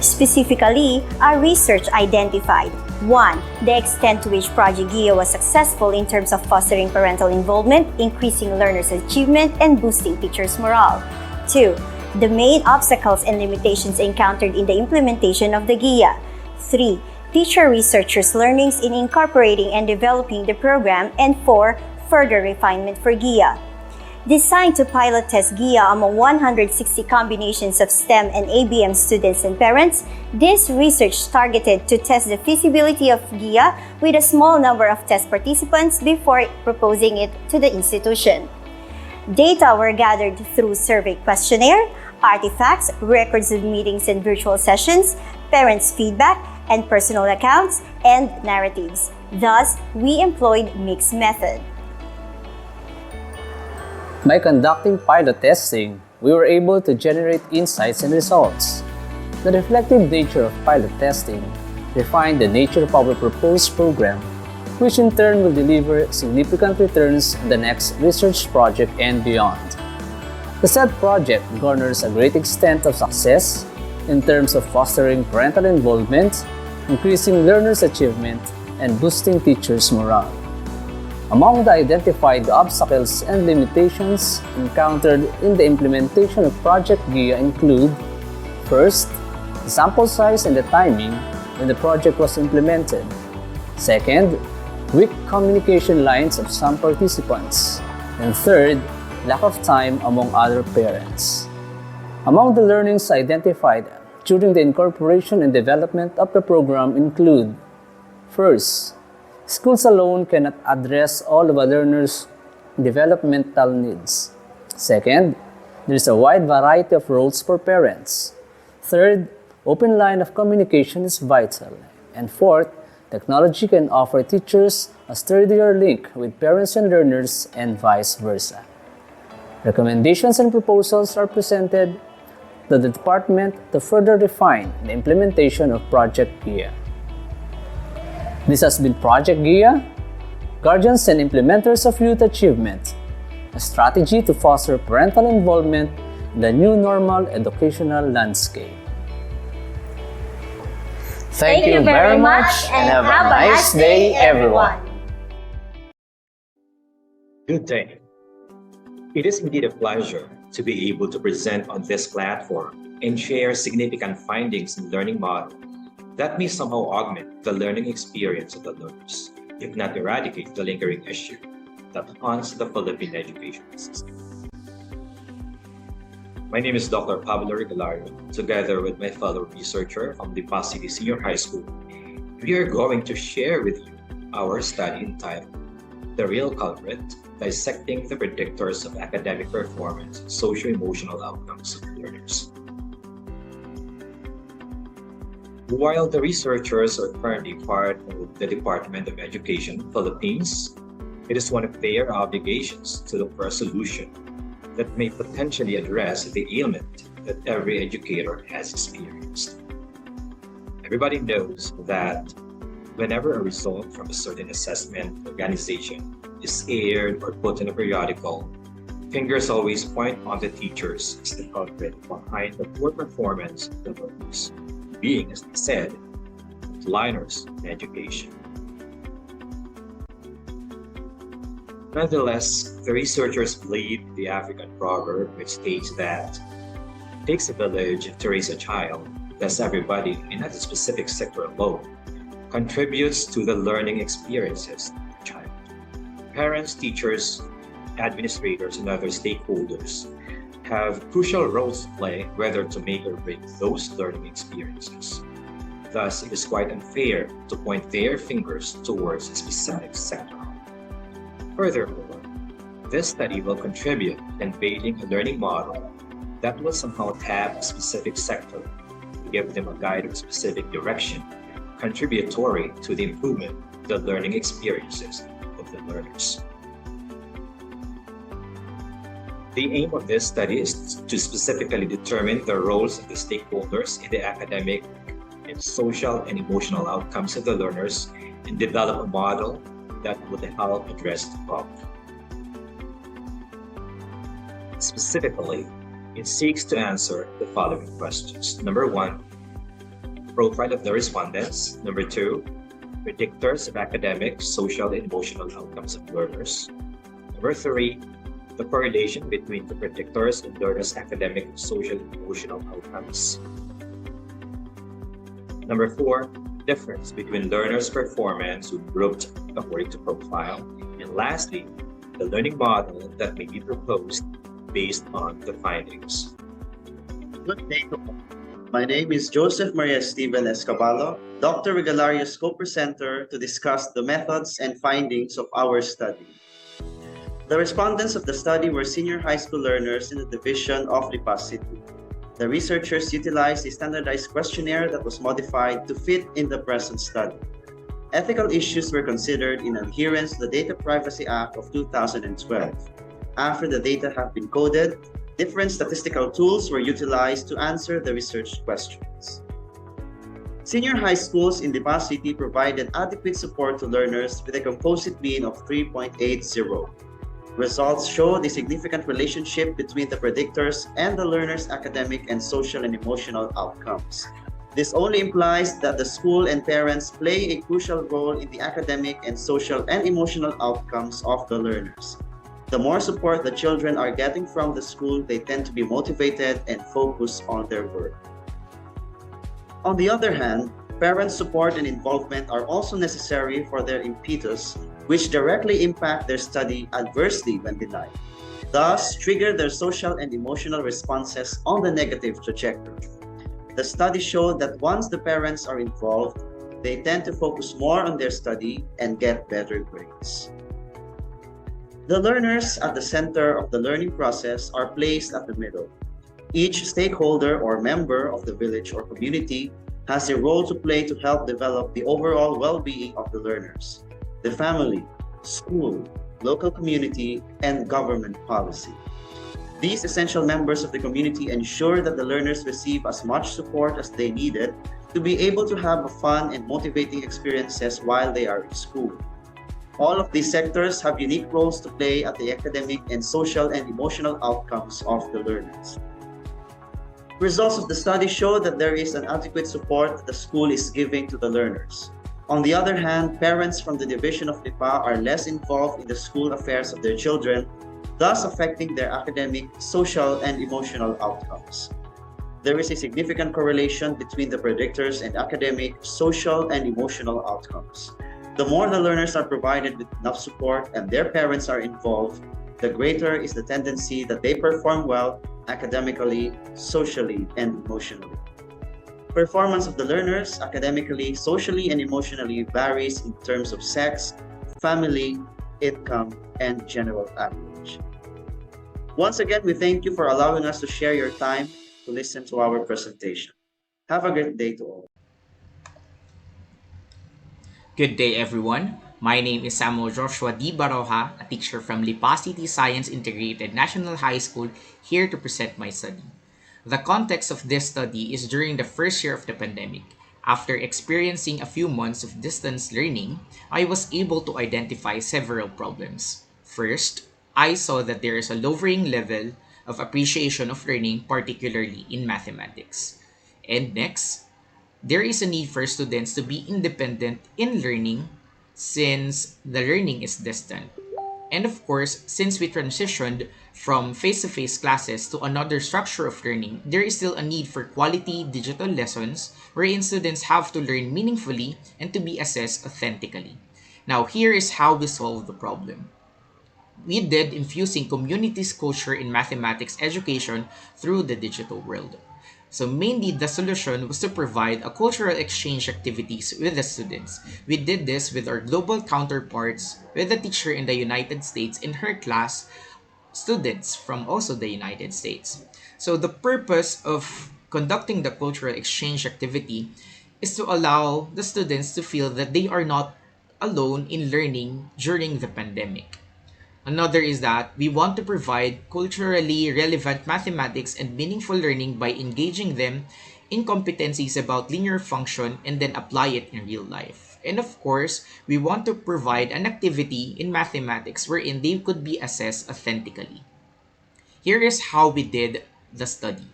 Specifically, our research identified 1. The extent to which Project GIA was successful in terms of fostering parental involvement, increasing learners' achievement, and boosting teachers' morale. 2. The main obstacles and limitations encountered in the implementation of the GIA. 3. Teacher researchers' learnings in incorporating and developing the program. And 4. Further refinement for GIA. Designed to pilot test GIA among 160 combinations of STEM and ABM students and parents, this research targeted to test the feasibility of GIA with a small number of test participants before proposing it to the institution. Data were gathered through survey questionnaire, artifacts, records of meetings and virtual sessions, parents' feedback, and personal accounts and narratives. Thus, we employed mixed method. By conducting pilot testing, we were able to generate insights and results. The reflective nature of pilot testing refined the nature of our proposed program, which in turn will deliver significant returns in the next research project and beyond. The said project garners a great extent of success in terms of fostering parental involvement, increasing learners' achievement, and boosting teachers' morale. Among the identified obstacles and limitations encountered in the implementation of Project GIA include: first, the sample size and the timing when the project was implemented. Second, weak communication lines of some participants. And third, lack of time among other parents. Among the learnings identified during the incorporation and development of the program include: first, schools alone cannot address all of a learner's developmental needs. Second, there is a wide variety of roles for parents. Third, open line of communication is vital. And fourth, technology can offer teachers a sturdier link with parents and learners and vice versa. Recommendations and proposals are presented to the department to further refine the implementation of Project GIA. This has been Project GIA, Guardians and Implementers of Youth Achievement, a strategy to foster parental involvement in the new normal educational landscape. Thank you very much and have a nice day, everyone. Good day. It is indeed a pleasure to be able to present on this platform and share significant findings in learning model that may somehow augment the learning experience of the learners, if not eradicate the lingering issue that haunts the Philippine education system. My name is Dr. Pablo Regalario. Together with my fellow researcher from Lipa City Senior High School, we are going to share with you our study entitled The Real Culprit, Dissecting the Predictors of Academic Performance, Socio-Emotional Outcomes of Learners. While the researchers are currently part of the Department of Education, Philippines, it is one of their obligations to look for a solution that may potentially address the ailment that every educator has experienced. Everybody knows that whenever a result from a certain assessment organization is aired or put in a periodical, fingers always point on the teachers as the culprit behind the poor performance of the learners, being, as they said, liners in education. Nonetheless, the researchers believe the African proverb which states that it takes a village to raise a child, thus everybody, and not a specific sector alone, contributes to the learning experiences of the child. Parents, teachers, administrators, and other stakeholders have crucial roles to play whether to make or break those learning experiences. Thus, it is quite unfair to point their fingers towards a specific sector. Furthermore, this study will contribute in building a learning model that will somehow tap a specific sector, give them a guide or specific direction, contributory to the improvement of the learning experiences of the learners. The aim of this study is to specifically determine the roles of the stakeholders in the academic and social and emotional outcomes of the learners and develop a model that would help address the problem. Specifically, it seeks to answer the following questions. Number 1, profile of the respondents. Number 2, predictors of academic, social, and emotional outcomes of learners. Number 3, the correlation between the predictors and learners' academic, social, and emotional outcomes. Number 4, difference between learners' performance when grouped according to profile. And lastly, the learning model that may be proposed based on the findings. Good day to all. My name is Joseph Maria Steven Escaballo, Dr. Regalario's co-presenter to discuss the methods and findings of our study. The respondents of the study were senior high school learners in the division of Lipa City. The researchers utilized a standardized questionnaire that was modified to fit in the present study. Ethical issues were considered in adherence to the Data Privacy Act of 2012. After the data have been coded, different statistical tools were utilized to answer the research questions. Senior high schools in Lipa City provided adequate support to learners with a composite mean of 3.80. Results showed a significant relationship between the predictors and the learner's academic and social and emotional outcomes. This only implies that the school and parents play a crucial role in the academic and social and emotional outcomes of the learners. The more support the children are getting from the school, they tend to be motivated and focused on their work. On the other hand, parent support and involvement are also necessary for their impetus, which directly impact their study adversely when denied, thus trigger their social and emotional responses on the negative trajectory. The study showed that once the parents are involved, they tend to focus more on their study and get better grades. The learners at the center of the learning process are placed at the middle. Each stakeholder or member of the village or community has a role to play to help develop the overall well-being of the learners, the family, school, local community, and government policy. These essential members of the community ensure that the learners receive as much support as they needed to be able to have fun and motivating experiences while they are in school. All of these sectors have unique roles to play at the academic and social and emotional outcomes of the learners. Results of the study show that there is an adequate support that the school is giving to the learners. On the other hand, parents from the division of Lipa are less involved in the school affairs of their children, thus affecting their academic, social, and emotional outcomes. There is a significant correlation between the predictors and academic, social, and emotional outcomes. The more the learners are provided with enough support and their parents are involved, the greater is the tendency that they perform well academically, socially, and emotionally. Performance of the learners academically, socially, and emotionally varies in terms of sex, family, income, and general average. Once again, we thank you for allowing us to share your time to listen to our presentation. Have a great day to all. Good day, everyone. My name is Samuel Joshua D. Baroja, a teacher from Lipa City Science Integrated National High School, here to present my study. The context of this study is during the first year of the pandemic. After experiencing a few months of distance learning, I was able to identify several problems. First, I saw that there is a lowering level of appreciation of learning, particularly in mathematics. And next, there is a need for students to be independent in learning since the learning is distant. And of course, since we transitioned from face to face classes to another structure of learning, there is still a need for quality digital lessons wherein students have to learn meaningfully and to be assessed authentically. Now, here is how we solve the problem. We did infusing communities culture in mathematics education through the digital world. So mainly the solution was to provide a cultural exchange activities with the students. We did this with our global counterparts, with a teacher in the United States in her class, students from also the United States. So the purpose of conducting the cultural exchange activity is to allow the students to feel that they are not alone in learning during the pandemic. Another is that we want to provide culturally relevant mathematics and meaningful learning by engaging them in competencies about linear function and then apply it in real life. And of course, we want to provide an activity in mathematics wherein they could be assessed authentically. Here is how we did the study.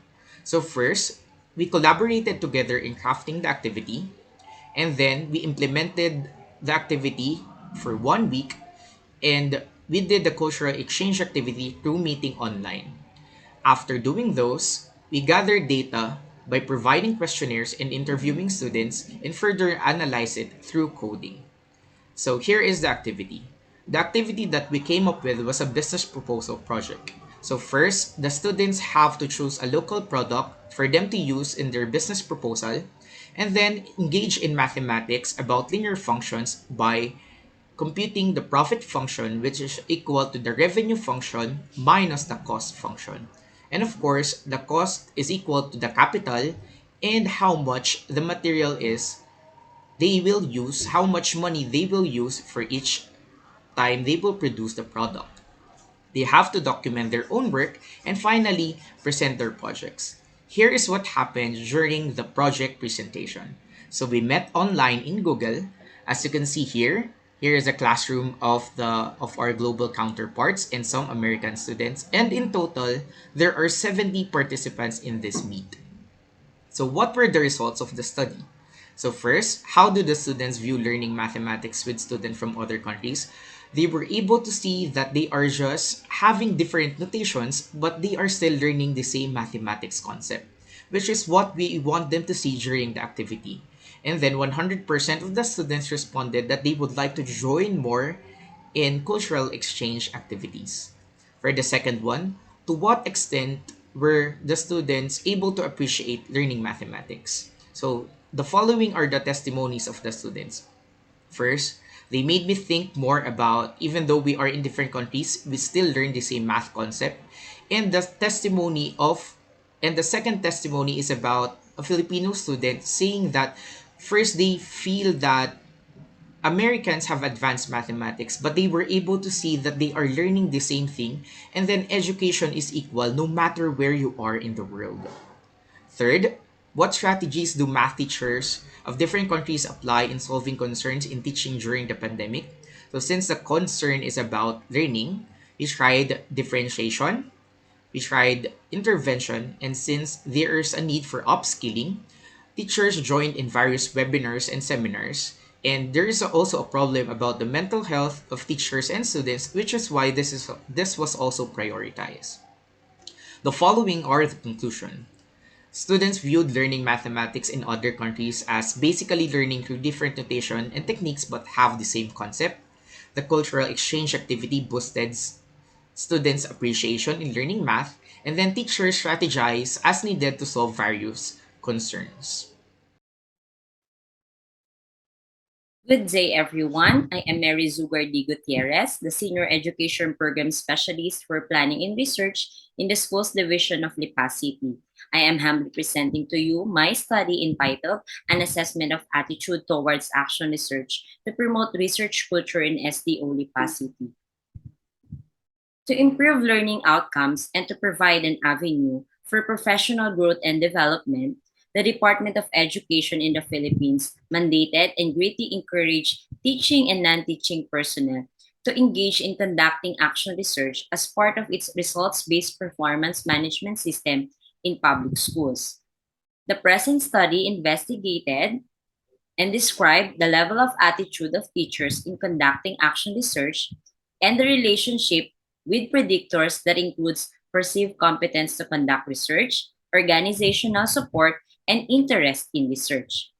So first, we collaborated together in crafting the activity, and then we implemented the activity for 1 week, and we did the cultural exchange activity through meeting online. After doing those, we gathered data by providing questionnaires and interviewing students and further analyze it through coding. So here is the activity. The activity that we came up with was a business proposal project. So first, the students have to choose a local product for them to use in their business proposal and then engage in mathematics about linear functions by computing the profit function, which is equal to the revenue function minus the cost function. And of course, the cost is equal to the capital and how much the material is they will use, how much money they will use for each time they will produce the product. They have to document their own work and finally present their projects. Here is what happened during the project presentation. So we met online in Google. As you can see here, here is a classroom of our global counterparts and some American students. And in total, there are 70 participants in this meet. So what were the results of the study? So first, how do the students view learning mathematics with students from other countries? They were able to see that they are just having different notations, but they are still learning the same mathematics concept, which is what we want them to see during the activity. And then 100% of the students responded that they would like to join more in cultural exchange activities. For the second one, to what extent were the students able to appreciate learning mathematics? So the following are the testimonies of the students. First, they made me think more about even though we are in different countries, we still learn the same math concept. And the testimony of And the second testimony is about a Filipino student saying that first they feel that Americans have advanced mathematics, but they were able to see that they are learning the same thing, and then education is equal no matter where you are in the world. Third, what strategies do math teachers of different countries apply in solving concerns in teaching during the pandemic? So, since the concern is about learning, we tried differentiation, we tried intervention, and since there is a need for upskilling, teachers joined in various webinars and seminars. And there is also a problem about the mental health of teachers and students, which is why this was also prioritized. The following are the conclusion. Students viewed learning mathematics in other countries as basically learning through different notation and techniques but have the same concept. The cultural exchange activity boosted students' appreciation in learning math, and then teachers strategize as needed to solve various concerns. Good day, everyone. I am Mary Zugar D. Gutierrez, the Senior Education Program Specialist for Planning and Research in the Schools Division of Lipa City. I am humbly presenting to you my study entitled An Assessment of Attitude Towards Action Research to Promote Research Culture in SDO Lipa City. To improve learning outcomes and to provide an avenue for professional growth and development, the Department of Education in the Philippines mandated and greatly encouraged teaching and non-teaching personnel to engage in conducting action research as part of its results-based performance management system in public schools. The present study investigated and described the level of attitude of teachers in conducting action research and the relationship with predictors that includes perceived competence to conduct research, organizational support, and interest in research.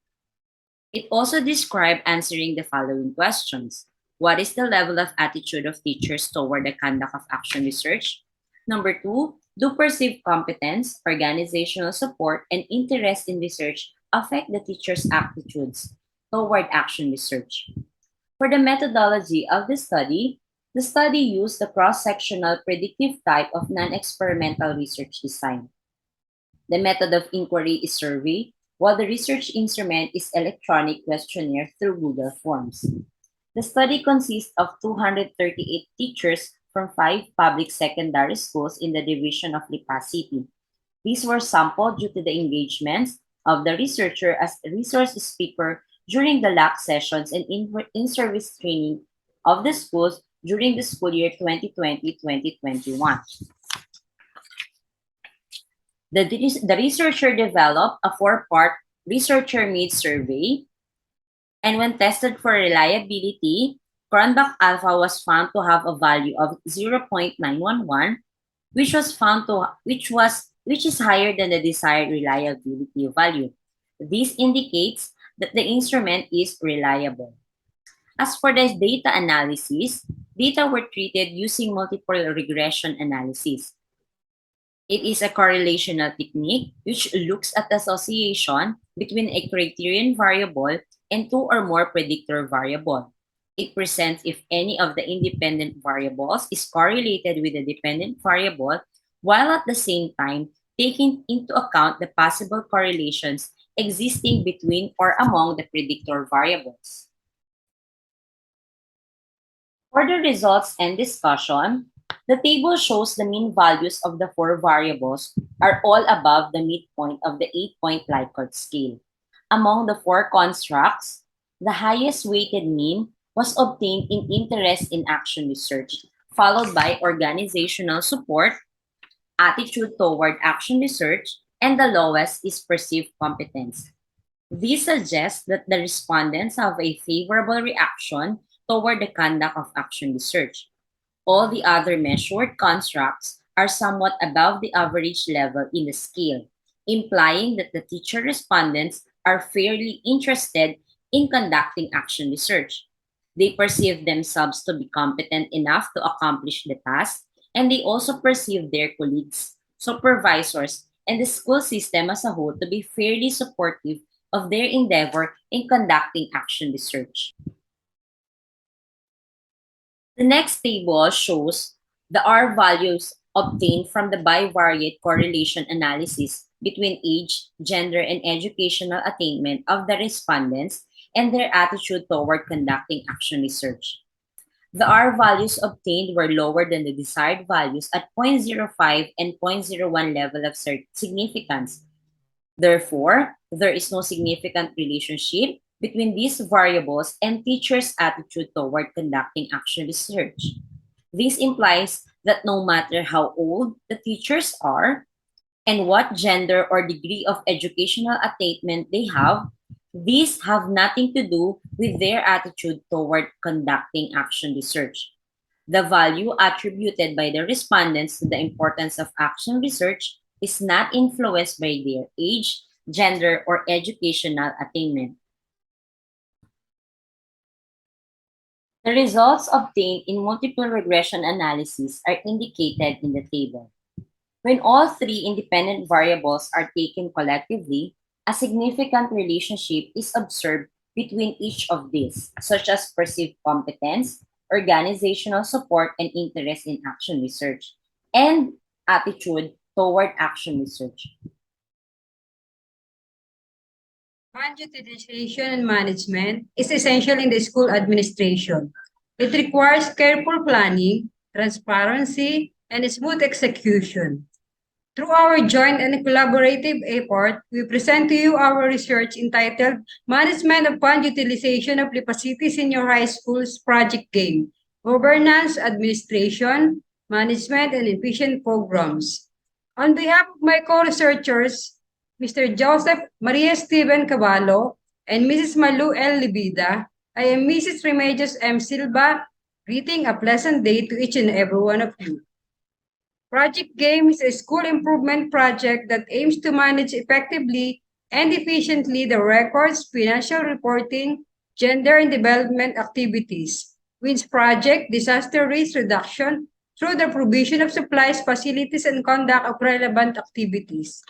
It also described answering the following questions. What is the level of attitude of teachers toward the conduct of action research? Number two, do perceived competence, organizational support, and interest in research affect the teacher's attitudes toward action research? For the methodology of the study used the cross-sectional predictive type of non-experimental research design. The method of inquiry is survey, while the research instrument is electronic questionnaire through Google Forms. The study consists of 238 teachers from 5 public secondary schools in the division of Lipa City. These were sampled due to the engagements of the researcher as a resource speaker during the LAC sessions and in-service training of the schools during the school year 2020-2021. The researcher developed a 4-part researcher-made survey, and when tested for reliability, Cronbach alpha was found to have a value of 0.911, which is higher than the desired reliability value. This indicates that the instrument is reliable. As for the data analysis, data were treated using multiple regression analysis. It is a correlational technique which looks at association between a criterion variable and 2 or more predictor variables. It presents if any of the independent variables is correlated with the dependent variable, while at the same time taking into account the possible correlations existing between or among the predictor variables. For the results and discussion, the table shows the mean values of the 4 variables are all above the midpoint of the 8-point Likert scale. Among the 4 constructs, the highest weighted mean was obtained in interest in action research, followed by organizational support, attitude toward action research, and the lowest is perceived competence. This suggests that the respondents have a favorable reaction toward the conduct of action research. All the other measured constructs are somewhat above the average level in the scale, implying that the teacher respondents are fairly interested in conducting action research. They perceive themselves to be competent enough to accomplish the task, and they also perceive their colleagues, supervisors, and the school system as a whole to be fairly supportive of their endeavor in conducting action research. The next table shows the R values obtained from the bivariate correlation analysis between age, gender, and educational attainment of the respondents and their attitude toward conducting action research. The R values obtained were lower than the desired values at zero point zero 0.05 and zero point zero 0.01 level of significance. Therefore, there is no significant relationship between these variables and teachers' attitude toward conducting action research. This implies that no matter how old the teachers are and what gender or degree of educational attainment they have, these have nothing to do with their attitude toward conducting action research. The value attributed by the respondents to the importance of action research is not influenced by their age, gender, or educational attainment. The results obtained in multiple regression analysis are indicated in the table. When all three independent variables are taken collectively, a significant relationship is observed between each of these, such as perceived competence, organizational support and interest in action research, and attitude toward action research. Fund utilization and management is essential in the school administration. It requires careful planning, transparency, and smooth execution. Through our joint and collaborative effort, we present to you our research entitled Management of Fund Utilization of Lipa City Senior High School's Project Game, Governance, Administration, Management, and Efficient Programs. On behalf of my co-researchers, Mr. Joseph Maria Steven Cavallo and Mrs. Malu L. Libida, I am Mrs. Remedios M. Silva, greeting a pleasant day to each and every one of you. Project GAME is a school improvement project that aims to manage effectively and efficiently the records, financial reporting, gender and development activities, WINS project, disaster risk reduction through the provision of supplies, facilities, and conduct of relevant activities.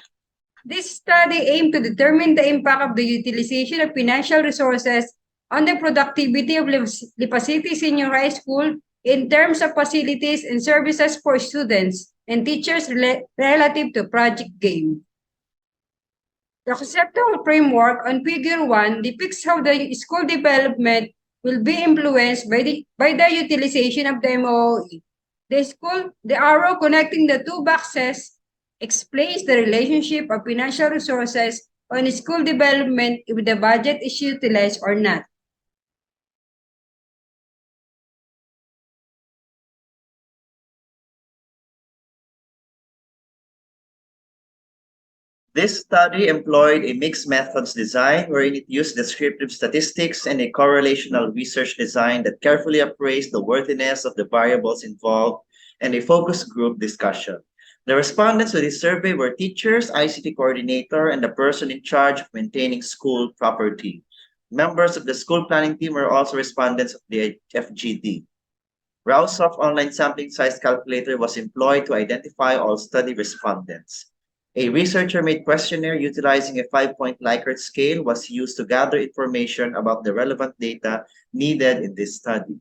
This study aimed to determine the impact of the utilization of financial resources on the productivity of Lipa City Senior High School in terms of facilities and services for students and teachers relative to Project GAME. The conceptual framework on Figure 1 depicts how the school development will be influenced by the utilization of the MOE. The arrow connecting the two boxes explains the relationship of financial resources on school development if the budget is utilized or not. This study employed a mixed methods design wherein it used descriptive statistics and a correlational research design that carefully appraised the worthiness of the variables involved and a focus group discussion. The respondents to this survey were teachers, ICT coordinator, and the person in charge of maintaining school property. Members of the school planning team were also respondents of the FGD. Rouseoff online sampling size calculator was employed to identify all study respondents. A researcher-made questionnaire utilizing a 5-point Likert scale was used to gather information about the relevant data needed in this study.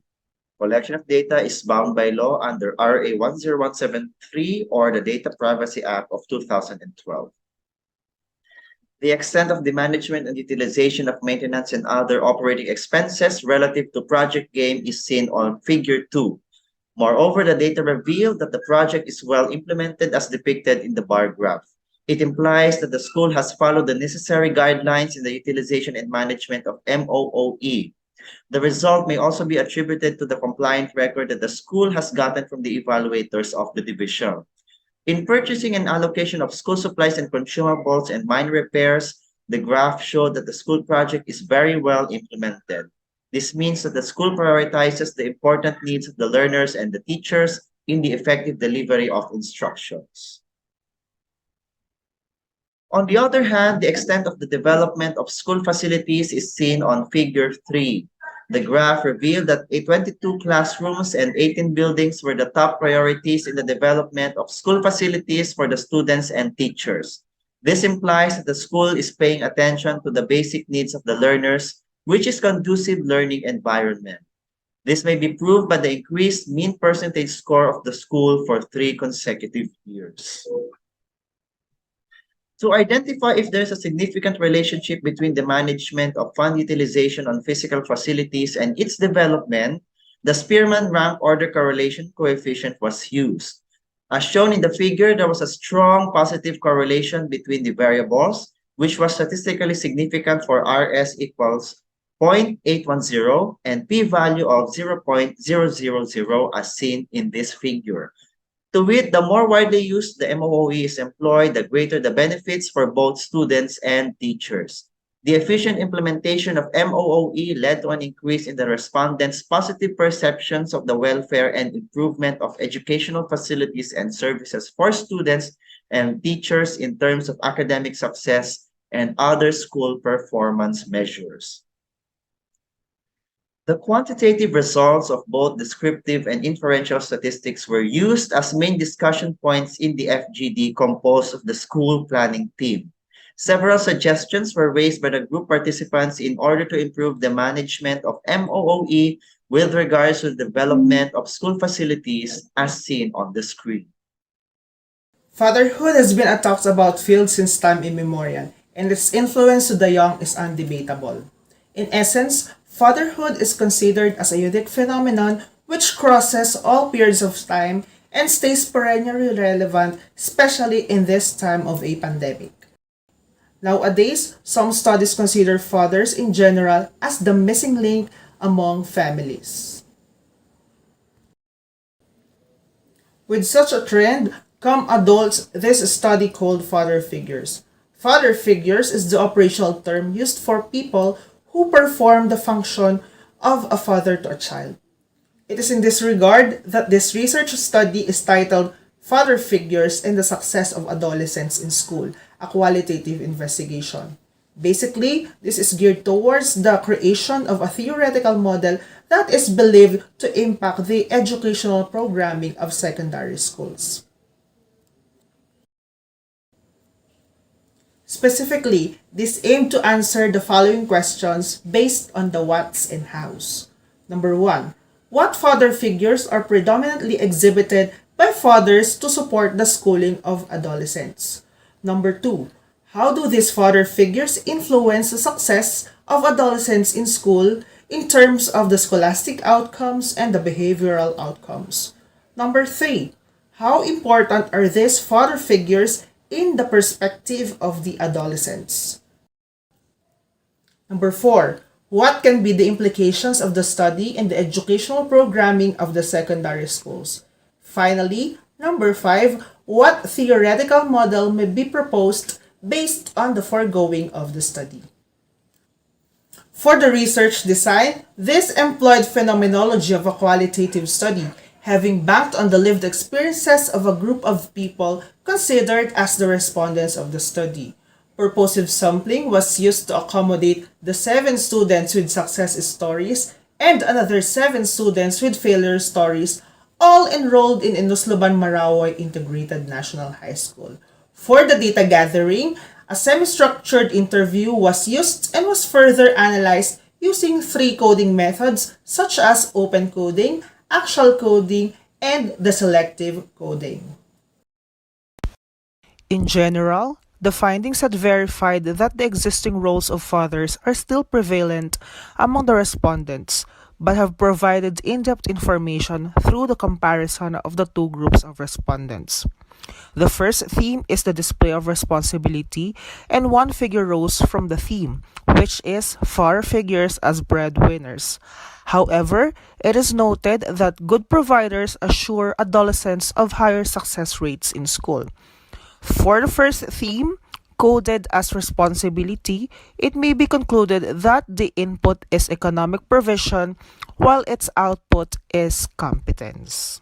Collection of data is bound by law under RA 10173 or the Data Privacy Act of 2012. The extent of the management and utilization of maintenance and other operating expenses relative to Project GAME is seen on Figure 2. Moreover, the data revealed that the project is well implemented as depicted in the bar graph. It implies that the school has followed the necessary guidelines in the utilization and management of MOOE. The result may also be attributed to the compliant record that the school has gotten from the evaluators of the division. In purchasing and allocation of school supplies and consumables and minor repairs, the graph showed that the school project is very well implemented. This means that the school prioritizes the important needs of the learners and the teachers in the effective delivery of instructions. On the other hand, the extent of the development of school facilities is seen on Figure 3. The graph revealed that 22 classrooms and 18 buildings were the top priorities in the development of school facilities for the students and teachers. This implies that the school is paying attention to the basic needs of the learners, which is conducive learning environment. This may be proved by the increased mean percentage score of the school for 3 consecutive years. To identify if there's a significant relationship between the management of fund utilization on physical facilities and its development, the Spearman rank order correlation coefficient was used. As shown in the figure, there was a strong positive correlation between the variables, which was statistically significant for RS equals 0.810 and p-value of 0.000 as seen in this figure. To wit, the more widely used the MOOE is employed, the greater the benefits for both students and teachers. The efficient implementation of MOOE led to an increase in the respondents' positive perceptions of the welfare and improvement of educational facilities and services for students and teachers in terms of academic success and other school performance measures. The quantitative results of both descriptive and inferential statistics were used as main discussion points in the FGD composed of the school planning team. Several suggestions were raised by the group participants in order to improve the management of MOOE with regards to the development of school facilities as seen on the screen. Fatherhood has been a talked about field since time immemorial, and its influence to the young is undebatable. In essence, fatherhood is considered as a unique phenomenon which crosses all periods of time and stays perennially relevant, especially in this time of a pandemic. Nowadays, some studies consider fathers in general as the missing link among families. With such a trend, come adults this study called father figures. Father figures is the operational term used for people who perform the function of a father to a child. It is in this regard that this research study is titled Father Figures and the Success of Adolescents in School, a qualitative investigation. Basically, this is geared towards the creation of a theoretical model that is believed to impact the educational programming of secondary schools. Specifically, this aimed to answer the following questions based on the what's and how's. Number 1. What father figures are predominantly exhibited by fathers to support the schooling of adolescents? Number 2. How do these father figures influence the success of adolescents in school in terms of the scholastic outcomes and the behavioral outcomes? Number 3. How important are these father figures in the perspective of the adolescents? Number 4. What can be the implications of the study in the educational programming of the secondary schools? Finally, number 5. What theoretical model may be proposed based on the foregoing of the study? For the research design, this employed phenomenology of a qualitative study, having banked on the lived experiences of a group of people considered as the respondents of the study. Purposive sampling was used to accommodate the 7 students with success stories and another 7 students with failure stories, all enrolled in Inusloban Marawi Integrated National High School. For the data gathering, a semi-structured interview was used and was further analyzed using 3 coding methods such as open coding, actual coding, and the selective coding. In general, the findings had verified that the existing roles of fathers are still prevalent among the respondents, but have provided in-depth information through the comparison of the 2 groups of respondents. The first theme is the display of responsibility, and 1 figure rose from the theme, which is father figures as breadwinners. However, it is noted that good providers assure adolescents of higher success rates in school. For the first theme, coded as responsibility, it may be concluded that the input is economic provision while its output is competence.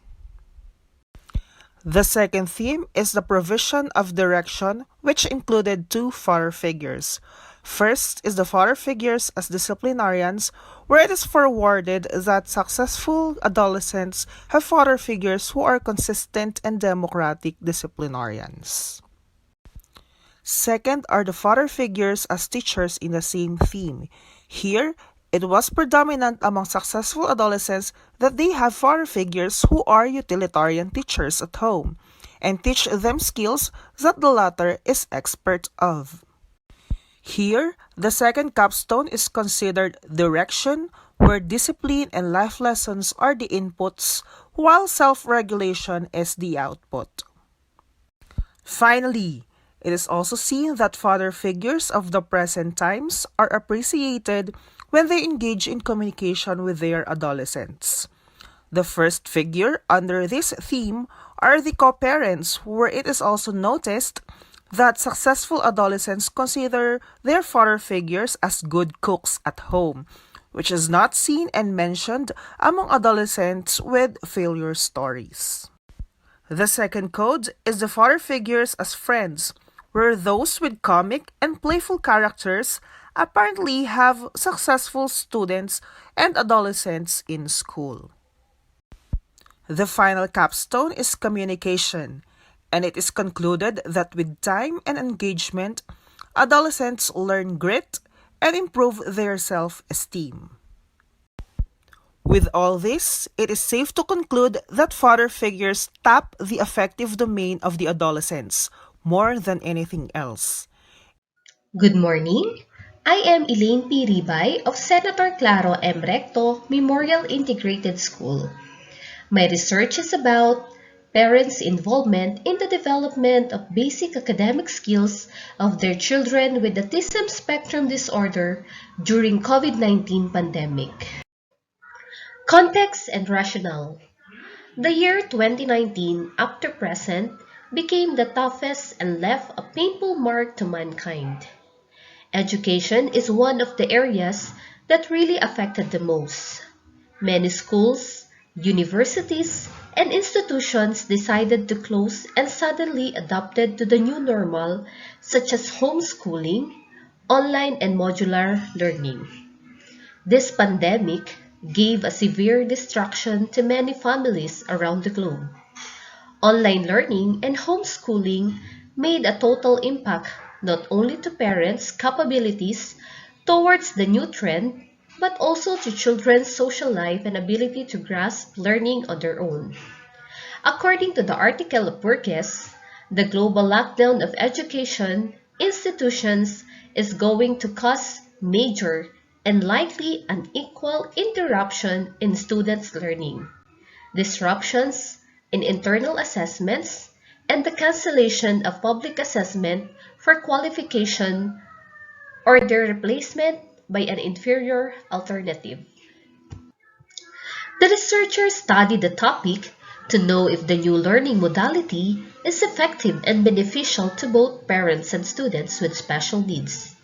The second theme is the provision of direction, which included 2 father figures. First is the father figures as disciplinarians, where it is forwarded that successful adolescents have father figures who are consistent and democratic disciplinarians. Second are the father figures as teachers in the same theme. Here, It was predominant among successful adolescents that they have father figures who are utilitarian teachers at home and teach them skills that the latter is expert of. Here, the second capstone is considered direction, where discipline and life lessons are the inputs, while self regulation is the output. Finally, it is also seen that father figures of the present times are appreciated when they engage in communication with their adolescents. The first figure under this theme are the co-parents, where it is also noticed that successful adolescents consider their father figures as good cooks at home, which is not seen and mentioned among adolescents with failure stories. The second code is the father figures as friends, where those with comic and playful characters apparently have successful students and adolescents in school. The final capstone is communication, and it is concluded that with time and engagement, adolescents learn grit and improve their self-esteem. With all this, it is safe to conclude that father figures tap the affective domain of the adolescents more than anything else. Good morning. I am Elaine P. Ribay of Senator Claro M. Recto Memorial Integrated School. My research is about parents' involvement in the development of basic academic skills of their children with autism spectrum disorder during COVID-19 pandemic. Context and rationale. The year 2019 up to present became the toughest and left a painful mark to mankind. Education is one of the areas that really affected the most. Many schools, universities, and institutions decided to close and suddenly adapted to the new normal, such as homeschooling, online and modular learning. This pandemic gave a severe distraction to many families around the globe. Online learning and homeschooling made a total impact not only to parents' capabilities towards the new trend, but also to children's social life and ability to grasp learning on their own. According to the article of Burgess, the global lockdown of education institutions is going to cause major and likely unequal interruption in students' learning, disruptions in internal assessments, and the cancellation of public assessment for qualification or their replacement by an inferior alternative. The researchers studied the topic to know if the new learning modality is effective and beneficial to both parents and students with special needs.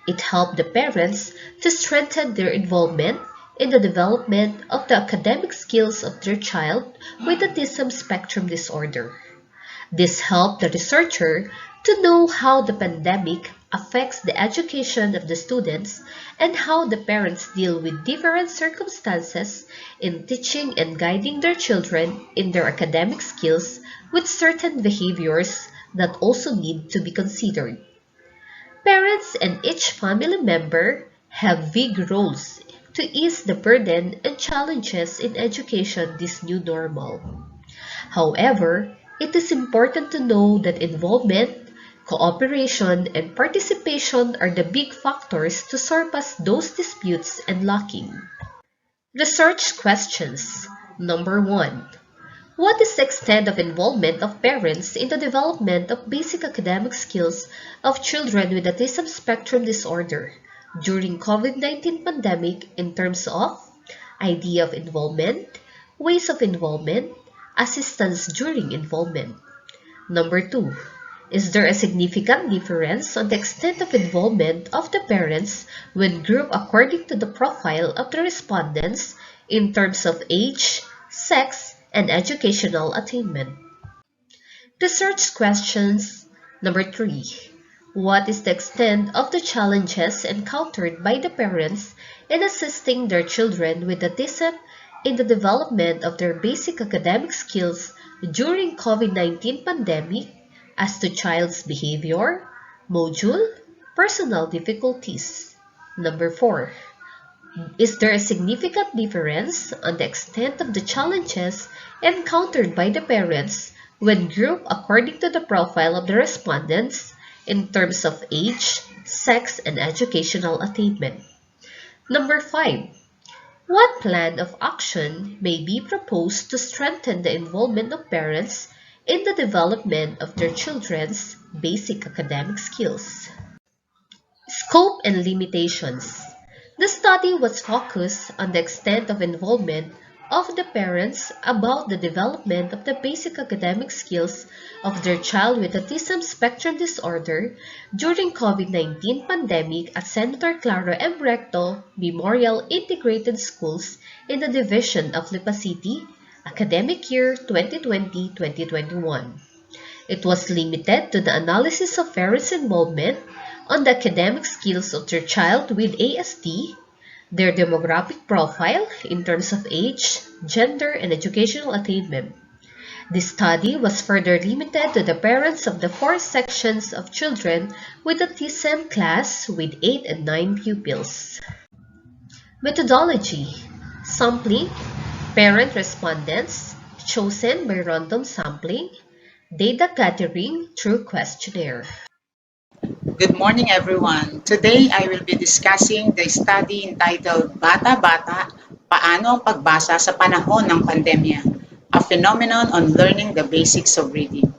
It helped the parents to strengthen their involvement in the development of the academic skills of their child with autism spectrum disorder. This helped the researcher to know how the pandemic affects the education of the students and how the parents deal with different circumstances in teaching and guiding their children in their academic skills with certain behaviors that also need to be considered. Parents and each family member have big roles to ease the burden and challenges in education this new normal. However, it is important to know that involvement, cooperation, and participation are the big factors to surpass those disputes and lacking. Research questions. Number 1. What is the extent of involvement of parents in the development of basic academic skills of children with autism spectrum disorder during COVID-19 pandemic in terms of idea of involvement, ways of involvement, assistance during involvement? Number 2. Is there a significant difference on the extent of involvement of the parents when grouped according to the profile of the respondents in terms of age, sex, and educational attainment? Research questions. Number 3. What is the extent of the challenges encountered by the parents in assisting their children with autism in the development of their basic academic skills during COVID-19 pandemic as to child's behavior, module, personal difficulties? Number 4. Is there a significant difference on the extent of the challenges encountered by the parents when grouped according to the profile of the respondents in terms of age, sex, and educational attainment? Number 5. What plan of action may be proposed to strengthen the involvement of parents in the development of their children's basic academic skills? Scope and limitations. The study was focused on the extent of involvement of the parents about the development of the basic academic skills of their child with autism spectrum disorder during COVID-19 pandemic at Senator Claro M. Recto Memorial Integrated Schools in the division of Lipa City, academic year 2020-2021. It was limited to the analysis of parents' involvement on the academic skills of their child with ASD, their demographic profile in terms of age, gender, and educational attainment. This study was further limited to the parents of the 4 sections of children with autism class with 8 and 9 pupils. Methodology: sampling, parent respondents chosen by random sampling, data gathering through questionnaire. Good morning, everyone. Today, I will be discussing the study entitled Bata Bata, Paano ang Pagbasa sa Panahon ng Pandemya? A Phenomenon on Learning the Basics of Reading.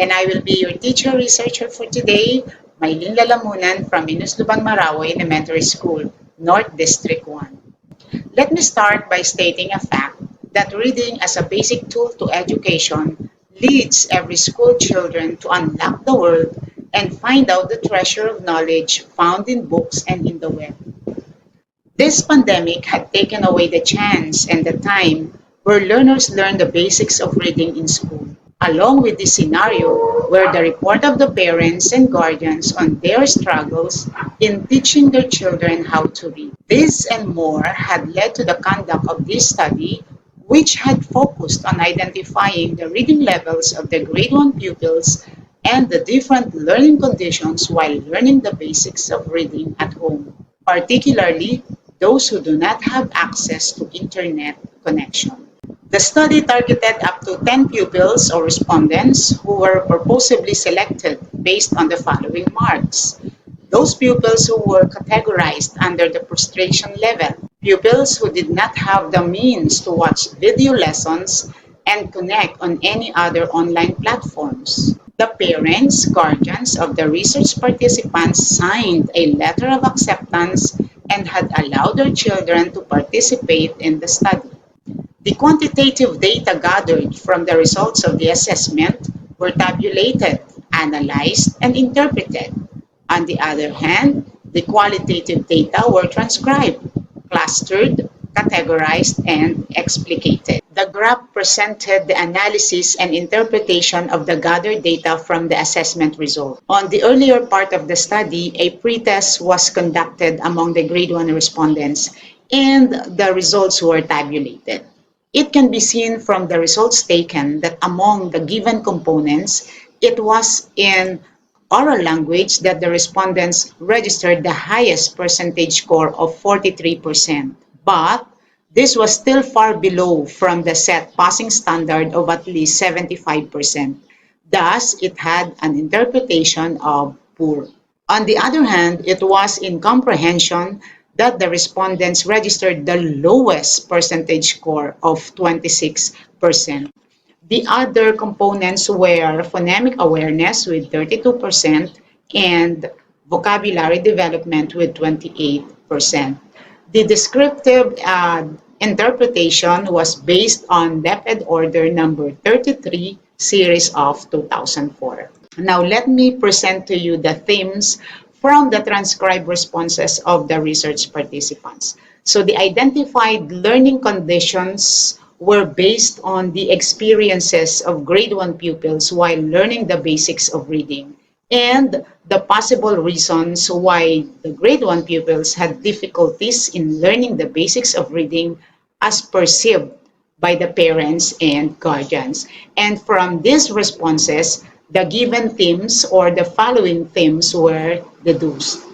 And I will be your teacher researcher for today, Maylin Lalamunan from Imus Marawi Elementary School, North District 1. Let me start by stating a fact that reading as a basic tool to education leads every school children to unlock the world and find out the treasure of knowledge found in books and in the web. This pandemic had taken away the chance and the time where learners learn the basics of reading in school, along with this scenario where the report of the parents and guardians on their struggles in teaching their children how to read. This and more had led to the conduct of this study, which had focused on identifying the reading levels of the grade 1 pupils and the different learning conditions while learning the basics of reading at home, particularly those who do not have access to internet connection. The study targeted up to 10 pupils or respondents who were purposefully selected based on the following marks. Those pupils who were categorized under the frustration level, pupils who did not have the means to watch video lessons and connect on any other online platforms. The parents, guardians of the research participants signed a letter of acceptance and had allowed their children to participate in the study. The quantitative data gathered from the results of the assessment were tabulated, analyzed, and interpreted. On the other hand, the qualitative data were transcribed, clustered, categorized, and explicated. The graph presented the analysis and interpretation of the gathered data from the assessment result. On the earlier part of the study, a pretest was conducted among the grade 1 respondents, and the results were tabulated. It can be seen from the results taken that among the given components, it was in oral language that the respondents registered the highest percentage score of 43%, but this was still far below from the set passing standard of at least 75%. Thus, it had an interpretation of poor. On the other hand, it was in comprehension that the respondents registered the lowest percentage score of 26%. The other components were phonemic awareness with 32% and vocabulary development with 28%. The descriptive interpretation was based on DepEd Order number 33, series of 2004. Now let me present to you the themes from the transcribed responses of the research participants. So the identified learning conditions were based on the experiences of grade 1 pupils while learning the basics of reading and the possible reasons why the grade 1 pupils had difficulties in learning the basics of reading as perceived by the parents and guardians. And from these responses, the given themes or the following themes were deduced.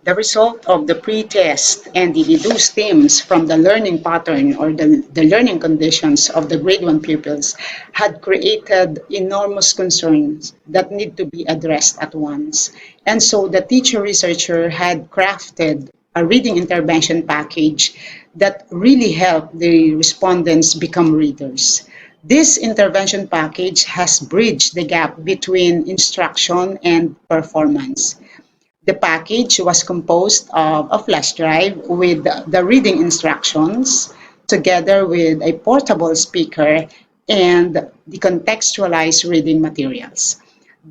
The result of the pre-test and the deduced themes from the learning pattern or the learning conditions of the grade 1 pupils had created enormous concerns that need to be addressed at once. And so the teacher researcher had crafted a reading intervention package that really helped the respondents become readers. This intervention package has bridged the gap between instruction and performance. The package was composed of a flash drive with the reading instructions, together with a portable speaker and the contextualized reading materials.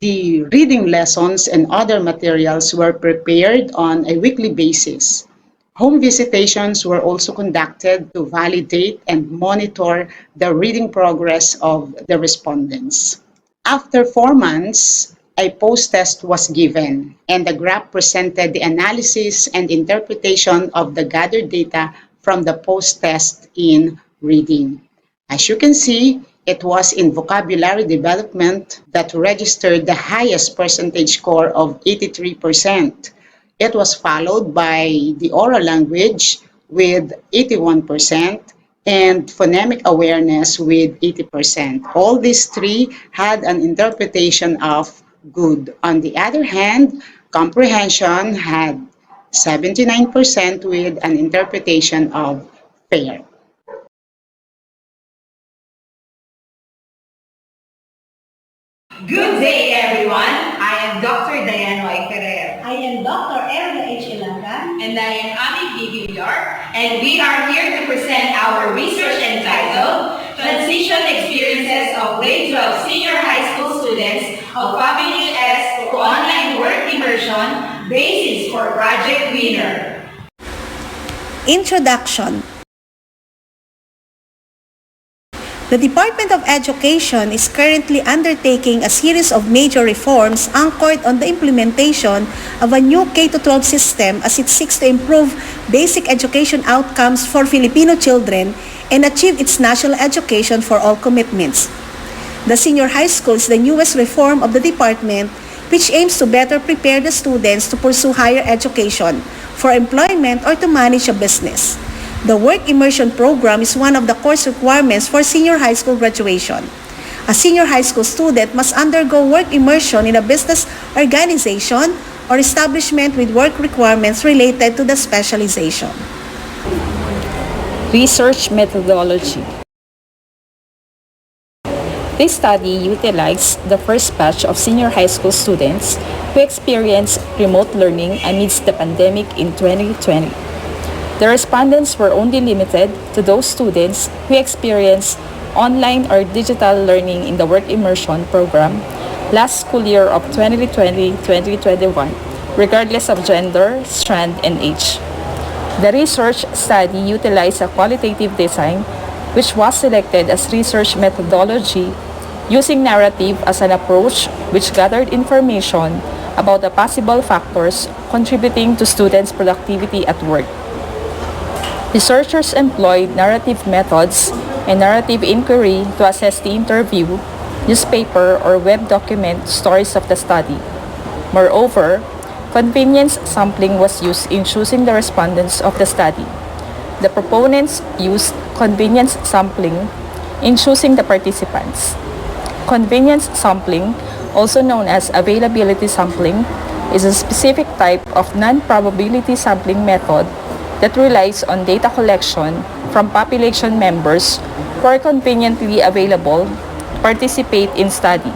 The reading lessons and other materials were prepared on a weekly basis. Home visitations were also conducted to validate and monitor the reading progress of the respondents. After 4 months, a post-test was given, and the graph presented the analysis and interpretation of the gathered data from the post-test in reading. As you can see, it was in vocabulary development that registered the highest percentage score of 83%. It was followed by the oral language with 81% and phonemic awareness with 80%. All these three had an interpretation of good. On the other hand, comprehension had 79% with an interpretation of fair. Good day, everyone. I am Dr. Diane Y. Ferrer. I am Dr. Erna H. Ilagan. And I am Ami B. Villar. And we are here to present our research entitled Transition Experiences of Grade 12 Senior High School Students of Public S to Online Work Immersion, Basis for Project Winner. Introduction. The Department of Education is currently undertaking a series of major reforms anchored on the implementation of a new K-12 system as it seeks to improve basic education outcomes for Filipino children and achieve its national education for all commitments. The senior high school is the newest reform of the department, which aims to better prepare the students to pursue higher education, for employment, or to manage a business. The work immersion program is one of the course requirements for senior high school graduation. A senior high school student must undergo work immersion in a business organization or establishment with work requirements related to the specialization. Research methodology. This study utilized the first batch of senior high school students who experienced remote learning amidst the pandemic in 2020. The respondents were only limited to those students who experienced online or digital learning in the work immersion program last school year of 2020-2021, regardless of gender, strand, and age. The research study utilized a qualitative design which was selected as research methodology using narrative as an approach which gathered information about the possible factors contributing to students' productivity at work. Researchers employed narrative methods and narrative inquiry to assess the interview, newspaper, or web document stories of the study. Moreover, convenience sampling was used in choosing the respondents of the study. The proponents used convenience sampling in choosing the participants. Convenience sampling, also known as availability sampling, is a specific type of non-probability sampling method that relies on data collection from population members who are conveniently available to participate in study,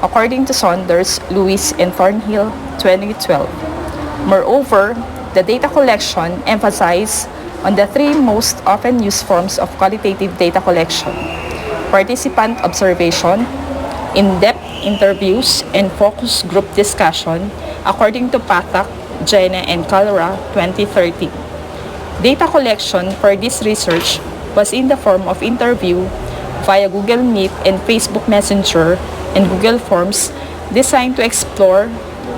according to Saunders, Lewis, and Thornhill, 2012. Moreover, the data collection emphasizes on the three most often used forms of qualitative data collection: participant observation, in-depth interviews, and focus group discussion, according to Pathak, Jenna, and Calera, 2013. Data collection for this research was in the form of interview via Google Meet and Facebook Messenger and Google Forms designed to explore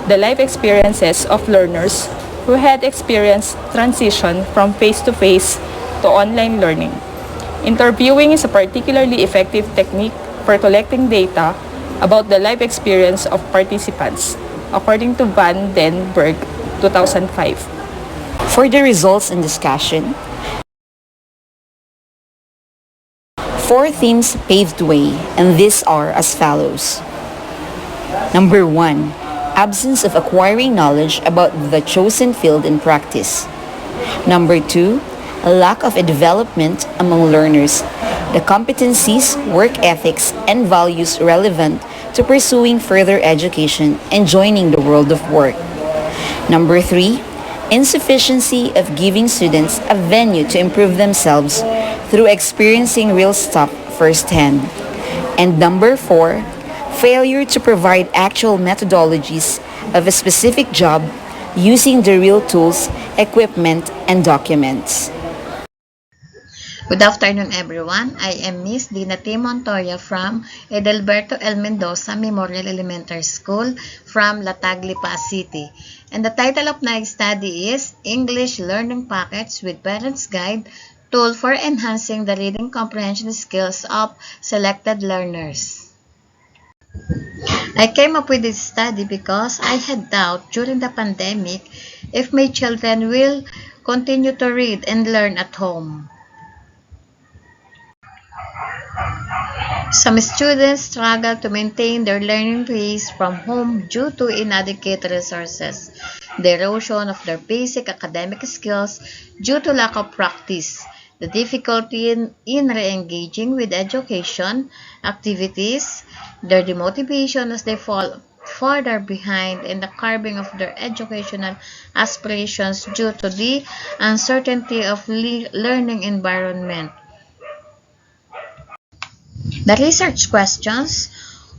the life experiences of learners who had experienced transition from face-to-face to online learning. Interviewing is a particularly effective technique for collecting data about the life experience of participants, according to Van den Berg, 2005. For the results and discussion, four themes paved the way, and these are as follows. Number 1. Absence of acquiring knowledge about the chosen field in practice. Number 2. A lack of a development among learners, the competencies, work ethics, and values relevant to pursuing further education and joining the world of work. Number 3. Insufficiency of giving students a venue to improve themselves through experiencing real stuff firsthand. And number 4. Failure to provide actual methodologies of a specific job using the real tools, equipment, and documents. Good afternoon, everyone. I am Miss Dina T. Montoya from Edelberto L. Mendoza Memorial Elementary School from Lipa City. And the title of my study is English Learning Packets with Parents Guide, Tool for Enhancing the Reading Comprehension Skills of Selected Learners. I came up with this study because I had doubt during the pandemic if my children will continue to read and learn at home. Some students struggle to maintain their learning pace from home due to inadequate resources, the erosion of their basic academic skills due to lack of practice, the difficulty in re-engaging with education activities, their demotivation as they fall further behind, and the curbing of their educational aspirations due to the uncertainty of learning environment. The research questions: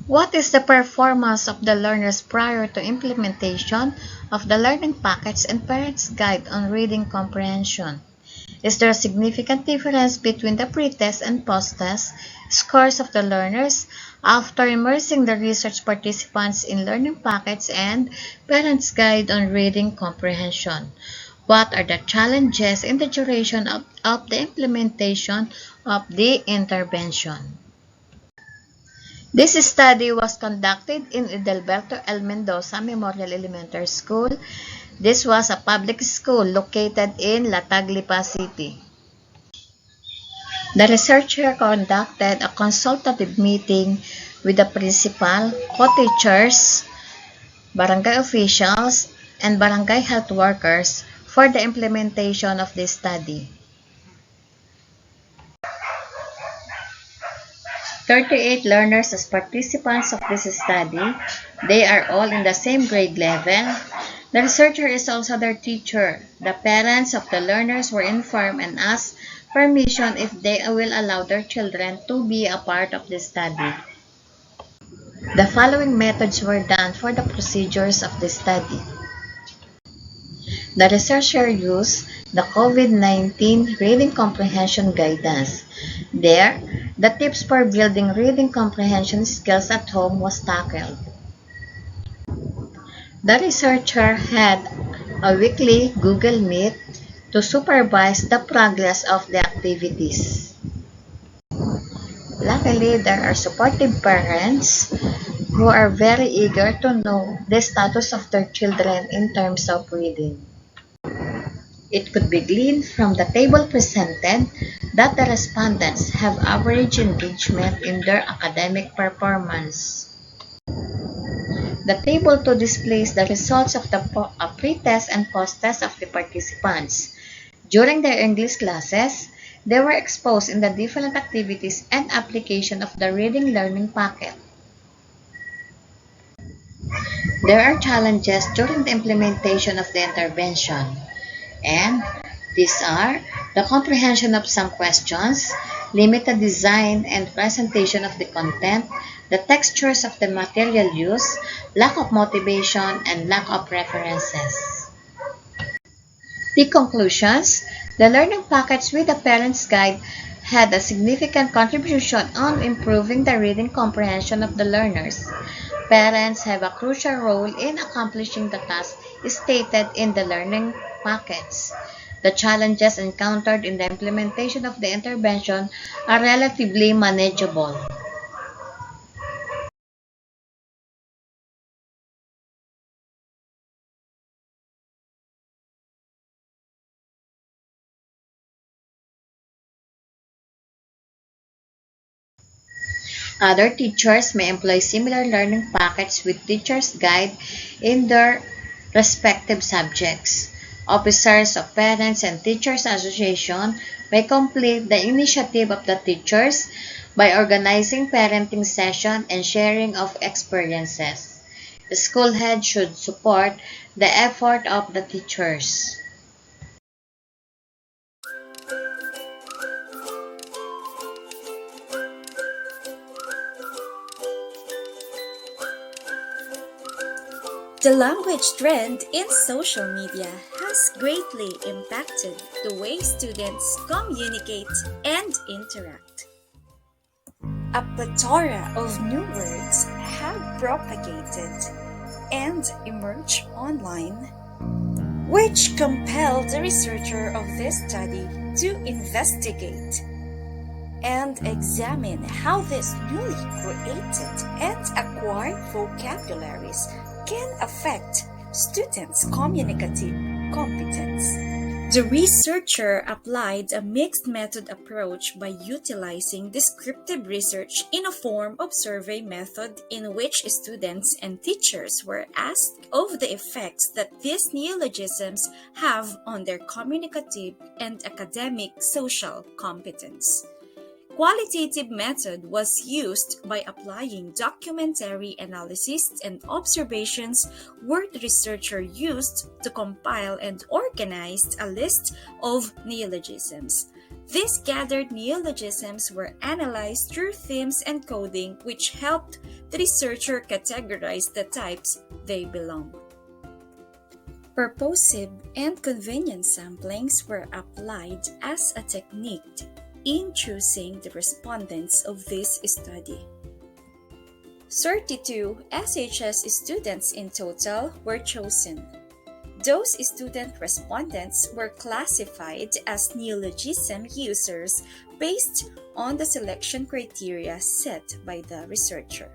what is the performance of the learners prior to implementation of the learning packets and parents' guide on reading comprehension? Is there a significant difference between the pre-test and post-test scores of the learners after immersing the research participants in learning packets and parents' guide on reading comprehension? What are the challenges in the duration of the implementation of the intervention? This study was conducted in Edelberto L. Mendoza Memorial Elementary School. This was a public school located in Lipa City. The researcher conducted a consultative meeting with the principal, co-teachers, barangay officials, and barangay health workers for the implementation of this study. 38 learners as participants of this study. They are all in the same grade level. The researcher is also their teacher. The parents of the learners were informed and asked permission if they will allow their children to be a part of the study. The following methods were done for the procedures of the study. The researcher used the COVID-19 Reading Comprehension Guidance. There, the tips for building reading comprehension skills at home was tackled. The researcher had a weekly Google Meet to supervise the progress of the activities. Luckily, there are supportive parents who are very eager to know the status of their children in terms of reading. It could be gleaned from the table presented that the respondents have average engagement in their academic performance. The table 2 displays the results of the pre-test and post-test of the participants. During their English classes, they were exposed in the different activities and application of the reading learning packet. There are challenges during the implementation of the intervention, and these are the comprehension of some questions, limited design and presentation of the content, the textures of the material used, lack of motivation, and lack of references. The conclusions: the learning packets with the parents' guide had a significant contribution on improving the reading comprehension of the learners. Parents have a crucial role in accomplishing the tasks stated in the learning packets. The challenges encountered in the implementation of the intervention are relatively manageable. Other teachers may employ similar learning packets with teacher's guide in their respective subjects. Officers of Parents and Teachers Association may complete the initiative of the teachers by organizing parenting session and sharing of experiences. The school head should support the effort of the teachers. The language trend in social media has greatly impacted the way students communicate and interact. A plethora of new words have propagated and emerged online, which compelled the researcher of this study to investigate and examine how these newly created and acquired vocabularies can affect students' communicative competence. The researcher applied a mixed method approach by utilizing descriptive research in a form of survey method in which students and teachers were asked of the effects that these neologisms have on their communicative and academic social competence. Qualitative method was used by applying documentary analysis and observations where the researcher used to compile and organize a list of neologisms. These gathered neologisms were analyzed through themes and coding, which helped the researcher categorize the types they belong. Purposive and convenient samplings were applied as a technique in choosing the respondents of this study. 32 SHS students in total were chosen. Those student respondents were classified as neologism users based on the selection criteria set by the researcher.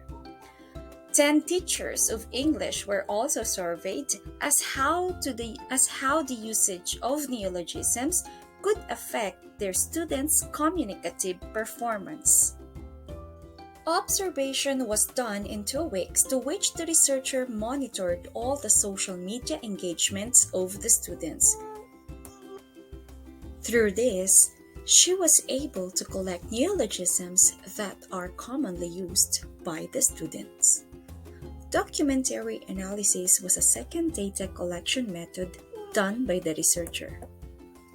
10 teachers of English were also surveyed as how the usage of neologisms could affect their students' communicative performance. Observation was done in 2 weeks, to which the researcher monitored all the social media engagements of the students. Through this, she was able to collect neologisms that are commonly used by the students. Documentary analysis was a second data collection method done by the researcher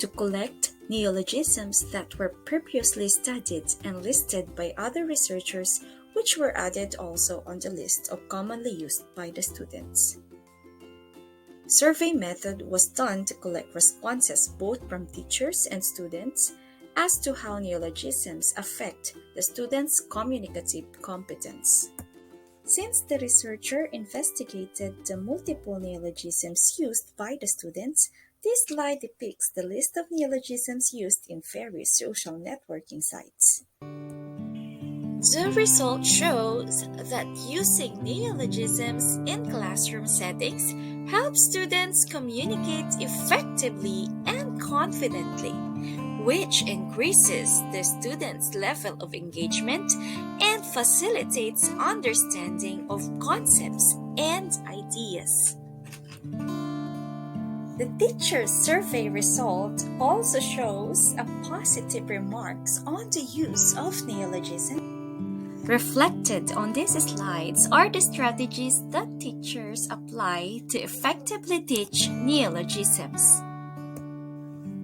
to collect neologisms that were previously studied and listed by other researchers, which were added also on the list of commonly used by the students. Survey method was done to collect responses both from teachers and students as to how neologisms affect the students' communicative competence. Since the researcher investigated the multiple neologisms used by the students, this slide depicts the list of neologisms used in various social networking sites. The result shows that using neologisms in classroom settings helps students communicate effectively and confidently, which increases the students' level of engagement and facilitates understanding of concepts and ideas. The teacher's survey result also shows a positive remarks on the use of neologism. Reflected on these slides are the strategies that teachers apply to effectively teach neologisms.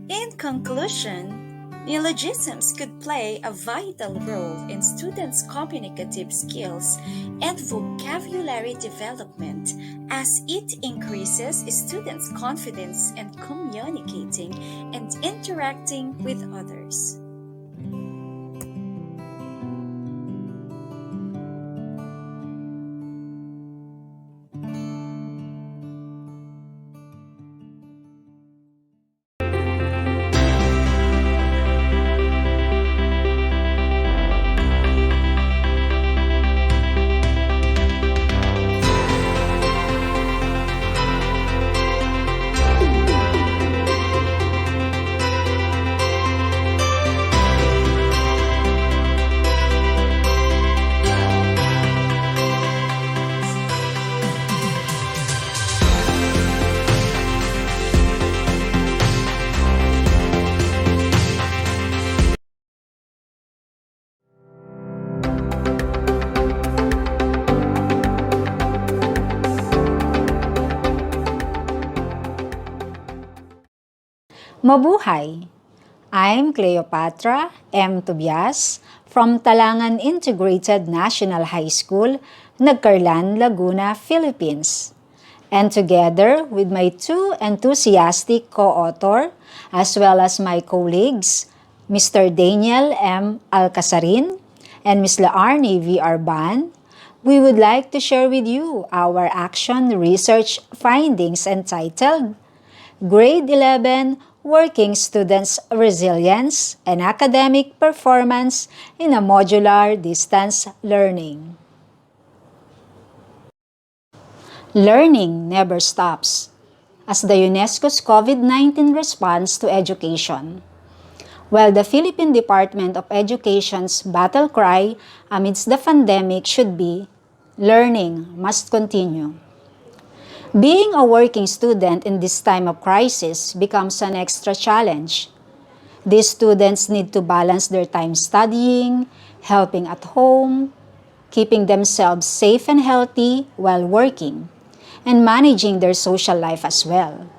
In conclusion, neologisms could play a vital role in students' communicative skills and vocabulary development as it increases students' confidence in communicating and interacting with others. Mabuhay! I'm Cleopatra M. Tobias from Talangan Integrated National High School, Nagcarlan, Laguna, Philippines. And together with my two enthusiastic co-author as well as my colleagues, Mr. Daniel M. Alcasarin and Ms. Laarni V. Arban, we would like to share with you our action research findings entitled Grade 11 Working Students' Resilience and Academic Performance in a Modular Distance Learning. Learning never stops as the UNESCO's COVID-19 response to education. While the Philippine Department of Education's battle cry amidst the pandemic should be, learning must continue. Being a working student in this time of crisis becomes an extra challenge. These students need to balance their time studying, helping at home, keeping themselves safe and healthy while working, and managing their social life as well.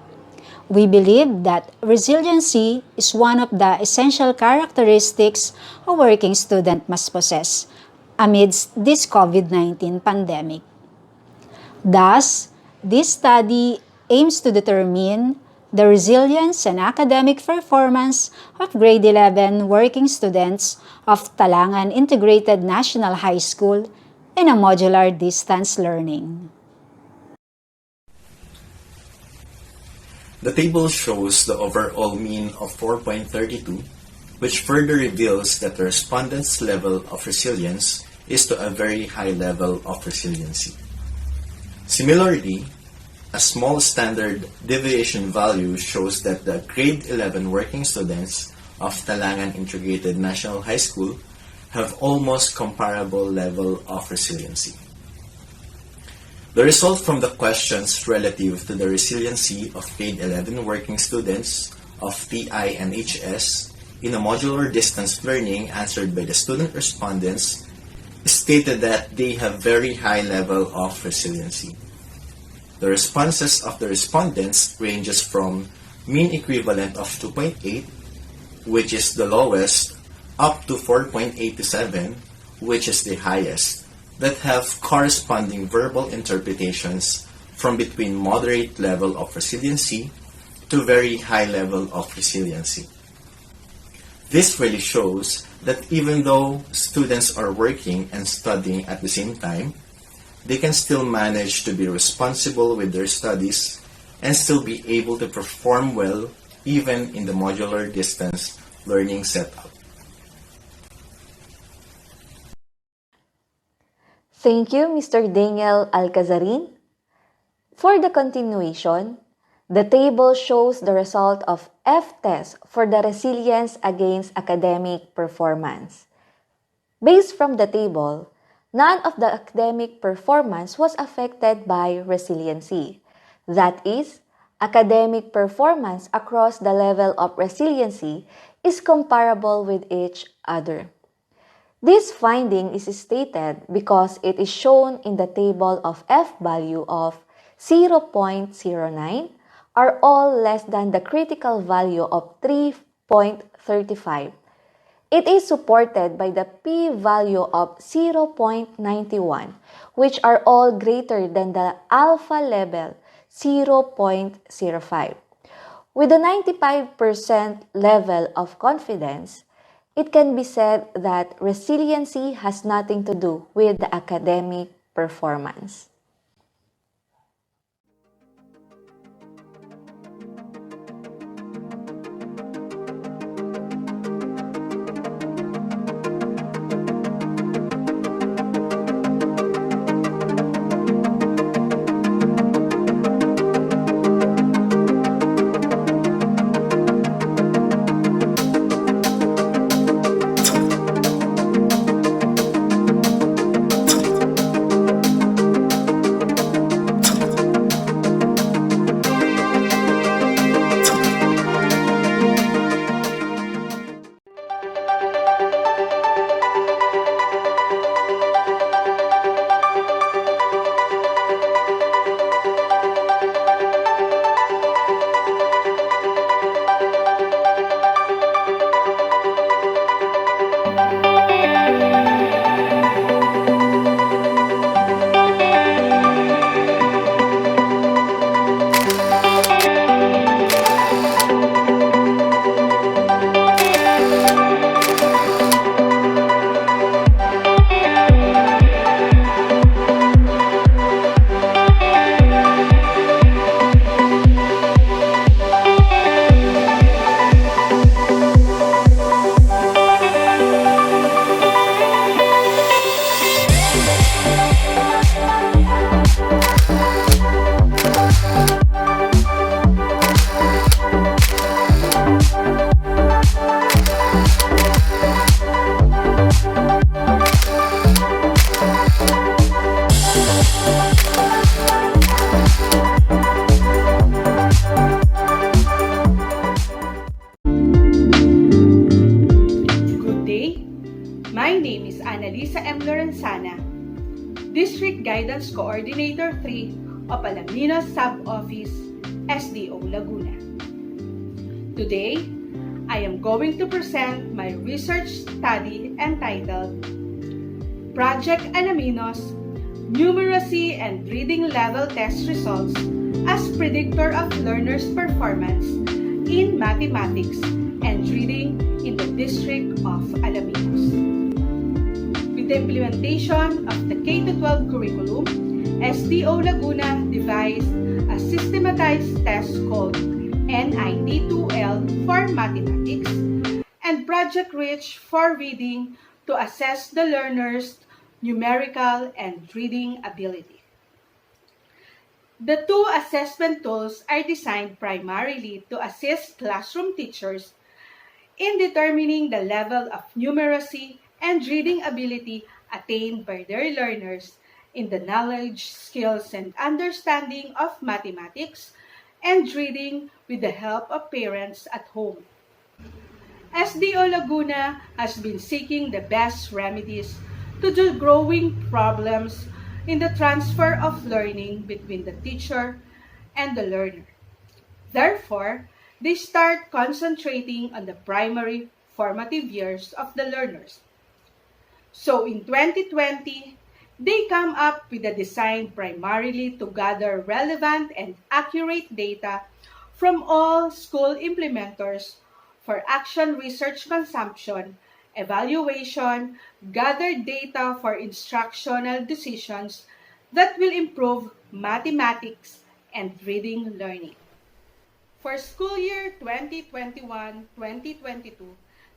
We believe that resiliency is one of the essential characteristics a working student must possess amidst this COVID-19 pandemic. Thus, this study aims to determine the resilience and academic performance of grade 11 working students of Talangan Integrated National High School in a modular distance learning. The table shows the overall mean of 4.32, which further reveals that the respondents' level of resilience is to a very high level of resiliency. Similarly, a small standard deviation value shows that the grade 11 working students of Talangan Integrated National High School have almost comparable level of resiliency. The result from the questions relative to the resiliency of grade 11 working students of TI and HS in a modular distance learning answered by the student respondents stated that they have very high level of resiliency. The responses of the respondents ranges from mean equivalent of 2.8, which is the lowest, up to 4.87, which is the highest, that have corresponding verbal interpretations from between moderate level of resiliency to very high level of resiliency. This really shows that even though students are working and studying at the same time, they can still manage to be responsible with their studies and still be able to perform well even in the modular distance learning setup. Thank you, Mr. Daniel Alcazarin. For the continuation, the table shows the result of F-test for the resilience against academic performance. Based from the table, none of the academic performance was affected by resiliency. That is, academic performance across the level of resiliency is comparable with each other. This finding is stated because it is shown in the table of F value of 0.09 are all less than the critical value of 3.35. It is supported by the p-value of 0.91, which are all greater than the alpha level 0.05. With a 95% level of confidence, it can be said that resiliency has nothing to do with the academic performance. Coordinator 3 of Alaminos Sub-Office, SDO Laguna. Today, I am going to present my research study entitled Project Alaminos Numeracy and Reading Level Test Results as Predictor of Learners' Performance in Mathematics and Reading in the District of Alaminos. With the implementation of the K-12 curriculum, SDO Laguna devised a systematized test called NIT2L for Mathematics and Project Reach for Reading to assess the learner's numerical and reading ability. The two assessment tools are designed primarily to assist classroom teachers in determining the level of numeracy and reading ability attained by their learners in the knowledge, skills, and understanding of mathematics and reading with the help of parents at home. SDO Laguna has been seeking the best remedies to the growing problems in the transfer of learning between the teacher and the learner. Therefore, they start concentrating on the primary formative years of the learners. So in 2020, they come up with a design primarily to gather relevant and accurate data from all school implementers for action research consumption, evaluation, gather data for instructional decisions that will improve mathematics and reading learning. For school year 2021-2022,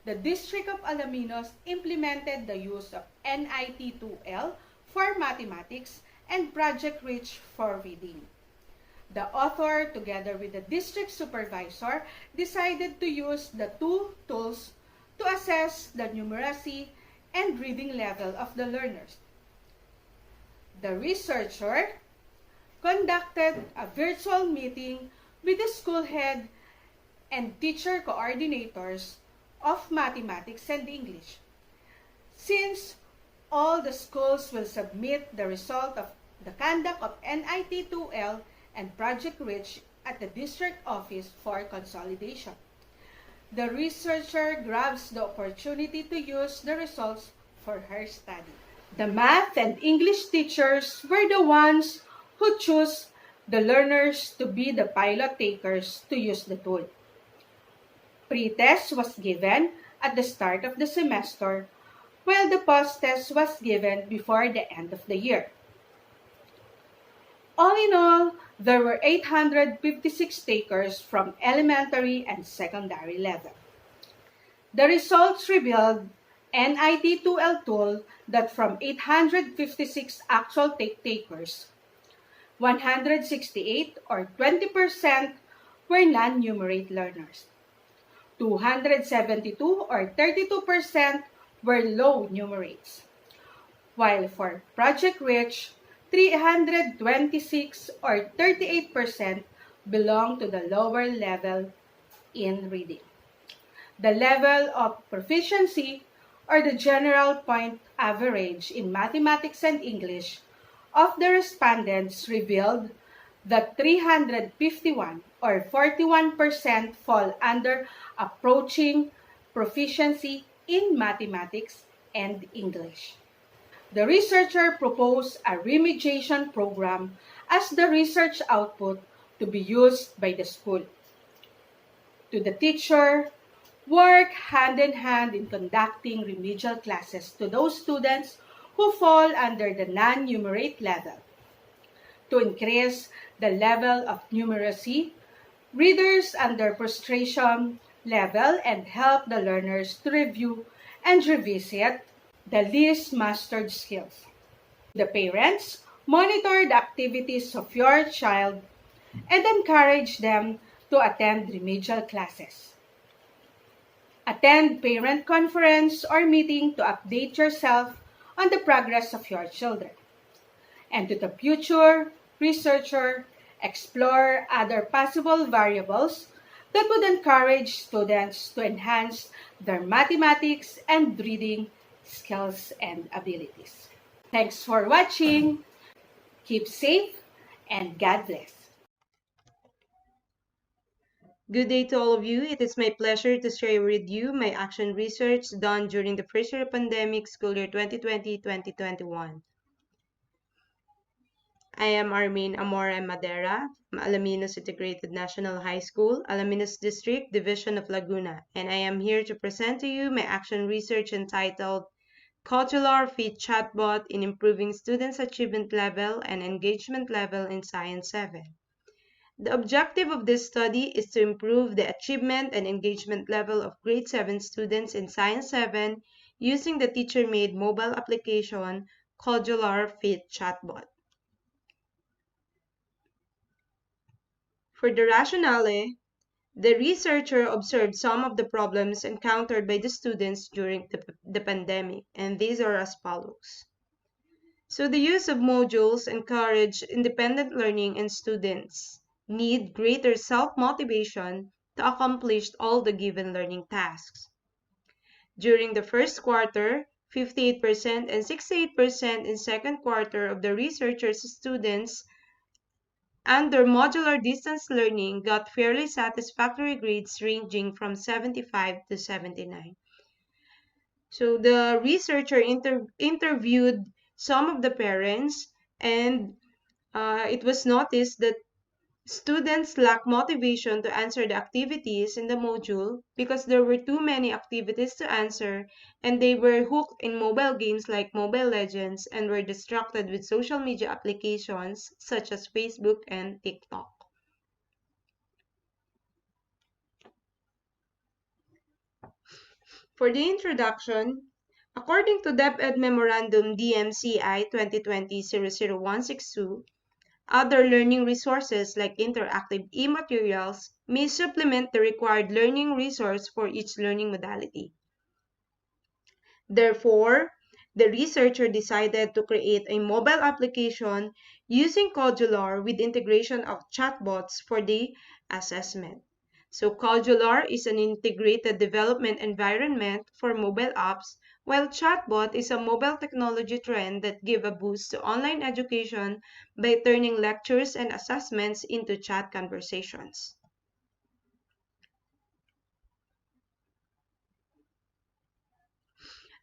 the District of Alaminos implemented the use of NIT2L for Mathematics and Project Reach for Reading. The author, together with the district supervisor, decided to use the two tools to assess the numeracy and reading level of the learners. The researcher conducted a virtual meeting with the school head and teacher coordinators of mathematics and English. Since all the schools will submit the result of the conduct of NIT2L and Project Reach at the district office for consolidation, the researcher grabs the opportunity to use the results for her study. The math and English teachers were the ones who chose the learners to be the pilot takers to use the tool. Pre-test was given at the start of the semester, while the post-test was given before the end of the year. All in all, there were 856 takers from elementary and secondary level. The results revealed NIT2L tool that from 856 actual takers, 168 or 20% were non-numerate learners. 272 or 32% were low numerates, while for Project Reach, 326 or 38% belong to the lower level in reading. The level of proficiency or the general point average in mathematics and English of the respondents revealed that 351 or 41% fall under approaching proficiency in mathematics and English. The researcher proposed a remediation program as the research output to be used by the school. To the teacher, work hand in hand in conducting remedial classes to those students who fall under the non-numerate level. To increase the level of numeracy, readers under prostration level, and help the learners to review and revisit the least mastered skills. The parents monitor the activities of your child and encourage them to attend remedial classes. Attend parent conference or meeting to update yourself on the progress of your children. And to the future researcher, explore other possible variables that would encourage students to enhance their mathematics and reading skills and abilities. Thanks for watching. Keep safe and God bless. Good day to all of you. It is my pleasure to share with you my action research done during the first year of pandemic school year 2020-2021. I am Armin Amora Madera from Alaminos Integrated National High School, Alaminos District, Division of Laguna, and I am here to present to you my action research entitled Cultural Fit Chatbot in Improving Students' Achievement Level and Engagement Level in Science 7. The objective of this study is to improve the achievement and engagement level of grade 7 students in Science 7 using the teacher-made mobile application Cultural Fit Chatbot. For the rationale, the researcher observed some of the problems encountered by the students during the pandemic, and these are as follows. So the use of modules encourage independent learning, and students need greater self-motivation to accomplish all the given learning tasks. During the first quarter, 58% and 68% in second quarter of the researchers' students under modular distance learning got fairly satisfactory grades ranging from 75 to 79. So the researcher interviewed some of the parents, and it was noticed that students lack motivation to answer the activities in the module because there were too many activities to answer, and they were hooked in mobile games like Mobile Legends and were distracted with social media applications such as Facebook and TikTok. For the introduction, according to DepEd Memorandum DMCI 2020-00162, other learning resources like interactive e-materials may supplement the required learning resource for each learning modality. Therefore, the researcher decided to create a mobile application using Codular with integration of chatbots for the assessment. So Codular is an integrated development environment for mobile apps, while chatbot is a mobile technology trend that give a boost to online education by turning lectures and assessments into chat conversations.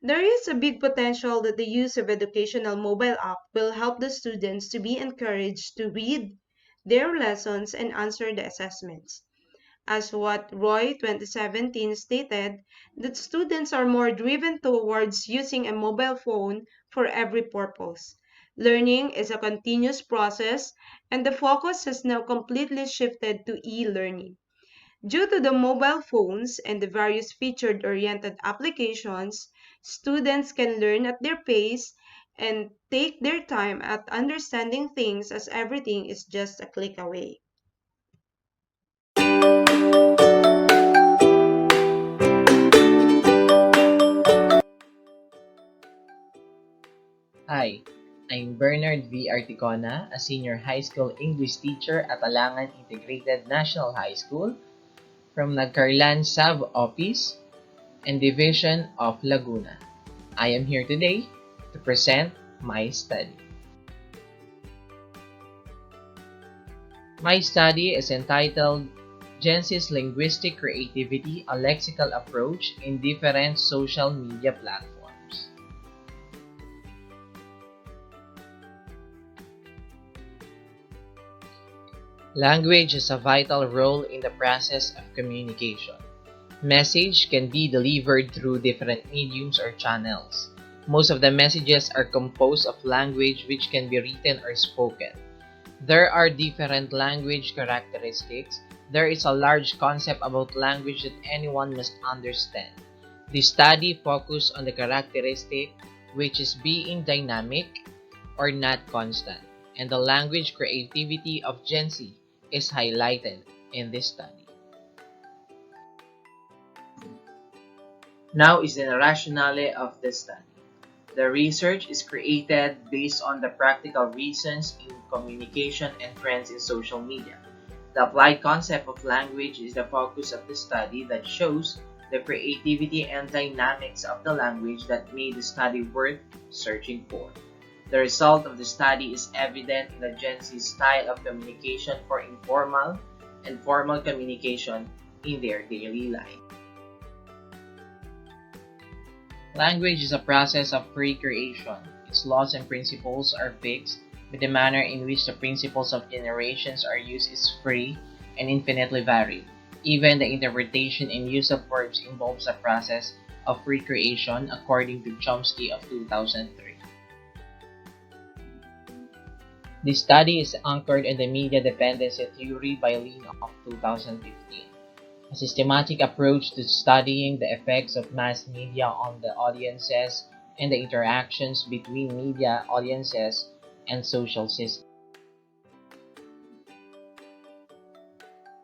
There is a big potential that the use of educational mobile app will help the students to be encouraged to read their lessons and answer the assessments. As what Roy 2017 stated, that students are more driven towards using a mobile phone for every purpose. Learning is a continuous process, and the focus has now completely shifted to e-learning. Due to the mobile phones and the various featured-oriented applications, students can learn at their pace and take their time at understanding things as everything is just a click away. Hi, I'm Bernard V. Articona, a senior high school English teacher at Alangan Integrated National High School from Nagcarlan Sub-Office and Division of Laguna. I am here today to present my study. My study is entitled Gen Z's Linguistic Creativity, a Lexical Approach in Different Social Media Platforms. Language has a vital role in the process of communication. Message can be delivered through different mediums or channels. Most of the messages are composed of language which can be written or spoken. There are different language characteristics. There is a large concept about language that anyone must understand. The study focused on the characteristic which is being dynamic or not constant, and the language creativity of Gen Z is highlighted in this study. Now is the rationale of this study. The research is created based on the practical reasons in communication and trends in social media. The applied concept of language is the focus of the study that shows the creativity and dynamics of the language that made the study worth searching for. The result of the study is evident in the Gen Z style of communication for informal and formal communication in their daily life. Language is a process of recreation. Its laws and principles are fixed, but the manner in which the principles of generations are used is free and infinitely varied. Even the interpretation and use of verbs involves a process of recreation, according to Chomsky of 2003. This study is anchored in the media dependency theory by Lin of 2015, a systematic approach to studying the effects of mass media on the audiences and the interactions between media audiences and social systems.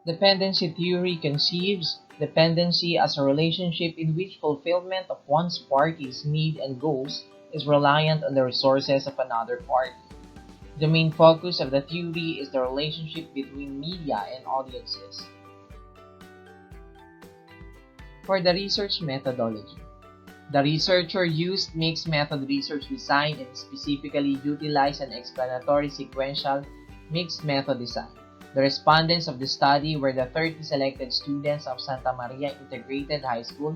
Dependency theory conceives dependency as a relationship in which fulfillment of one's party's need and goals is reliant on the resources of another party. The main focus of the theory is the relationship between media and audiences. For the research methodology, the researcher used mixed method research design and specifically utilized an explanatory sequential mixed method design. The respondents of the study were the 30 selected students of Santa Maria Integrated High School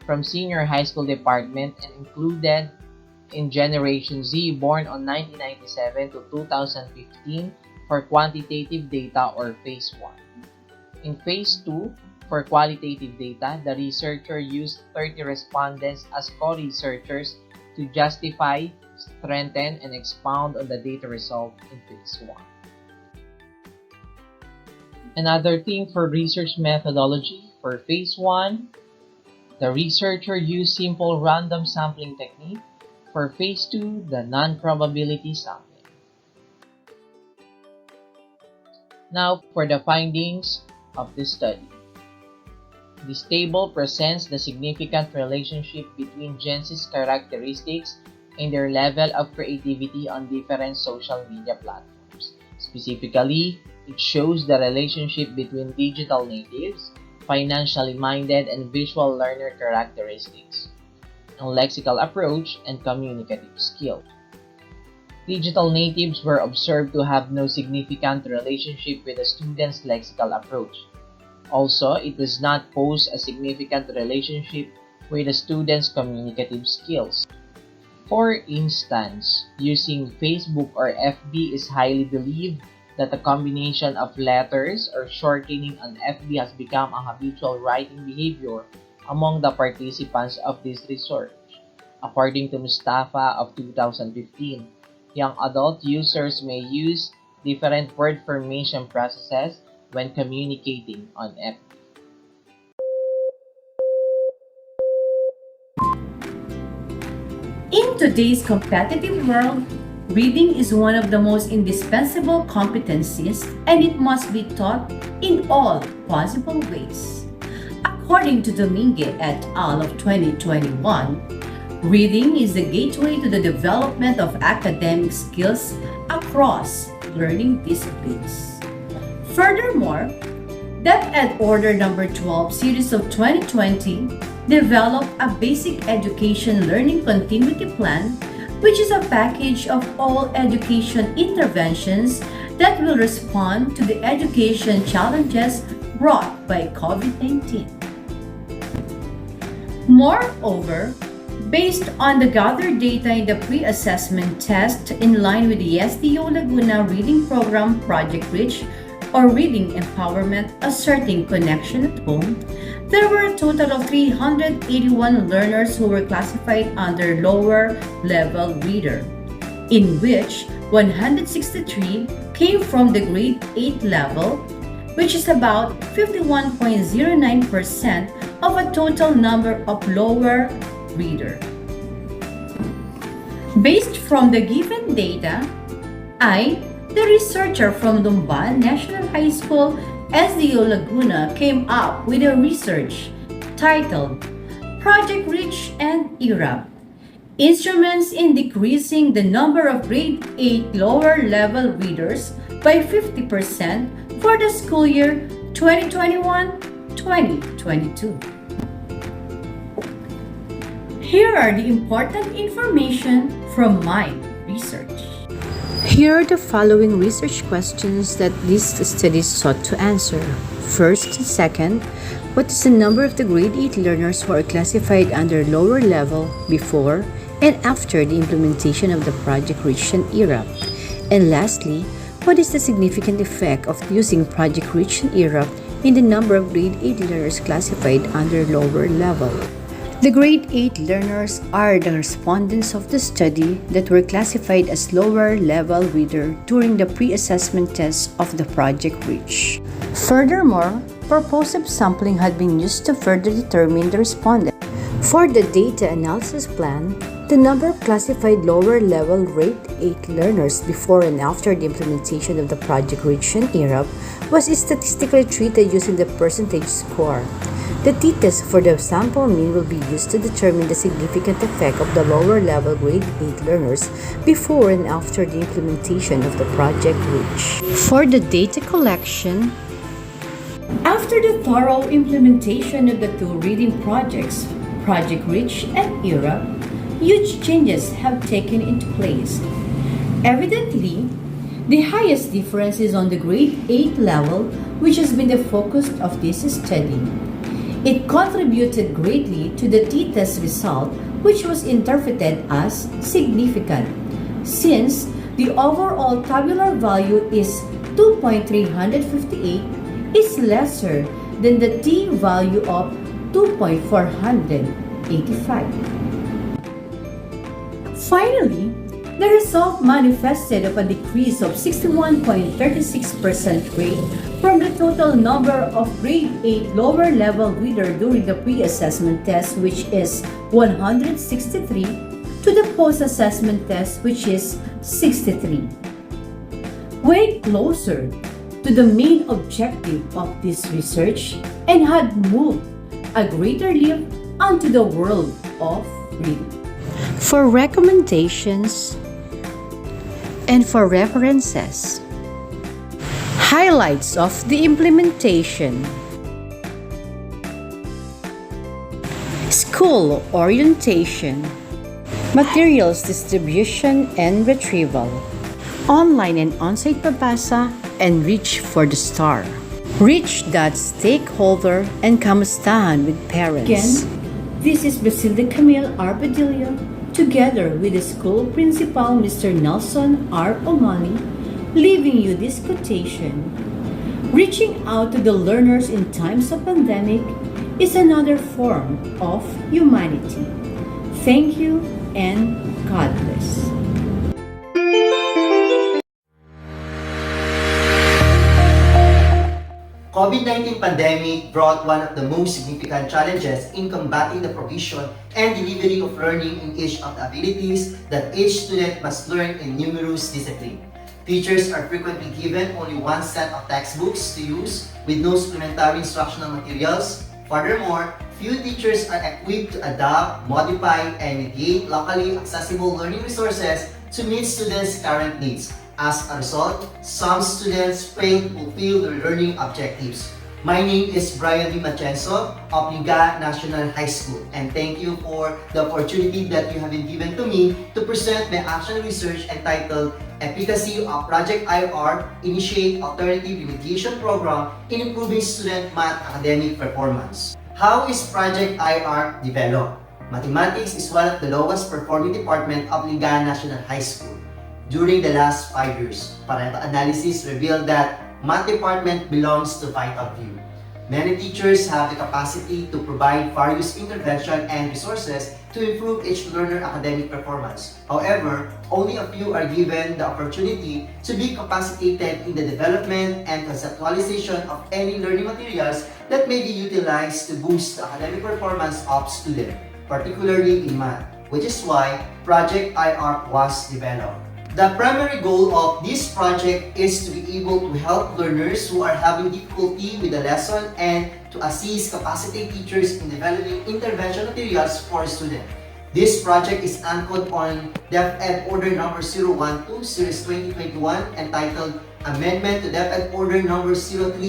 from Senior High School Department and included in Generation Z born on 1997 to 2015 for quantitative data or Phase 1. In Phase 2, for qualitative data, the researcher used 30 respondents as co-researchers to justify, strengthen, and expound on the data result in Phase 1. Another thing for research methodology, for Phase 1, the researcher used simple random sampling technique. For Phase 2, the non-probability sampling. Now for the findings of this study. This table presents the significant relationship between Gen Z's characteristics and their level of creativity on different social media platforms. Specifically, it shows the relationship between digital natives, financially minded, and visual learner characteristics, and lexical approach and communicative skill. Digital natives were observed to have no significant relationship with the student's lexical approach. Also, it does not pose a significant relationship with the student's communicative skills. For instance, using Facebook or FB is highly believed that a combination of letters or shortening on FB has become a habitual writing behavior among the participants of this research. According to Mustafa of 2015, young adult users may use different word formation processes when communicating on FB. In today's competitive world, reading is one of the most indispensable competencies and it must be taught in all possible ways. According to Domingue et al. Of 2021, reading is the gateway to the development of academic skills across learning disciplines. Furthermore, DepEd Order No. 12 Series of 2020 developed a basic education learning continuity plan, which is a package of all education interventions that will respond to the education challenges brought by COVID-19. Moreover, based on the gathered data in the pre-assessment test in line with the SDO Laguna Reading Program Project REACH or Reading Empowerment Asserting Connection at Home, there were a total of 381 learners who were classified under lower level reader, in which 163 came from the grade 8 level, which is about 51.09% of a total number of lower reader. Based from the given data, the researcher from Lumban National High School, SDO Laguna, came up with a research titled Project REACH and ERAP, Instruments in Decreasing the Number of Grade 8 Lower Level Readers by 50% for the school year 2021-2022. Here are the important information from my research. Here are the following research questions that these studies sought to answer. First and second, what is the number of the grade 8 learners who are classified under lower level before and after the implementation of the Project Reach and ERA? And lastly, what is the significant effect of using Project Reach and ERA in the number of grade 8 learners classified under lower level? The grade 8 learners are the respondents of the study that were classified as lower level reader during the pre-assessment test of the Project Reach. Furthermore, purposive sampling had been used to further determine the respondent. For the data analysis plan, the number of classified lower level grade 8 learners before and after the implementation of the Project Reach and ERA was statistically treated using the percentage score. The t-test for the sample mean will be used to determine the significant effect of the lower level grade 8 learners before and after the implementation of the Project Reach. For the data collection, after the thorough implementation of the two reading projects, Project Reach and ERA, huge changes have taken into place. Evidently, the highest difference is on the grade 8 level, which has been the focus of this study. It contributed greatly to the t-test result, which was interpreted as significant, since the overall tabular value is 2.358 is lesser than the t-value of 2.485. Finally, the result manifested of a decrease of 61.36% rate from the total number of grade 8 lower level reader during the pre-assessment test, which is 163, to the post-assessment test, which is 63. Way closer to the main objective of this research and had moved a greater leap onto the world of reading. For recommendations and for references, highlights of the implementation, school orientation, materials distribution and retrieval, online and on-site pabasa, and Reach for the Star. Reach that stakeholder and kamustahan with parents. Again, this is Basilda Camille Arbadillo, together with the school principal, Mr. Nelson R. Omani, leaving you this quotation. Reaching out to the learners in times of pandemic is another form of humanity. Thank you and God bless. COVID-19 pandemic brought one of the most significant challenges in combating the provision and delivery of learning in each of the abilities that each student must learn in numerous disciplines. Teachers are frequently given only one set of textbooks to use with no supplementary instructional materials. Furthermore, few teachers are equipped to adapt, modify, and mediate locally accessible learning resources to meet students' current needs. As a result, some students fail to fulfill their learning objectives. My name is Brian V. Machenso of Liga National High School, and thank you for the opportunity that you have been given to me to present my action research entitled Efficacy of Project IR Initiate Alternative Remediation Program in Improving Student Math Academic Performance. How is Project IR developed? Mathematics is one of the lowest performing department of Liga National High School. During the last 5 years, parental analysis revealed that Math department belongs to vital few. Many teachers have the capacity to provide various intervention and resources to improve each learner academic performance. However, only a few are given the opportunity to be capacitated in the development and conceptualization of any learning materials that may be utilized to boost the academic performance of students, particularly in math, which is why Project IR was developed. The primary goal of this project is to be able to help learners who are having difficulty with the lesson and to assist capacitate teachers in developing intervention materials for students. This project is anchored on DepEd Order Number 012, Series 2021, entitled Amendment to DepEd Order Number 030,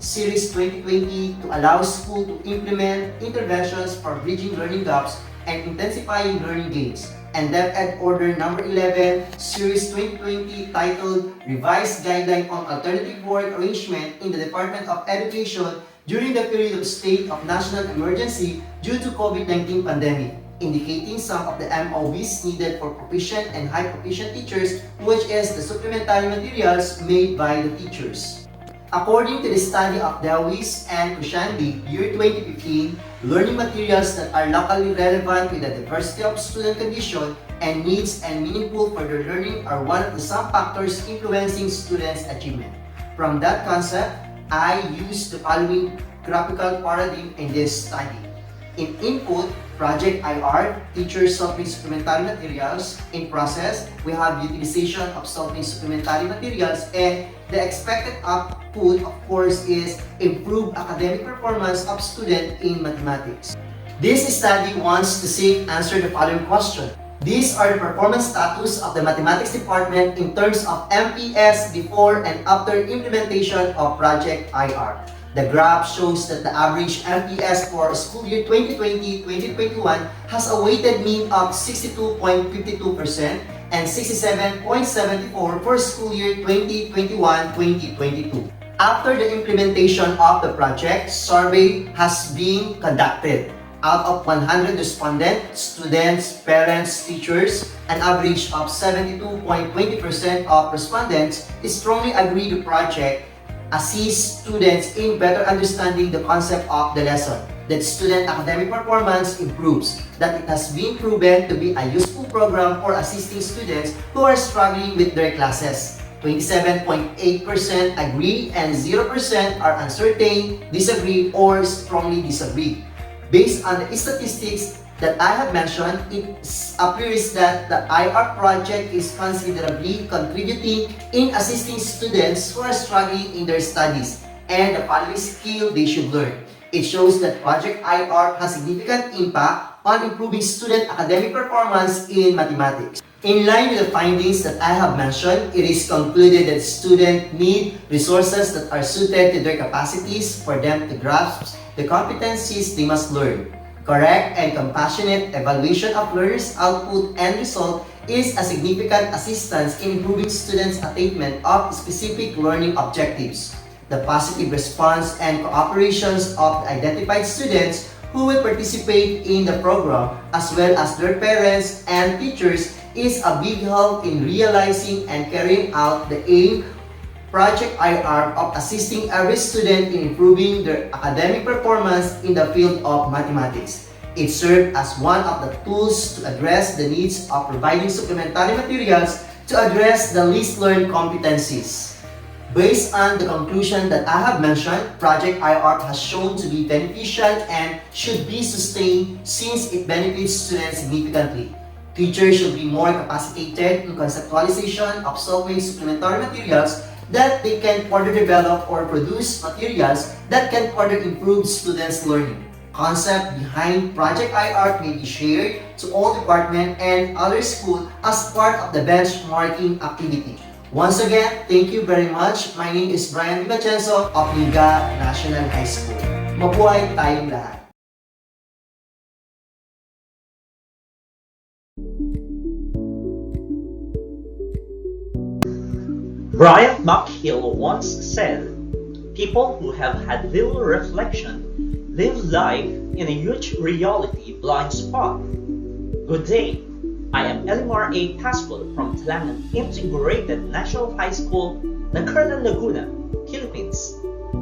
Series 2020, to allow school to implement interventions for bridging learning gaps and intensifying learning gains, and DepEd Order Number 11, Series 2020, titled Revised Guideline on Alternative Work Arrangement in the Department of Education during the period of state of national emergency due to COVID-19 pandemic, indicating some of the MOVs needed for proficient and high proficient teachers, which is the supplementary materials made by the teachers. According to the study of Dewis and Kushandi, year 2015, learning materials that are locally relevant with the diversity of student condition and needs and meaningful for their learning are one of the some factors influencing students' achievement. From that concept, I used the following graphical paradigm in this study. In input, Project IR, teachers solving supplementary materials. In process, we have utilization of solving supplementary materials, and the expected output, of course, is improved academic performance of student in mathematics. This study wants to seek answer the following question. These are the performance status of the mathematics department in terms of MPS before and after implementation of Project IR. The graph shows that the average MPS for school year 2020-2021 has a weighted mean of 62.52% and 67.74% for school year 2021-2022. After the implementation of the project, survey has been conducted. Out of 100 respondents, students, parents, teachers, an average of 72.20% of respondents strongly agree the project assist students in better understanding the concept of the lesson, that student academic performance improves, that it has been proven to be a useful program for assisting students who are struggling with their classes. 27.8% agree and 0% are uncertain, disagree, or strongly disagree. Based on the statistics that I have mentioned, it appears that the IR project is considerably contributing in assisting students who are struggling in their studies and the following skill they should learn. It shows that Project IR has significant impact on improving student academic performance in mathematics. In line with the findings that I have mentioned, it is concluded that students need resources that are suited to their capacities for them to grasp the competencies they must learn. Correct and compassionate evaluation of learners' output and result is a significant assistance in improving students' attainment of specific learning objectives. The positive response and cooperations of the identified students who will participate in the program, as well as their parents and teachers, is a big help in realizing and carrying out the aim Project IR of assisting every student in improving their academic performance in the field of mathematics. It served as one of the tools to address the needs of providing supplementary materials to address the least learned competencies. Based on the conclusion that I have mentioned, Project IR has shown to be beneficial and should be sustained since it benefits students significantly. Teachers should be more capacitated in conceptualization of solving supplementary materials that they can further develop or produce materials that can further improve students' learning. Concept behind Project IR may be shared to all department and other schools as part of the benchmarking activity. Once again, thank you very much. My name is Brian Vicenzo of Liga National High School. Mabuhay tayong lahat! Brian McHill once said, "People who have had little reflection live life in a huge reality blind spot." Good day, I am Elimar A. Pascual from Tlangan Integrated National High School, Nagcarlan, Laguna, Philippines.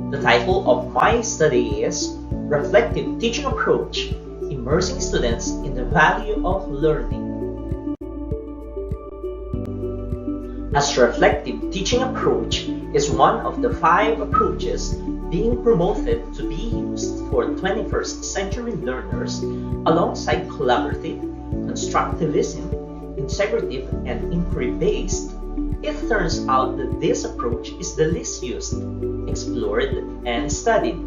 The title of my study is Reflective Teaching Approach, Immersing Students in the Value of Learning. As reflective teaching approach is one of the 5 approaches being promoted to be used for 21st century learners alongside collaborative, constructivism, integrative, and inquiry-based, it turns out that this approach is the least used, explored, and studied.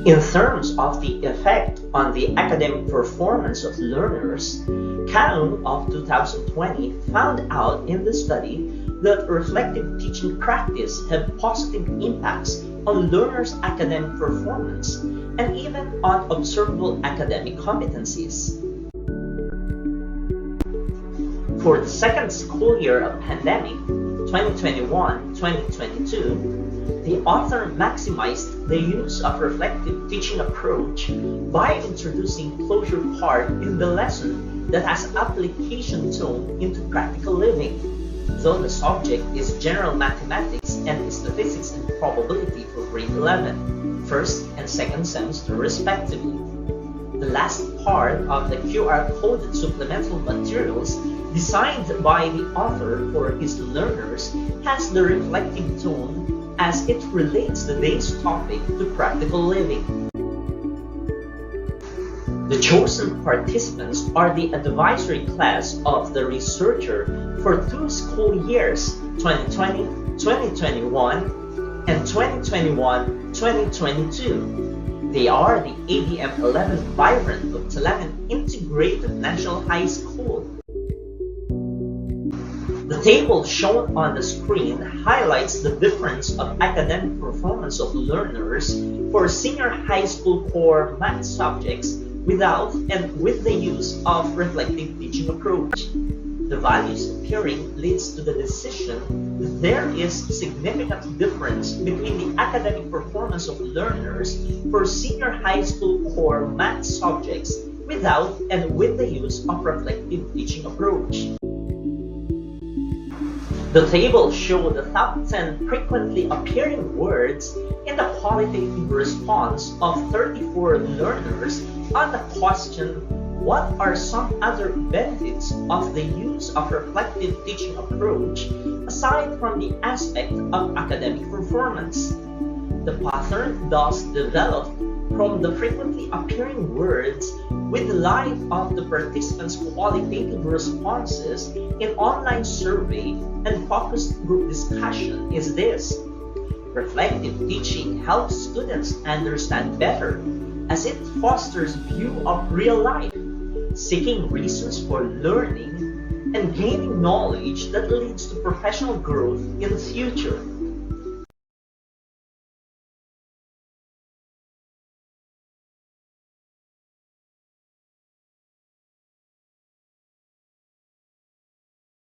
In terms of the effect on the academic performance of learners, Count of 2020 found out in the study that reflective teaching practice have positive impacts on learners' academic performance and even on observable academic competencies. For the second school year of pandemic, 2021-2022, the author maximized the use of reflective teaching approach by introducing closure part in the lesson that has application tone into practical living, though the subject is general mathematics and statistics and probability for grade 11, first and second semester respectively. The last part of the QR-coded supplemental materials designed by the author for his learners has the reflective tone as it relates the day's topic to practical living. The chosen participants are the advisory class of the researcher for 2 school years, 2020-2021 and 2021-2022. They are the ADM 11 Vibrant of Talaman Integrated National High School. The table shown on the screen highlights the difference of academic performance of learners for senior high school core math subjects without and with the use of reflective teaching approach. The values appearing leads to the decision that there is significant difference between the academic performance of learners for senior high school core math subjects without and with the use of reflective teaching approach. The table shows the top 10 frequently appearing words in the qualitative response of 34 learners on the question, what are some other benefits of the use of reflective teaching approach aside from the aspect of academic performance? The pattern thus developed from the frequently appearing words with the life of the participants' qualitative responses in online survey and focused group discussion is this. Reflective teaching helps students understand better as it fosters view of real life, seeking reasons for learning and gaining knowledge that leads to professional growth in the future.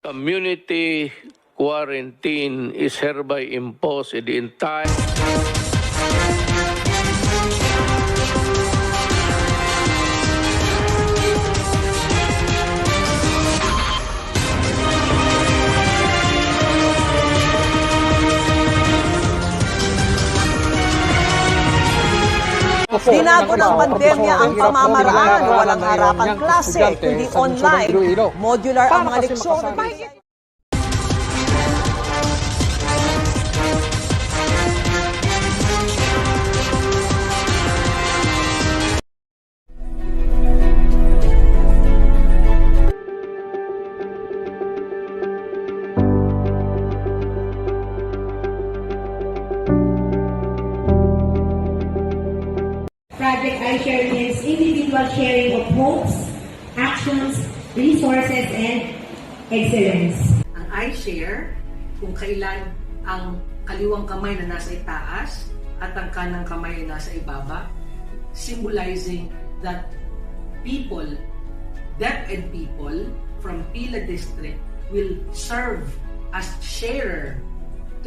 Community quarantine is hereby imposed in the entire Binago ng pandemya ang pamamaraan, walang harapang klase, kundi online, modular ang mga leksyon. Project iShare means individual sharing of hopes, actions, resources, and excellence. Ang iShare, kung kailan ang kaliwang kamay na nasa itaas at ang kanang kamay na nasa ibaba, symbolizing that people, DepEd people from Pila District will serve as sharer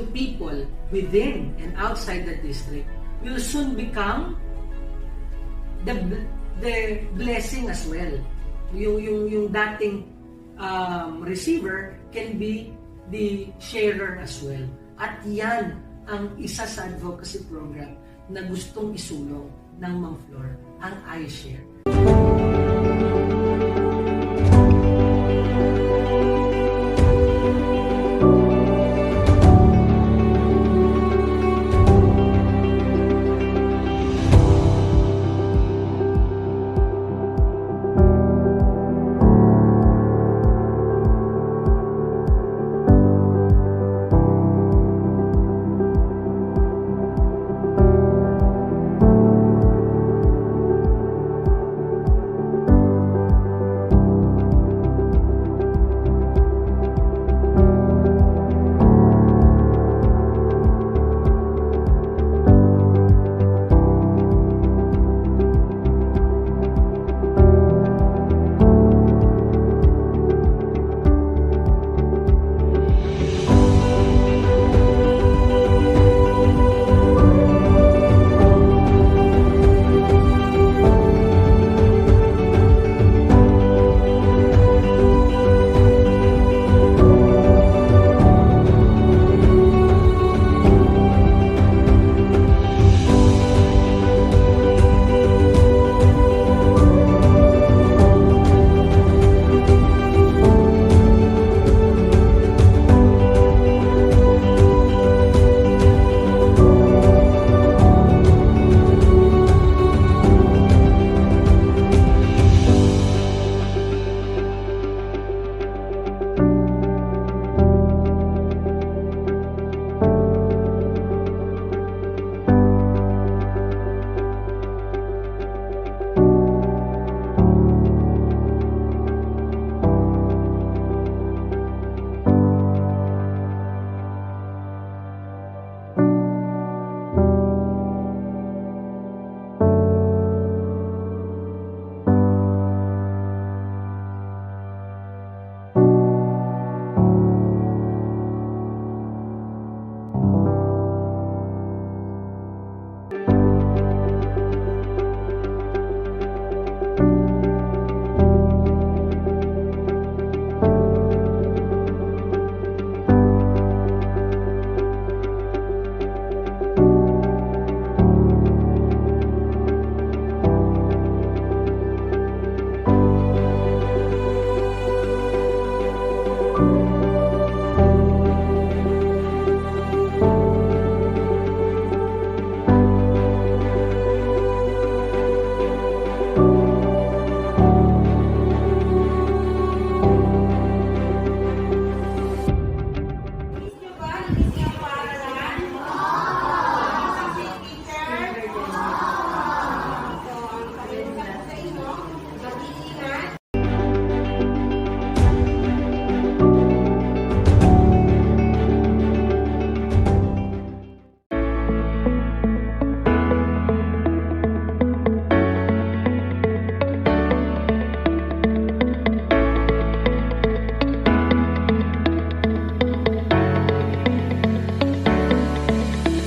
to people within and outside the district, will soon become the blessing as well. Yung dating receiver can be the sharer as well. At yan ang isa sa advocacy program na gustong isulong ng Ma'am Flor, ang iShare.